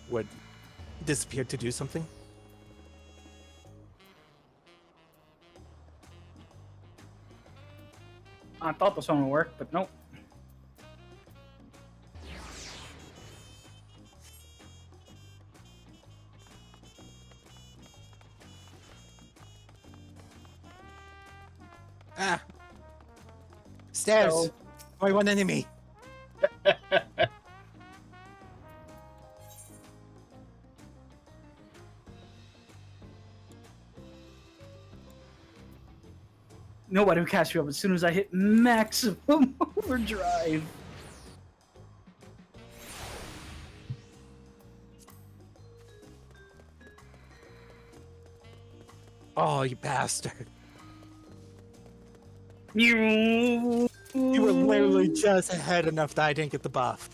would disappear to do something. I thought this one would work, but nope. Stairs! So- My one enemy! Nobody will catch me up as soon as I hit maximum overdrive. Oh, you bastard. You You were literally just ahead enough that I didn't get the buff.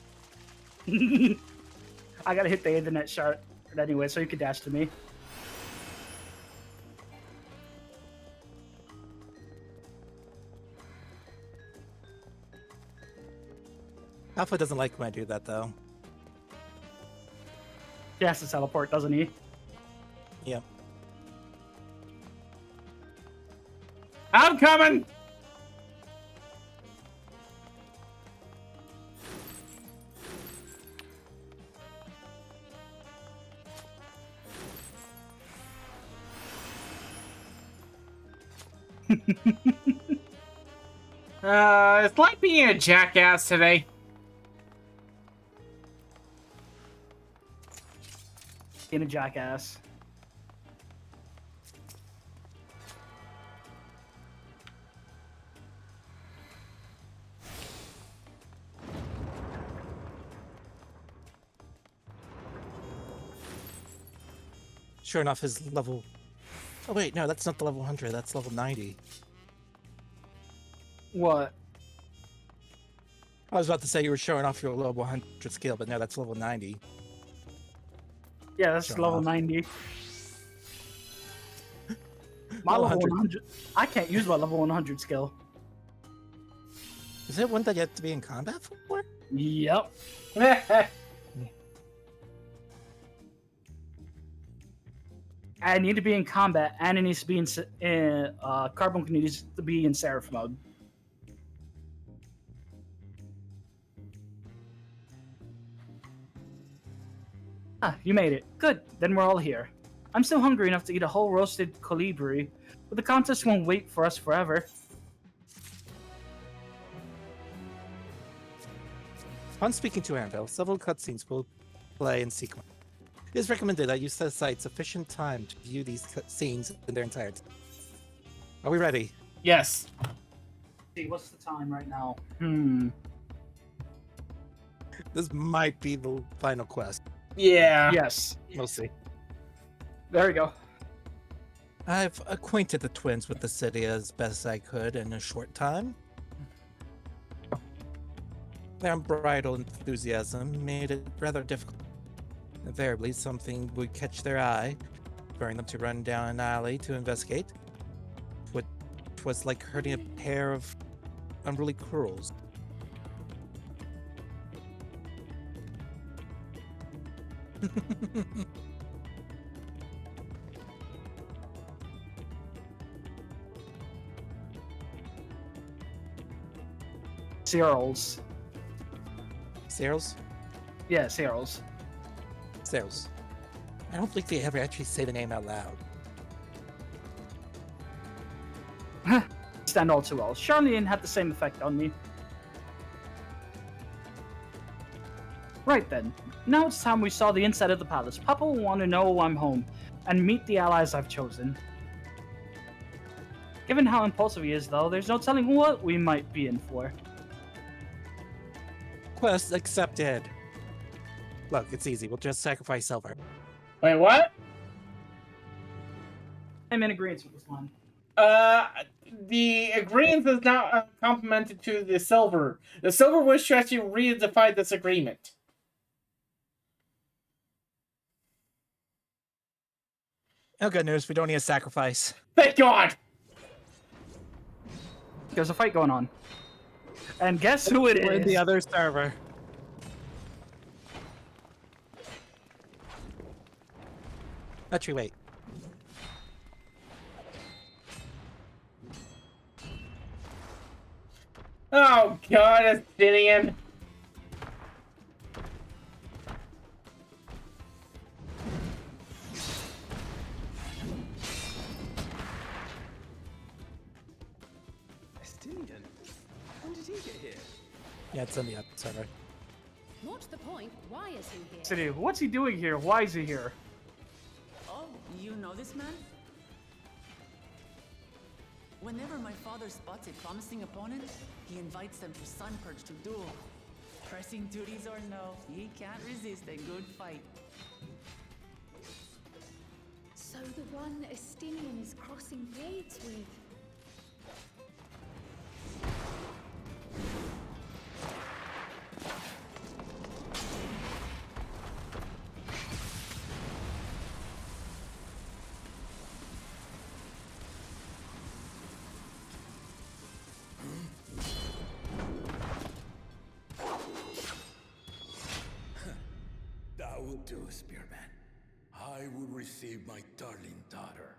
I gotta hit the internet shard anyway, so you can dash to me. Alpha doesn't like when I do that, though. He has to teleport, doesn't he? Yep. I'm coming! It's like being a jackass today. Being a jackass. Sure enough, his level... Oh wait, no, that's not the level 100, that's level 90. What? I was about to say you were showing off your level 100 skill, but no, that's level 90. Yeah, that's Showing level off. 90. My level 100. I can't use my level 100 skill. Is it one that you have to be in combat for? Yep. I need to be in combat, and it needs to be in Carbon needs to be in Seraph mode. Ah, you made it. Good. Then we're all here. I'm still hungry enough to eat a whole roasted colibri, but the contest won't wait for us forever. Upon speaking to Anvil, several cutscenes will play in sequence. It is recommended that you set aside sufficient time to view these cutscenes in their entirety. Are we ready? Yes. See, what's the time right now? This might be the final quest. Yeah. Yes. We'll see. There we go. I've acquainted the twins with the city as best I could in a short time. Their unbridled enthusiasm made it rather difficult. Invariably, something would catch their eye, spurring them to run down an alley to investigate. What was like herding a pair of unruly squirrels. Cyrils. Cyrils? Yeah, Cyrils. Cyrils. I don't think they ever actually say the name out loud. Stand all too well. Charlene had the same effect on me. Right then. Now it's time we saw the inside of the palace. Papa will want to know I'm home, and meet the allies I've chosen. Given how impulsive he is, though, there's no telling what we might be in for. Quest accepted. Look, it's easy. We'll just sacrifice Silver. Wait, what? I'm in agreement with this one. The agreement is now complemented to the silver. The silver wish to actually redefine this agreement. Oh, good news. We don't need a sacrifice. Thank God! There's a fight going on. And guess who it We're in is? the other server. Actually, wait. Oh God, it's Gideon. Estinian? When did he get here? Yeah, it's on the other server. What's the point? Why is he here? City, what's he doing here? Why is he here? Oh, you know this man? Whenever my father spots a promising opponent, he invites them to Sunperch to duel. Pressing duties or no, he can't resist a good fight. So the one Estinian is crossing blades with. That would do, Spearman. I will receive my darling daughter.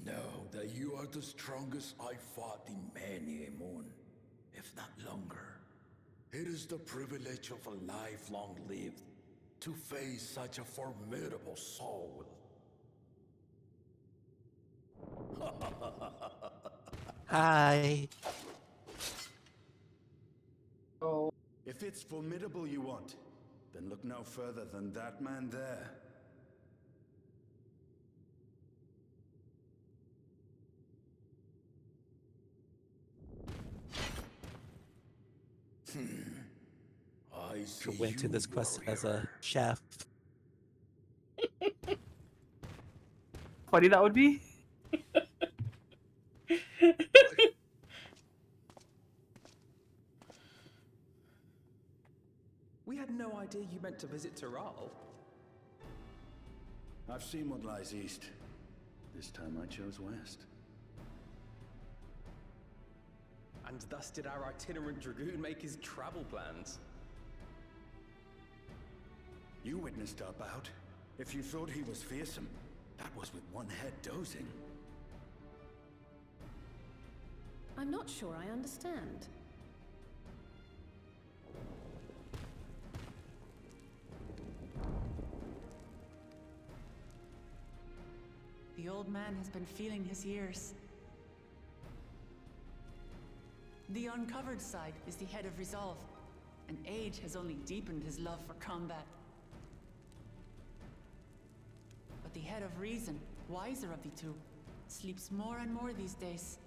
Know that you are the strongest I fought in many a moon, if not longer. It is the privilege of a life long lived to face such a formidable soul. Hi. Oh, If it's formidable you want, then look no further than that man there. I see Who went to you, this quest as warrior. a chef. funny that would be. We had no idea you meant to visit Tyrrell. I've seen what lies east. This time I chose west. And thus did our itinerant dragoon make his travel plans. You witnessed our bout. If you thought he was fearsome, that was with one head dozing. I'm not sure I understand. The old man has been feeling his years. The uncovered side is the head of resolve, and age has only deepened his love for combat. But the head of reason, wiser of the two, sleeps more and more these days.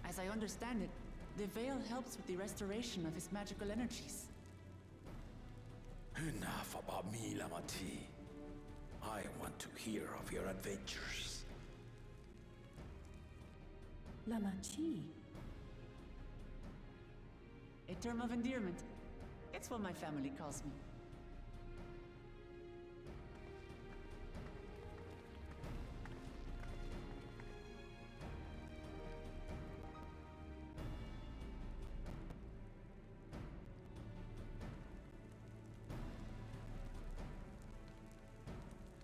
As I understand it, the veil helps with the restoration of his magical energies. Enough about me, Lamati. I want to hear of your adventures. Lamachi. A term of endearment. It's what my family calls me.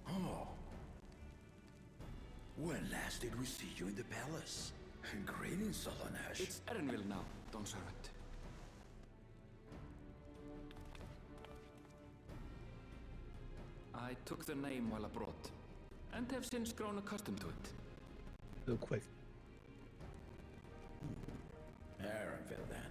Oh. When last did we see you in the palace? Greetings, Solonash. It's Erenville now, Dawn Servant. I took the name while abroad, and have since grown accustomed to it. Real quick. Erenville, then.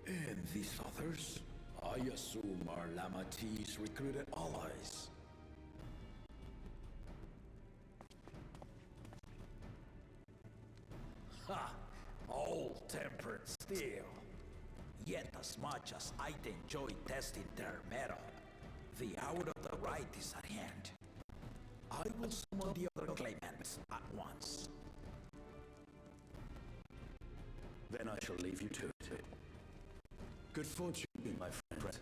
And these others? I assume are Lamati's recruited allies. Ha! All-tempered steel. Yet as much as I enjoy testing their metal, the hour of the right is at hand. I will summon the other claimants at once. Then I shall leave you to it. Good fortune, my friend.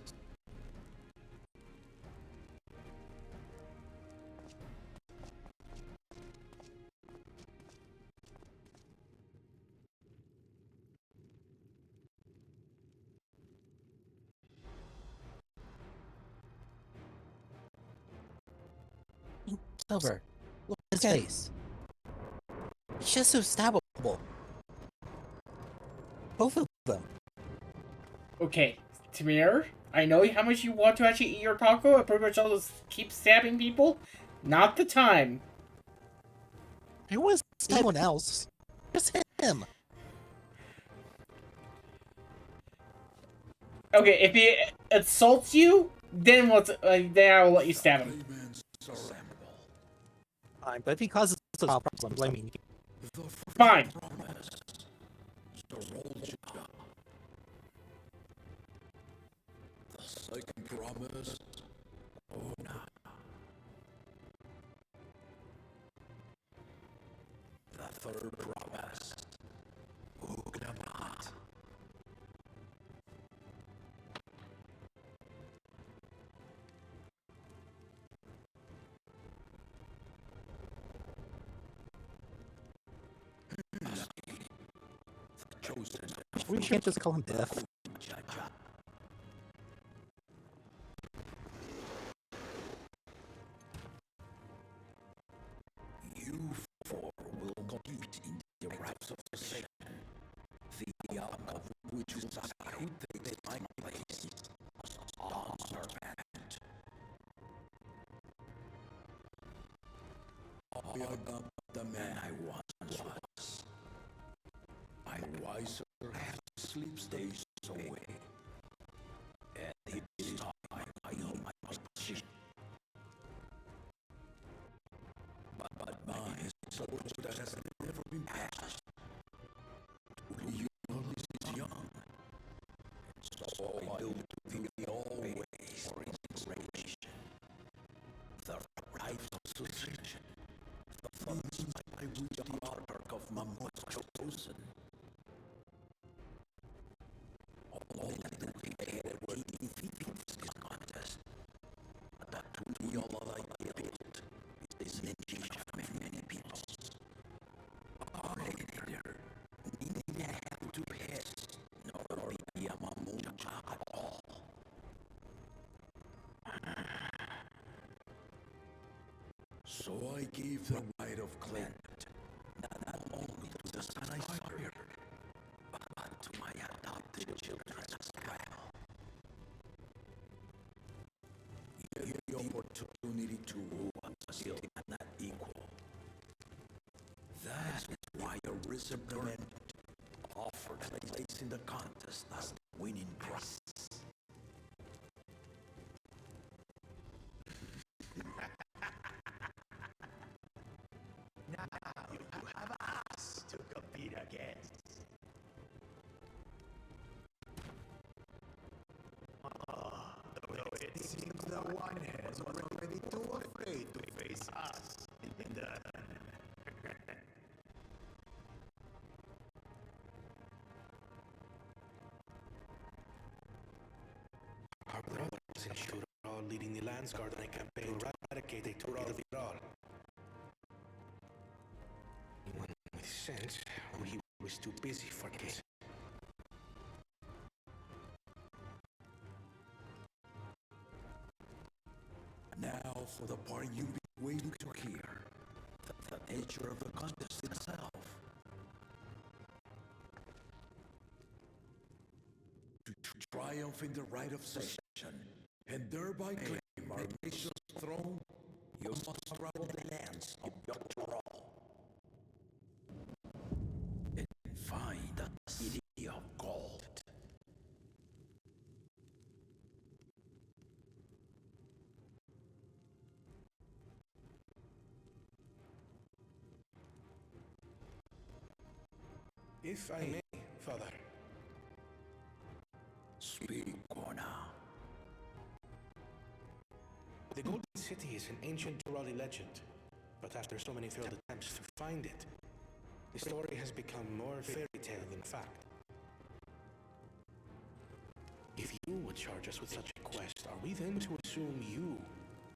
Silver. Look at his face. It's just so stabbable. Both of them. Okay, Tamir, I know how much you want to actually eat your taco and pretty much all just keep stabbing people. Not the time. I want to see anyone else. Just him. Okay, if he insults you, then then I will let you stab him. Fine, but if he causes a problem, blaming you. Fine. The second promise. Oh no. The third promise. Ugnamat. We can't just call him Biff. You four will compete in the rights of Satan. The outcome of which will decide who takes my place as Dawn Servant. I am not the man I once was. My wiser half sleeps days away. And it is time I know my position. But mine is a wish that has never been passed. You is young. So I build to thee always for inspiration. The right association. The means by which the arc of Mum was chosen. All that we had were defeats this contest. But that to be all I built is an engine of many peoples. Our leader neither have to pass nor be a mamuja at all. So I gave the right of Clement, not only to the son I fired, but to my adopted children as well. The opportunity to rule was still not equal. That is why a risen Clement offered a place in the contest as the winning prize. Now you have us to compete against. Though it seems the one was already too afraid to face us in the... Our brothers in Shural leading the Landsguard on a campaign to eradicate the Tural of Iral. Anyone with sense, or he was too busy for this. Now for the part you've been waiting to hear. The nature of the contest itself. To triumph in the right of succession, and thereby claim our nation's throne, you must travel the lands of Dawntrail and find the city of gold. If I may, Father. Speak, Gona. The Golden City is an ancient Turali legend, but after so many failed attempts to find it, the story has become more fairy tale than fact. If you would charge us with such a quest, are we then to assume you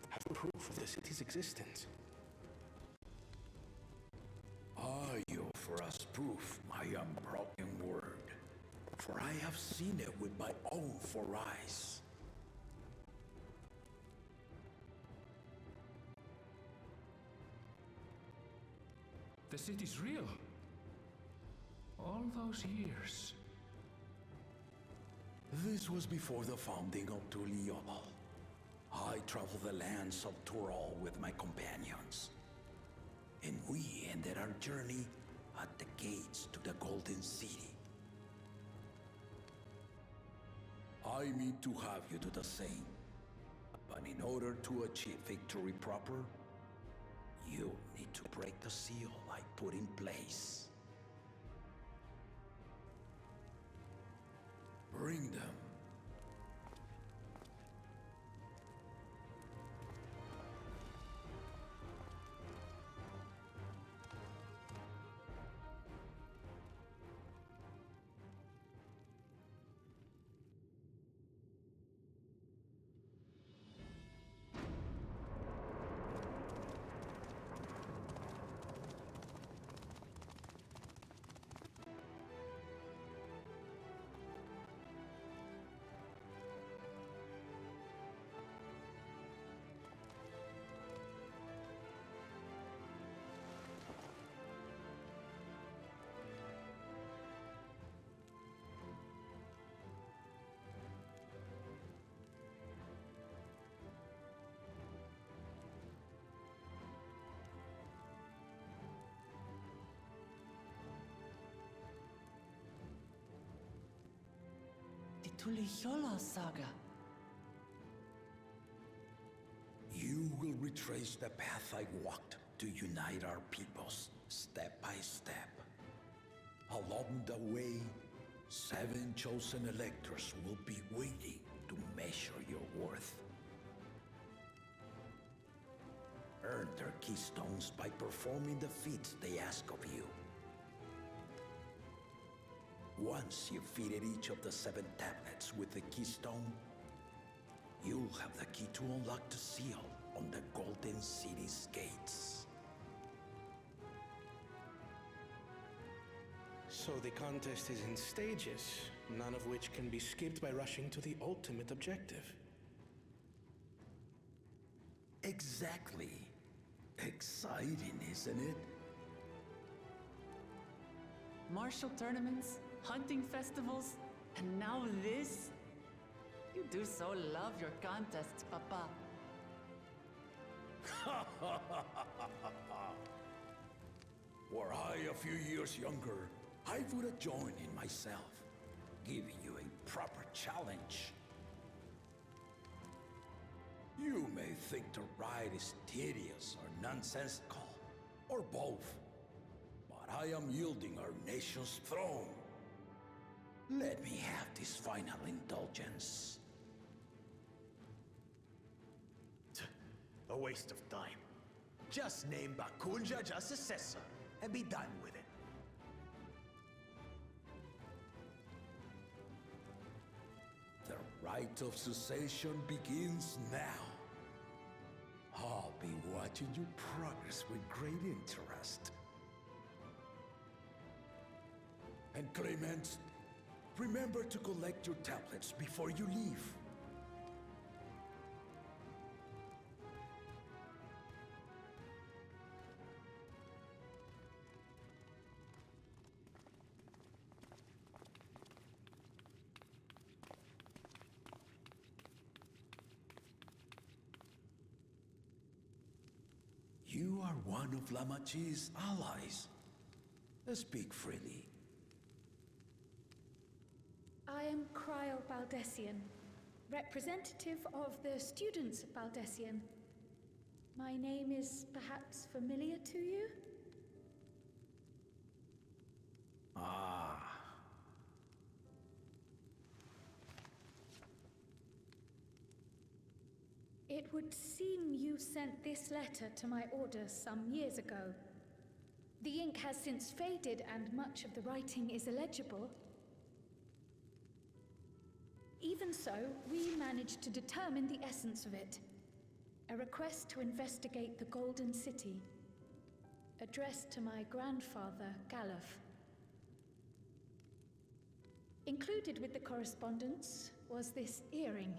have proof of the city's existence? Are you for us proof my unbroken word? For I have seen it with my own four eyes. The city's real. All those years. This was before the founding of Tuliol. I traveled the lands of Tural with my companions. And we ended our journey at the gates to the Golden City. I mean to have you do the same. But in order to achieve victory proper, you need to break the seal I put in place. Bring them. The Tuliyola saga. You will retrace the path I walked to unite our peoples, step by step. Along the way, 7 chosen electors will be waiting to measure your worth. Earn their keystones by performing the feats they ask of you. Once you've fitted each of the 7 tablets with the keystone, you'll have the key to unlock the seal on the Golden City's gates. So the contest is in stages, none of which can be skipped by rushing to the ultimate objective. Exactly. Exciting, isn't it? Martial tournaments, hunting festivals, and now this? You do so love your contests, Papa. Were I a few years younger, I would have joined in myself, giving you a proper challenge. You may think the ride is tedious or nonsensical, or both, but I am yielding our nation's throne. Let me have this final indulgence. A waste of time. Just name Bakunja as successor and be done with it. The rite of succession begins now. I'll be watching you progress with great interest. And Clemens, remember to collect your tablets before you leave. You are one of Lamachi's allies. Speak freely. I am Cryle Baldessian, representative of the students of Baldessian. My name is perhaps familiar to you? Ah. It would seem you sent this letter to my orders some years ago. The ink has since faded and much of the writing is illegible. Even so, we managed to determine the essence of it. A request to investigate the Golden City, addressed to my grandfather, Galuf. Included with the correspondence was this earring.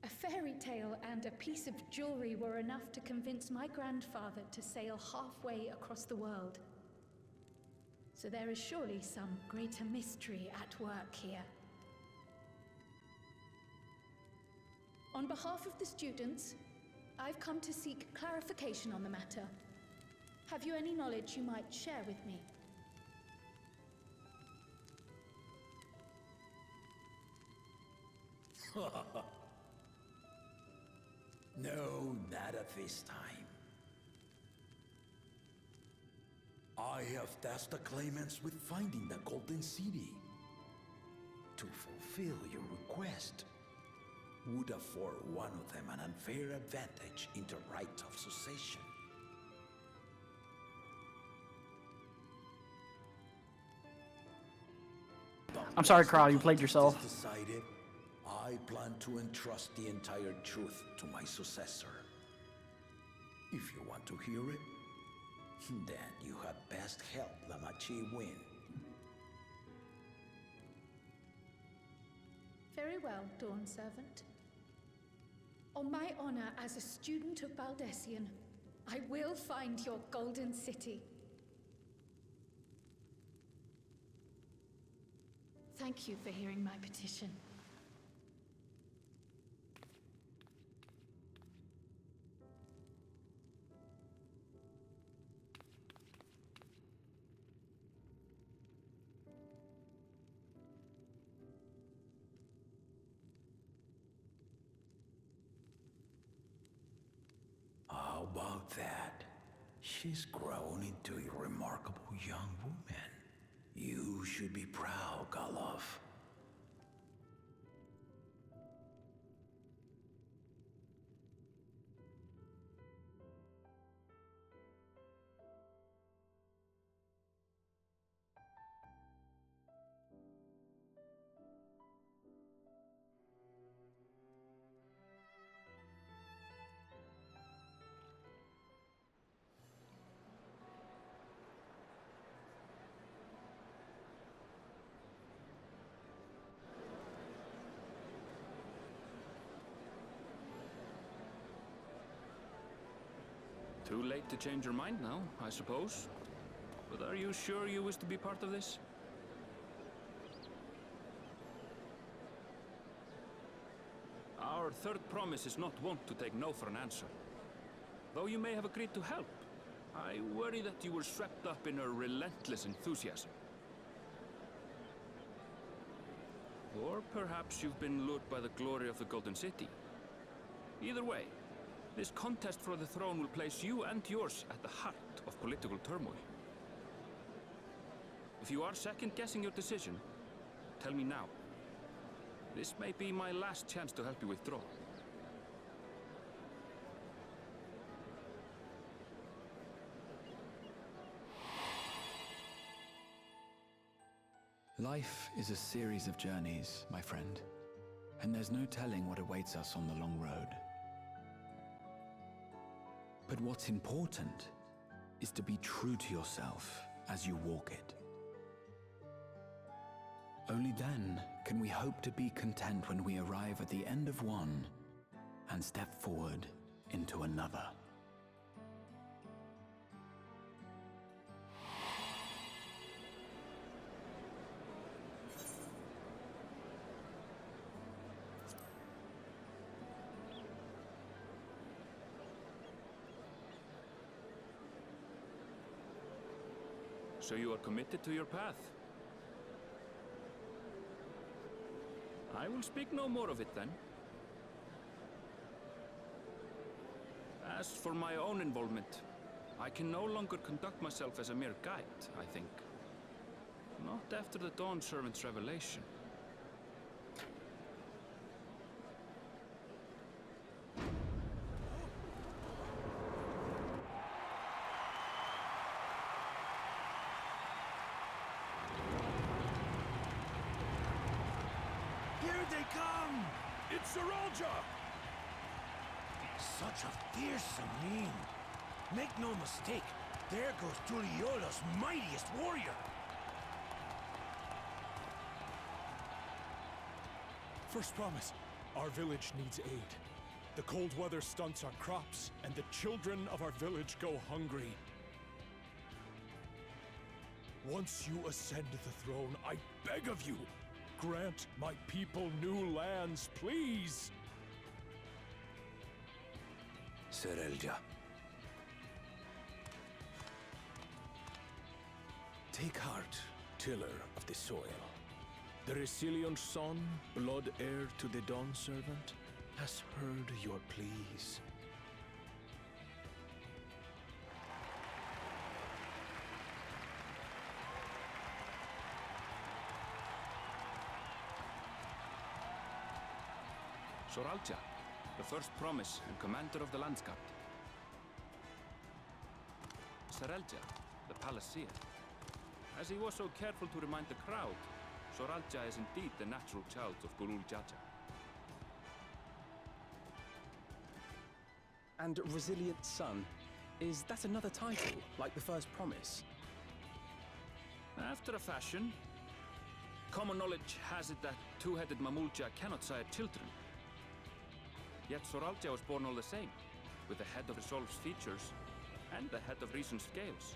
A fairy tale and a piece of jewelry were enough to convince my grandfather to sail halfway across the world. So there is surely some greater mystery at work here. On behalf of the students, I've come to seek clarification on the matter. Have you any knowledge you might share with me? No, not at this time. I have tasked the claimants with finding the Golden City. To fulfill your request would afford one of them an unfair advantage in the right of succession. I'm sorry, Carl, you played yourself. Decided, I plan to entrust the entire truth to my successor. If you want to hear it, then you had best help Lamachi win. Very well, Dawn Servant. On my honor as a student of Baldessian, I will find your Golden City. Thank you for hearing my petition. How about that? She's grown into a remarkable young woman. You should be proud, Galov. Too late to change your mind now, I suppose. But are you sure you wish to be part of this? Our third promise is not wont to take no for an answer. Though you may have agreed to help, I worry that you were swept up in her relentless enthusiasm. Or perhaps you've been lured by the glory of the Golden City. Either way, this contest for the throne will place you and yours at the heart of political turmoil. If you are second-guessing your decision, tell me now. This may be my last chance to help you withdraw. Life is a series of journeys, my friend, and there's no telling what awaits us on the long road. But what's important is to be true to yourself as you walk it. Only then can we hope to be content when we arrive at the end of one and step forward into another. So you are committed to your path? I will speak no more of it then. As for my own involvement, I can no longer conduct myself as a mere guide, I think. Not after the Dawn Servant's revelation. Here they come! It's Zeralja! Such a fearsome name. Make no mistake, there goes Tuliola's mightiest warrior. First promise, our village needs aid. The cold weather stunts our crops, and the children of our village go hungry. Once you ascend the throne, I beg of you, grant my people new lands, please! Zeralja. Take heart, tiller of the soil. The Resilient son, blood heir to the Dawn Servant, has heard your pleas. Soralja, the first promise and commander of the Landsguard. Sarelja, the palaceer. As he was so careful to remind the crowd, Soralja is indeed the natural child of Gurul Jaja. And Resilient Son, is that another title, like the first promise? After a fashion. Common knowledge has it that two-headed Mamulja cannot sire children. Yet Soralja was born all the same, with the head of Resolve's features and the head of Reason's scales.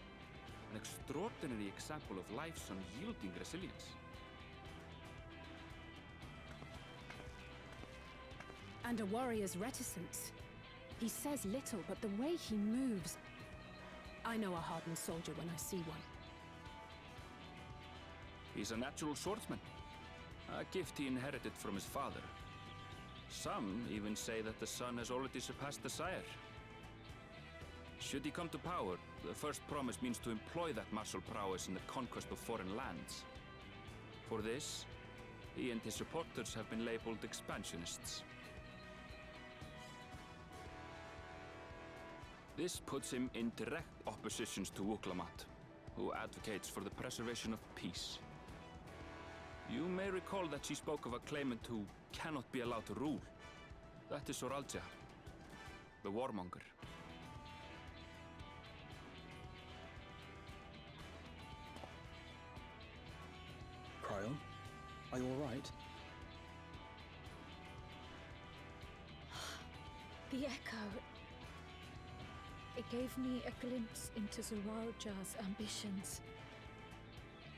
An extraordinary example of life's unyielding resilience. And a warrior's reticence. He says little, but the way he moves... I know a hardened soldier when I see one. He's a natural swordsman, a gift he inherited from his father. Some even say that the son has already surpassed the sire. Should he come to power, the first promise means to employ that martial prowess in the conquest of foreign lands. For this, he and his supporters have been labeled expansionists. This puts him in direct opposition to Wuklamat, who advocates for the preservation of peace. You may recall that she spoke of a claimant who cannot be allowed to rule. That is Soralja, the warmonger. Cryon, are you all right? The echo. It gave me a glimpse into Zoralja's ambitions.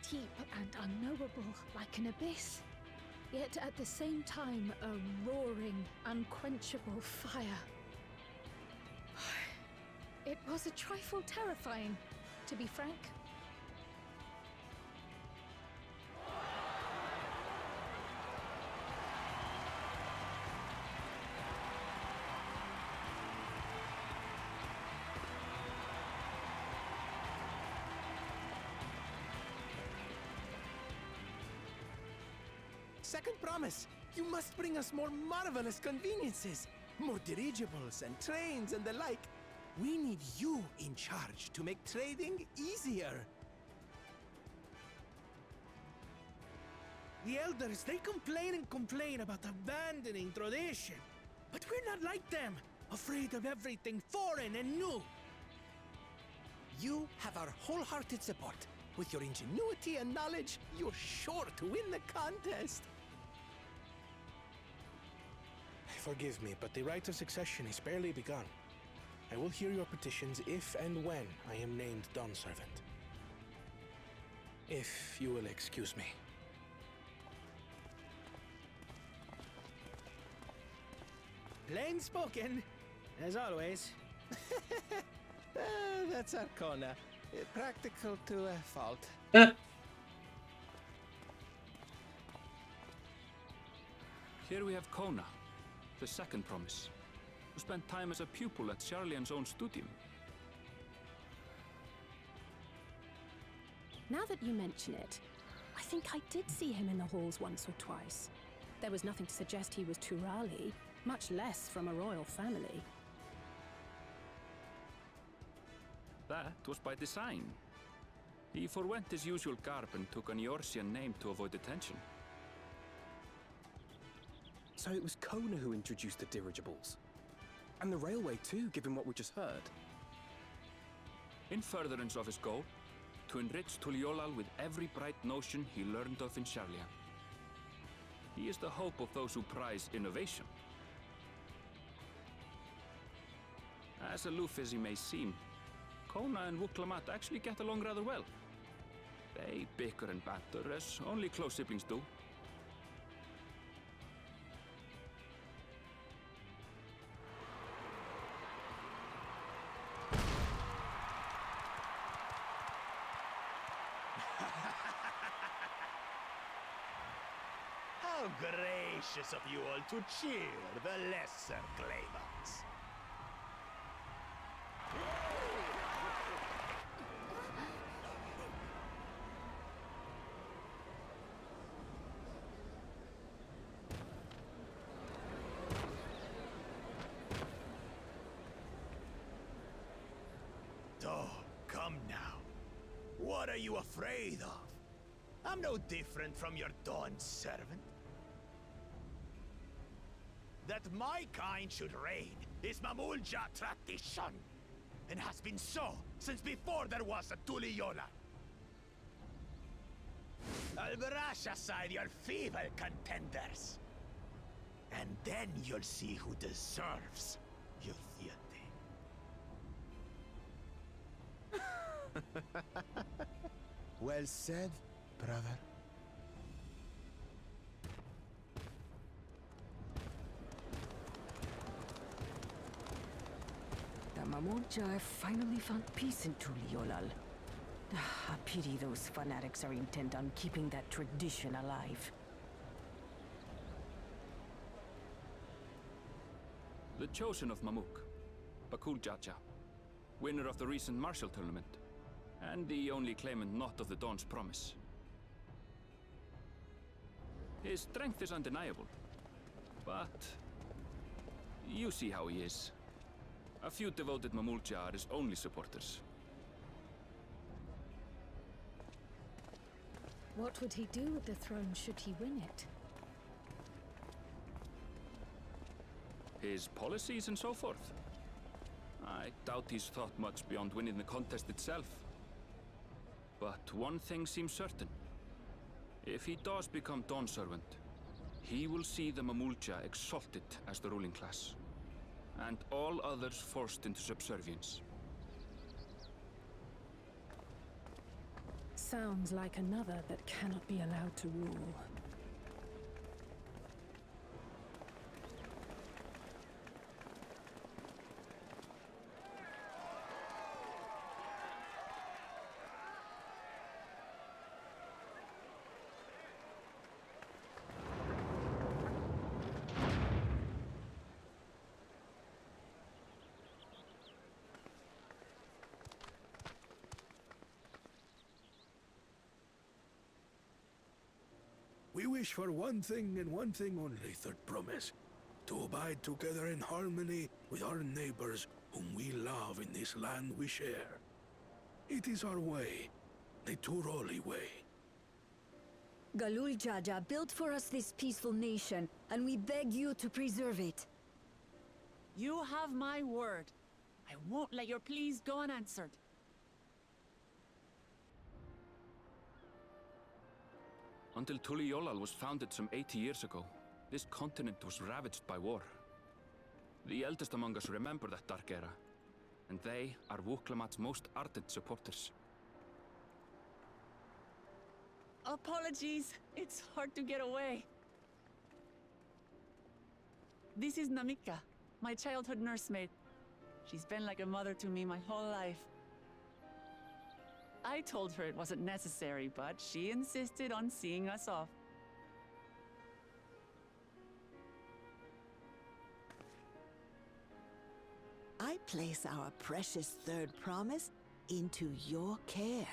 Deep and unknowable, like an abyss. Yet at the same time, a roaring, unquenchable fire. It was a trifle terrifying, to be frank. Second promise, you must bring us more marvelous conveniences. More dirigibles and trains and the like. We need you in charge to make trading easier. The elders, they complain and complain about abandoning tradition. But we're not like them, afraid of everything foreign and new. You have our wholehearted support. With your ingenuity and knowledge, you're sure to win the contest. Forgive me, but the right of succession is barely begun. I will hear your petitions if and when I am named Dawn Servant. If you will excuse me. Plain spoken, as always. That's Arcona. Practical to a fault. Here we have Kona, the second promise, who spent time as a pupil at Charlian's own studium. Now that you mention it, I think I did see him in the halls once or twice. There was nothing to suggest he was Turali, much less from a royal family. That was by design. He forwent his usual garb and took an Eorzean name to avoid attention. So it was Kona who introduced the dirigibles. And the railway too, given what we just heard. In furtherance of his goal, to enrich Tuliolal with every bright notion he learned of in Charlian. He is the hope of those who prize innovation. As aloof as he may seem, Kona and Wuklamat actually get along rather well. They bicker and banter as only close siblings do. How gracious of you all to cheer the lesser claimants. Oh, come now. What are you afraid of? I'm no different from your Dawn servant. That my kind should reign is Mamulja tradition, and has been so since before there was a Tuliyola. I'll brush aside your feeble contenders, and then you'll see who deserves your fealty. Well said, brother. The Mamulja have finally found peace in Tuliolal. A pity those fanatics are intent on keeping that tradition alive. The chosen of Mamuk, Bakul Jaja, winner of the recent martial tournament, and the only claimant not of the Dawn's promise. His strength is undeniable, but you see how he is. A few devoted Mamulja are his only supporters. What would he do with the throne should he win it? His policies and so forth. I doubt he's thought much beyond winning the contest itself. But one thing seems certain. If he does become Dawn Servant, he will see the Mamulja exalted as the ruling class, and all others forced into subservience. Sounds like another that cannot be allowed to rule. We wish for one thing and one thing only, Third Promise. To abide together in harmony with our neighbors whom we love in this land we share. It is our way, the Turoli way. Galul Jaja built for us this peaceful nation, and we beg you to preserve it. You have my word. I won't let your pleas go unanswered. Until Tuliyollal was founded some 80 years ago, this continent was ravaged by war. The eldest among us remember that dark era, and they are Wuklamat's most ardent supporters. Apologies. It's hard to get away. This is Namika, my childhood nursemaid. She's been like a mother to me my whole life. I told her it wasn't necessary, but she insisted on seeing us off. I place our precious third promise into your care.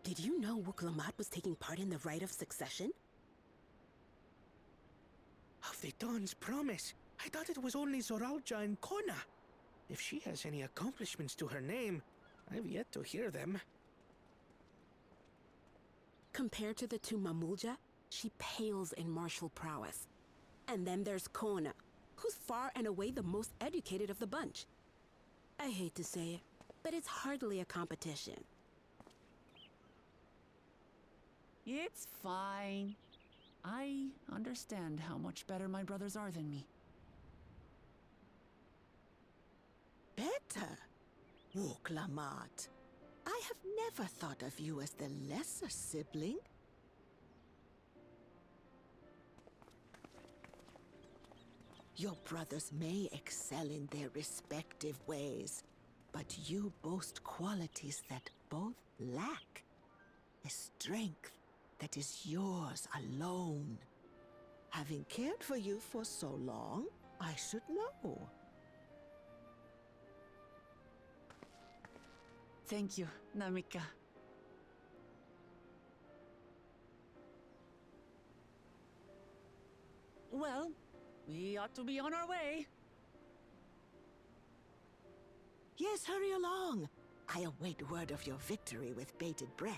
Did you know Wuklamat was taking part in the rite of succession? Of the Dawn's promise? I thought it was only Zoralja and Kona. If she has any accomplishments to her name, I've yet to hear them. Compared to the two Mamulja, she pales in martial prowess. And then there's Kona, who's far and away the most educated of the bunch. I hate to say it, but it's hardly a competition. It's fine. I understand how much better my brothers are than me. Better? Wuklamat. I have never thought of you as the lesser sibling. Your brothers may excel in their respective ways, but you boast qualities that both lack: the strength that is yours alone. Having cared for you for so long, I should know. Thank you, Namika. Well, we ought to be on our way. Yes, hurry along. I await word of your victory with bated breath.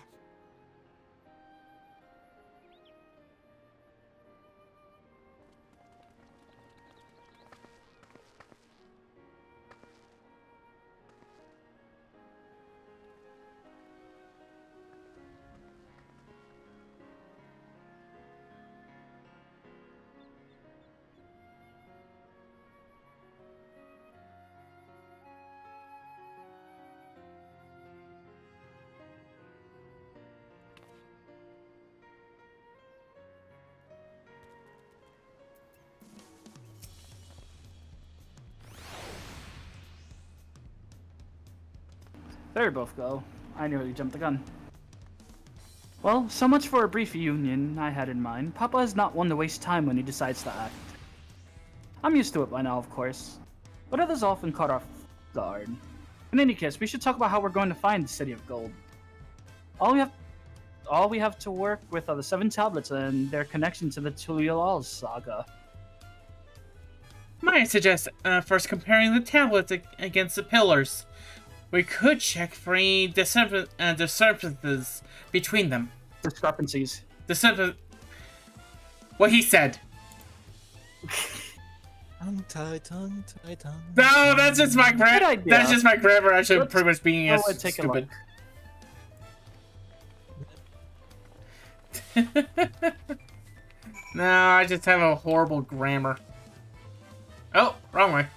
There we both go. I nearly jumped the gun. Well, so much for a brief reunion I had in mind. Papa is not one to waste time when he decides to act. I'm used to it by now, of course, but others often caught off guard. In any case, we should talk about how we're going to find the City of Gold. All we have to work with are the 7 tablets and their connection to the Tuliolal saga. Might suggest first comparing the tablets against the pillars. We could check for any discrepancies between them. Discrepancies. What he said. Tongue tie, tongue tie, tongue. No, that's just my grammar. That's just my grammar. Actually, pretty much being as stupid. No, I just have a horrible grammar. Oh, wrong way.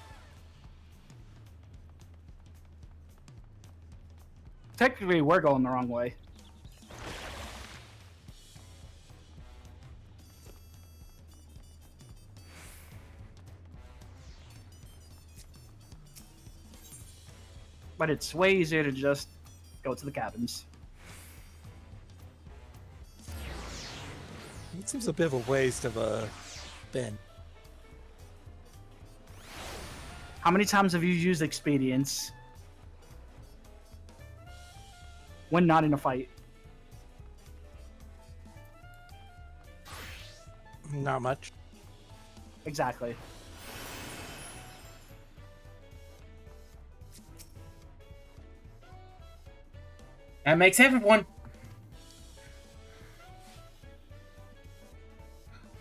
Technically, we're going the wrong way. But it's way easier to just go to the cabins. It seems a bit of a waste of a bin. How many times have you used expedience when not in a fight? Not much. Exactly. That makes everyone.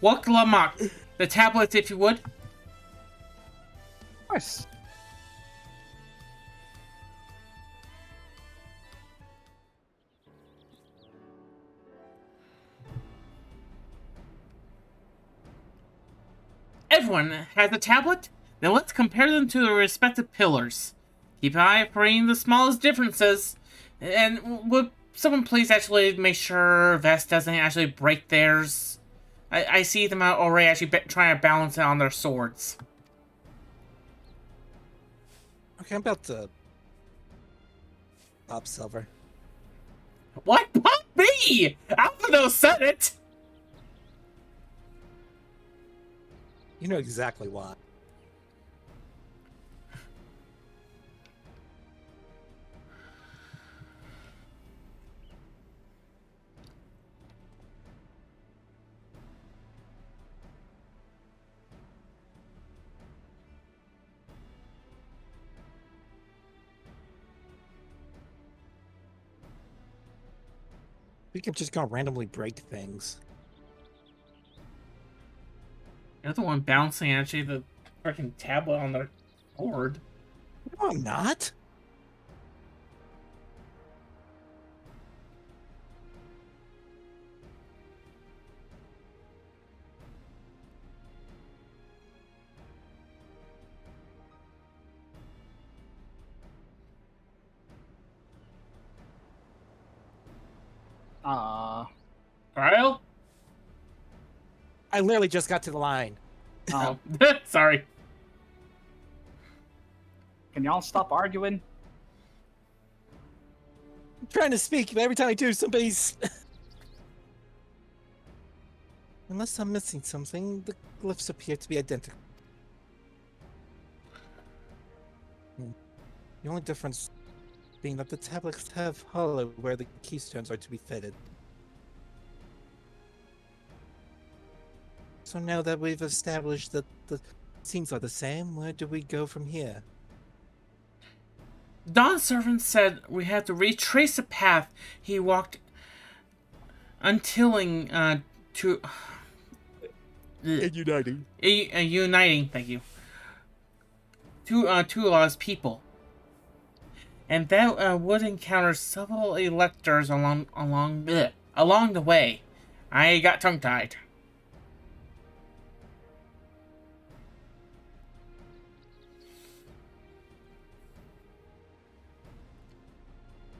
Walk Lamak. The tablets, if you would. Of course. Everyone has a tablet? Then let's compare them to their respective pillars. Keep an eye for any of the smallest differences. And would someone please actually make sure Vest doesn't actually break theirs? I see them already actually trying to balance it on their swords. Okay, I'm about to pop Silver. What? Pop me! Alphino said it! You know exactly why. We can just go randomly break things. You're the one bouncing actually the freaking tablet on their board. No, I'm not. Kyle? I literally just got to the line. Oh. Sorry. Can y'all stop arguing? I'm trying to speak, but every time I do, somebody's... Unless I'm missing something, the glyphs appear to be identical. The only difference being that the tablets have hollow where the keystones are to be fitted. So now that we've established that the scenes are the same, where do we go from here? Dawn Servant said we had to retrace the path he walked until to uniting. Uniting, thank you. Tuala's people. And that would encounter several electors along the way. I got tongue-tied.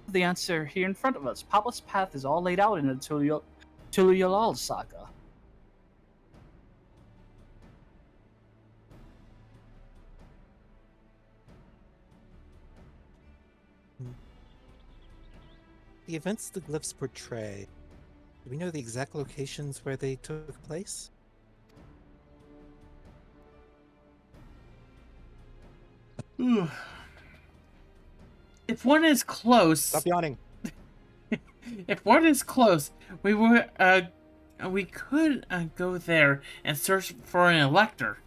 The answer here in front of us. Papa's path is all laid out in the Tuliolal saga. The events the glyphs portray, do we know the exact locations where they took place? If one is close... Stop yawning. If one is close, we could go there and search for an elector.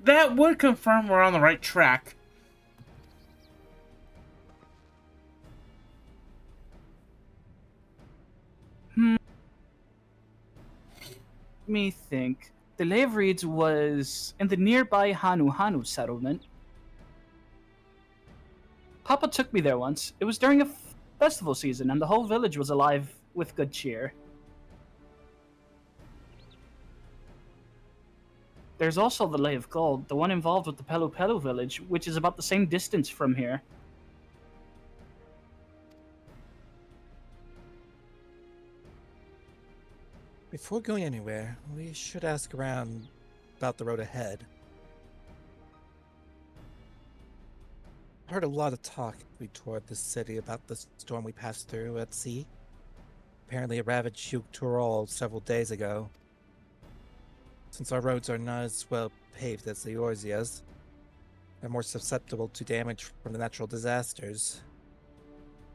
That would confirm we're on the right track. Let me think. The Lay of Reeds was in the nearby Hanu settlement. Papa took me there once. It was during a festival season, and the whole village was alive with good cheer. There's also the Lay of Gold, the one involved with the Pelu Pelu village, which is about the same distance from here. Before going anywhere, we should ask around about the road ahead. I heard a lot of talk as we toured the city about the storm we passed through at sea. Apparently it ravaged Turol several days ago. Since our roads are not as well paved as the Orzia's, they're more susceptible to damage from the natural disasters.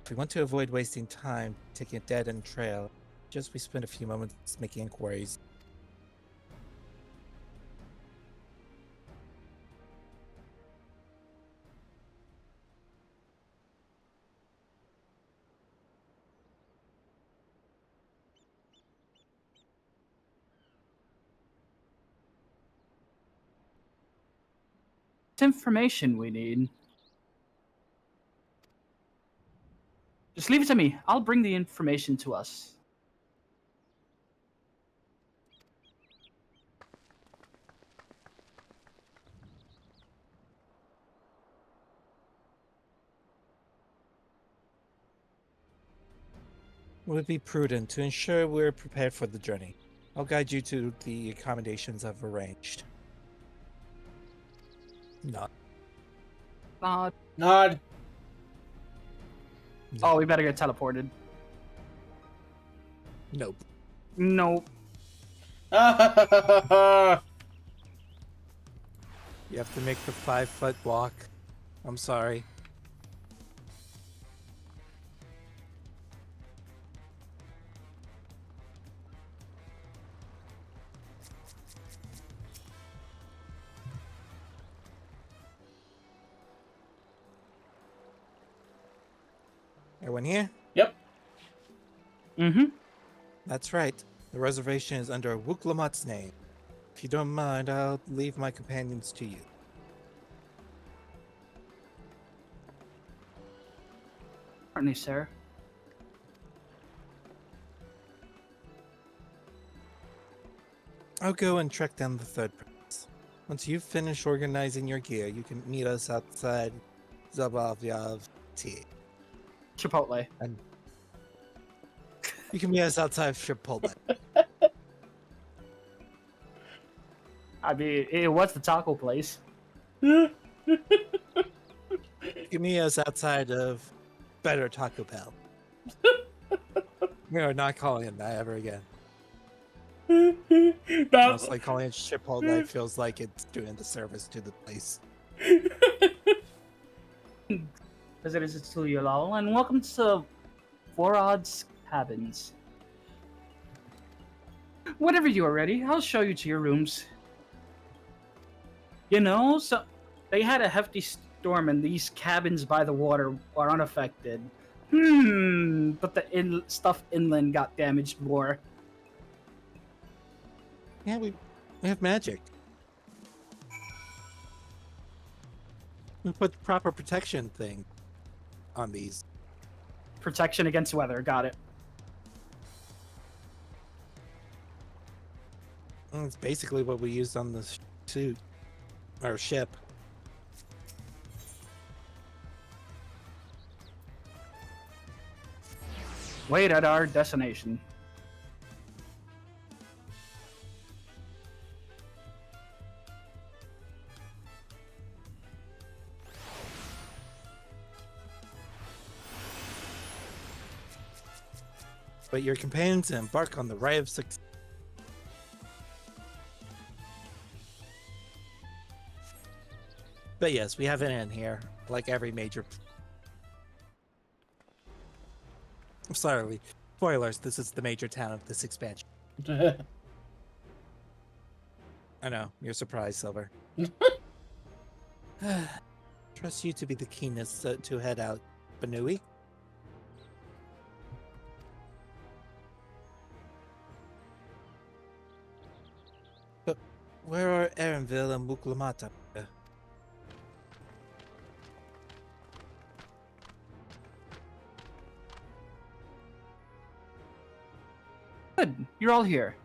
If we want to avoid wasting time taking a dead-end trail, just we spend a few moments making inquiries. It's information we need. Just leave it to me. I'll bring the information to us. It would be prudent to ensure we're prepared for the journey. I'll guide you to the accommodations I've arranged. Nod. Nod. Oh, we better get teleported. Nope. Nope. You have to make the 5-foot walk. I'm sorry. Everyone here? Yep. Mm-hmm. That's right. The reservation is under Wuklamat's name. If you don't mind, I'll leave my companions to you. Certainly, sir. I'll go and track down the third prince. Once you've finished organizing your gear, you can meet us outside Zabavyav Tea. Chipotle. And you can meet us outside Chipotle. I mean, it was the taco place. You can meet us outside of Better Taco Bell. We are not calling it that ever again. Just like calling it shiphold life feels like it's doing the service to the place. Visitors to Yolal, and welcome to Vorod's Cabins. Whenever you are ready, I'll show you to your rooms. You know, so they had a hefty storm and these cabins by the water are unaffected. But the stuff inland got damaged more. Yeah, we have magic. We put the proper protection thing on these. Protection against weather, got it. It's basically what we used on the suit, or ship. Wait at our destination. But your companions embark on the rite of success. But yes, we have an inn here, like every major. I'm sorry, spoilers. This is the major town of this expansion. I know you're surprised, Silver. Trust you to be the keenest to head out, Banui. But where are Erenville and Muklamata? Good, you're all here.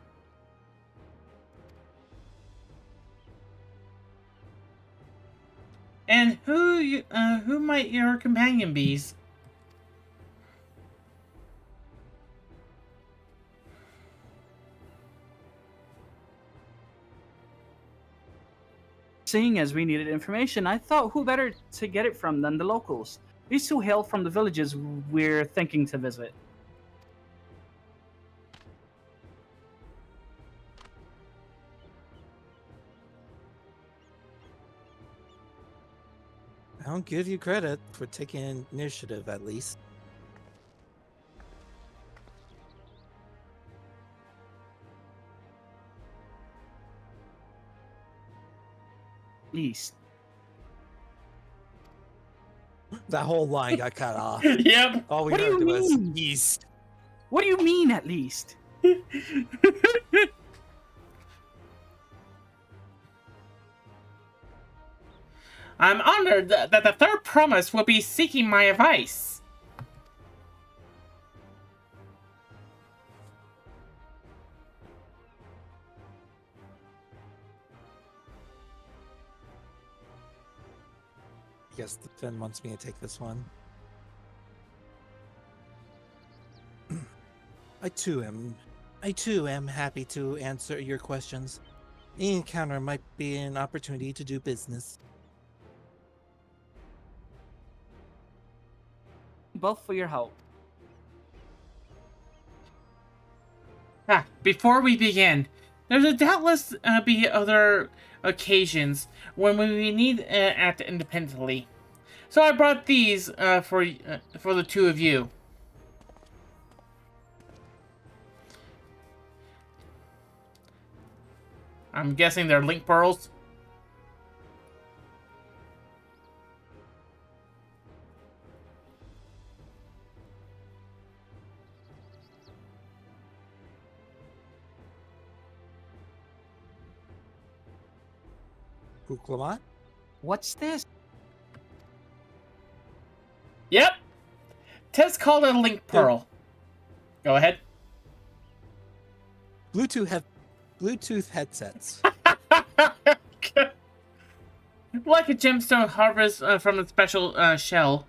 And who might your companion be? Seeing as we needed information, I thought who better to get it from than the locals. These two hail from the villages we're thinking to visit. I'll give you credit for taking initiative, at least. Least. That whole line got cut off. Yep. All we What do heard you was mean? east. What do you mean, at least? I'm honored that the third promise will be seeking my advice. I guess the Finn wants me to take this one. I too am happy to answer your questions. The encounter might be an opportunity to do business. Both for your help. Before we begin, there's a doubtless be other occasions when we need act independently. So I brought these for the two of you. I'm guessing they're link pearls. Kuklamat? What's this? Yep. Tess called it a link pearl. Go ahead. Bluetooth headsets. Like a gemstone harvest from a special shell.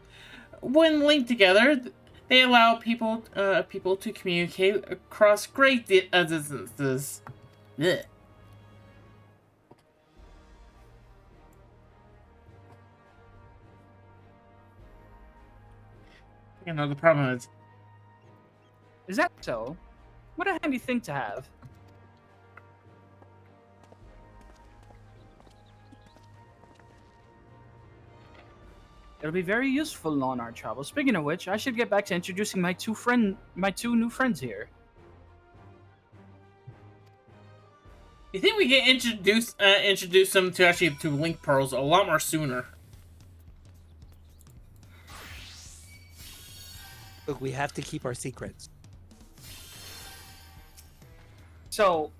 When linked together, they allow people to communicate across great distances. Ugh. You know, the problem Is that so? What a handy thing to have. It'll be very useful on our travels. Speaking of which, I should get back to introducing my two new friends here. You think we can introduce them to actually to Link Pearls a lot more sooner? Look, we have to keep our secrets. So,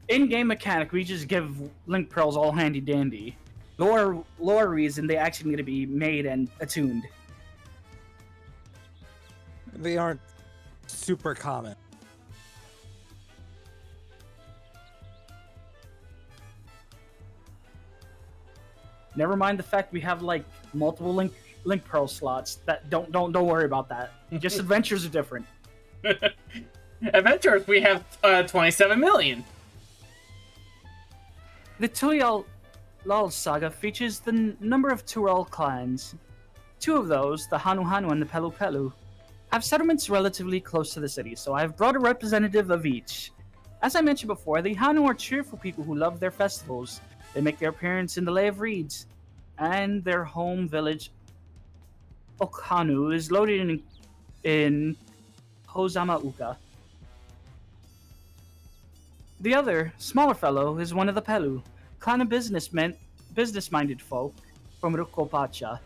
in-game mechanic, we just give Link Pearls all handy-dandy. Lore reason, they actually need to be made and attuned. They aren't super common. Never mind the fact we have like multiple Link Pearl slots. That don't worry about that. Just adventures are different. Adventures, we have 27 million. The Tulial saga features the number of Tural clans. Two of those, the Hanu Hanu and the Pelu Pelu, have settlements relatively close to the city, so I have brought a representative of each. As I mentioned before, the Hanu are cheerful people who love their festivals. They make their appearance in the Lay of Reeds, and their home village, Okhanu, is located in Hozama-uka. The other, smaller fellow, is one of the Pelu, clan of business-minded folk from Rukopacha.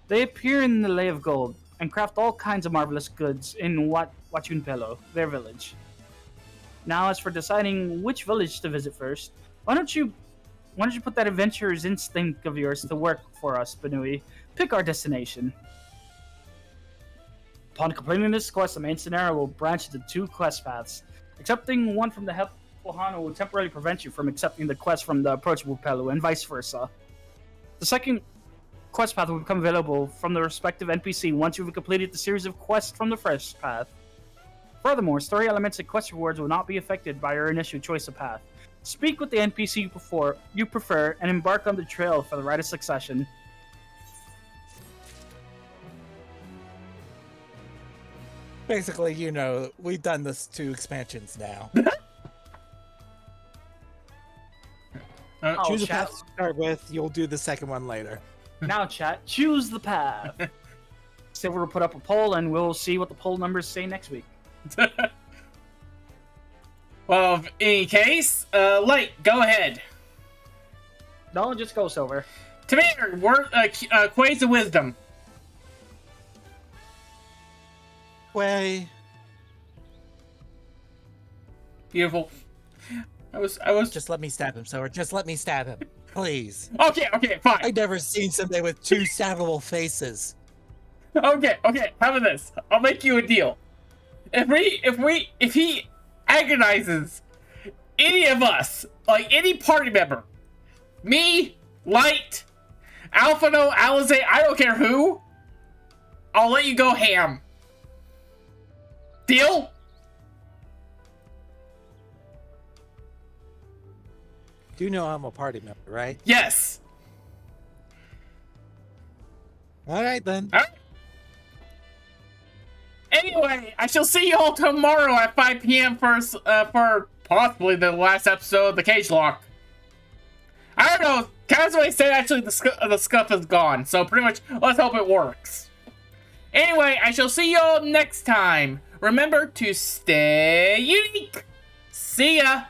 They appear in the Lay of Gold and craft all kinds of marvelous goods in Wachunpelo, their village. Now, as for deciding which village to visit first, why don't you put that adventurer's instinct of yours to work for us, Benui? Pick our destination. Upon completing this quest, the main scenario will branch into two quest paths. Accepting one from the helpful Hanu will temporarily prevent you from accepting the quest from the approachable Pelu, and vice versa. The second quest path will become available from the respective NPC once you've completed the series of quests from the first path. Furthermore, story elements and quest rewards will not be affected by your initial choice of path. Speak with the NPC you prefer and embark on the trail for the rite of succession. Basically, you know, we've done this 2 expansions now. Choose a path to start with, you'll do the second one later. Now, chat, choose the path. Silver will put up a poll, and we'll see what the poll numbers say next week. Well, in any case, Light, go ahead. No, just go, Silver. Tamir, Quays of Wisdom. Quay. Beautiful. I was. Just let me stab him, Silver. Just let me stab him, please. Okay, fine. I've never seen somebody with 2 stabbable faces. Okay. How about this? I'll make you a deal. If he agonizes any of us, like any party member, me, Light, Alphino, Alize, I don't care who, I'll let you go ham. Deal? You know I'm a party member, right? Yes. Alright then. All right. Anyway, I shall see you all tomorrow at 5 p.m. for possibly the last episode of the Cage Lock. I don't know. Kazue said actually the scuff is gone, so pretty much let's hope it works. Anyway, I shall see you all next time. Remember to stay unique. See ya.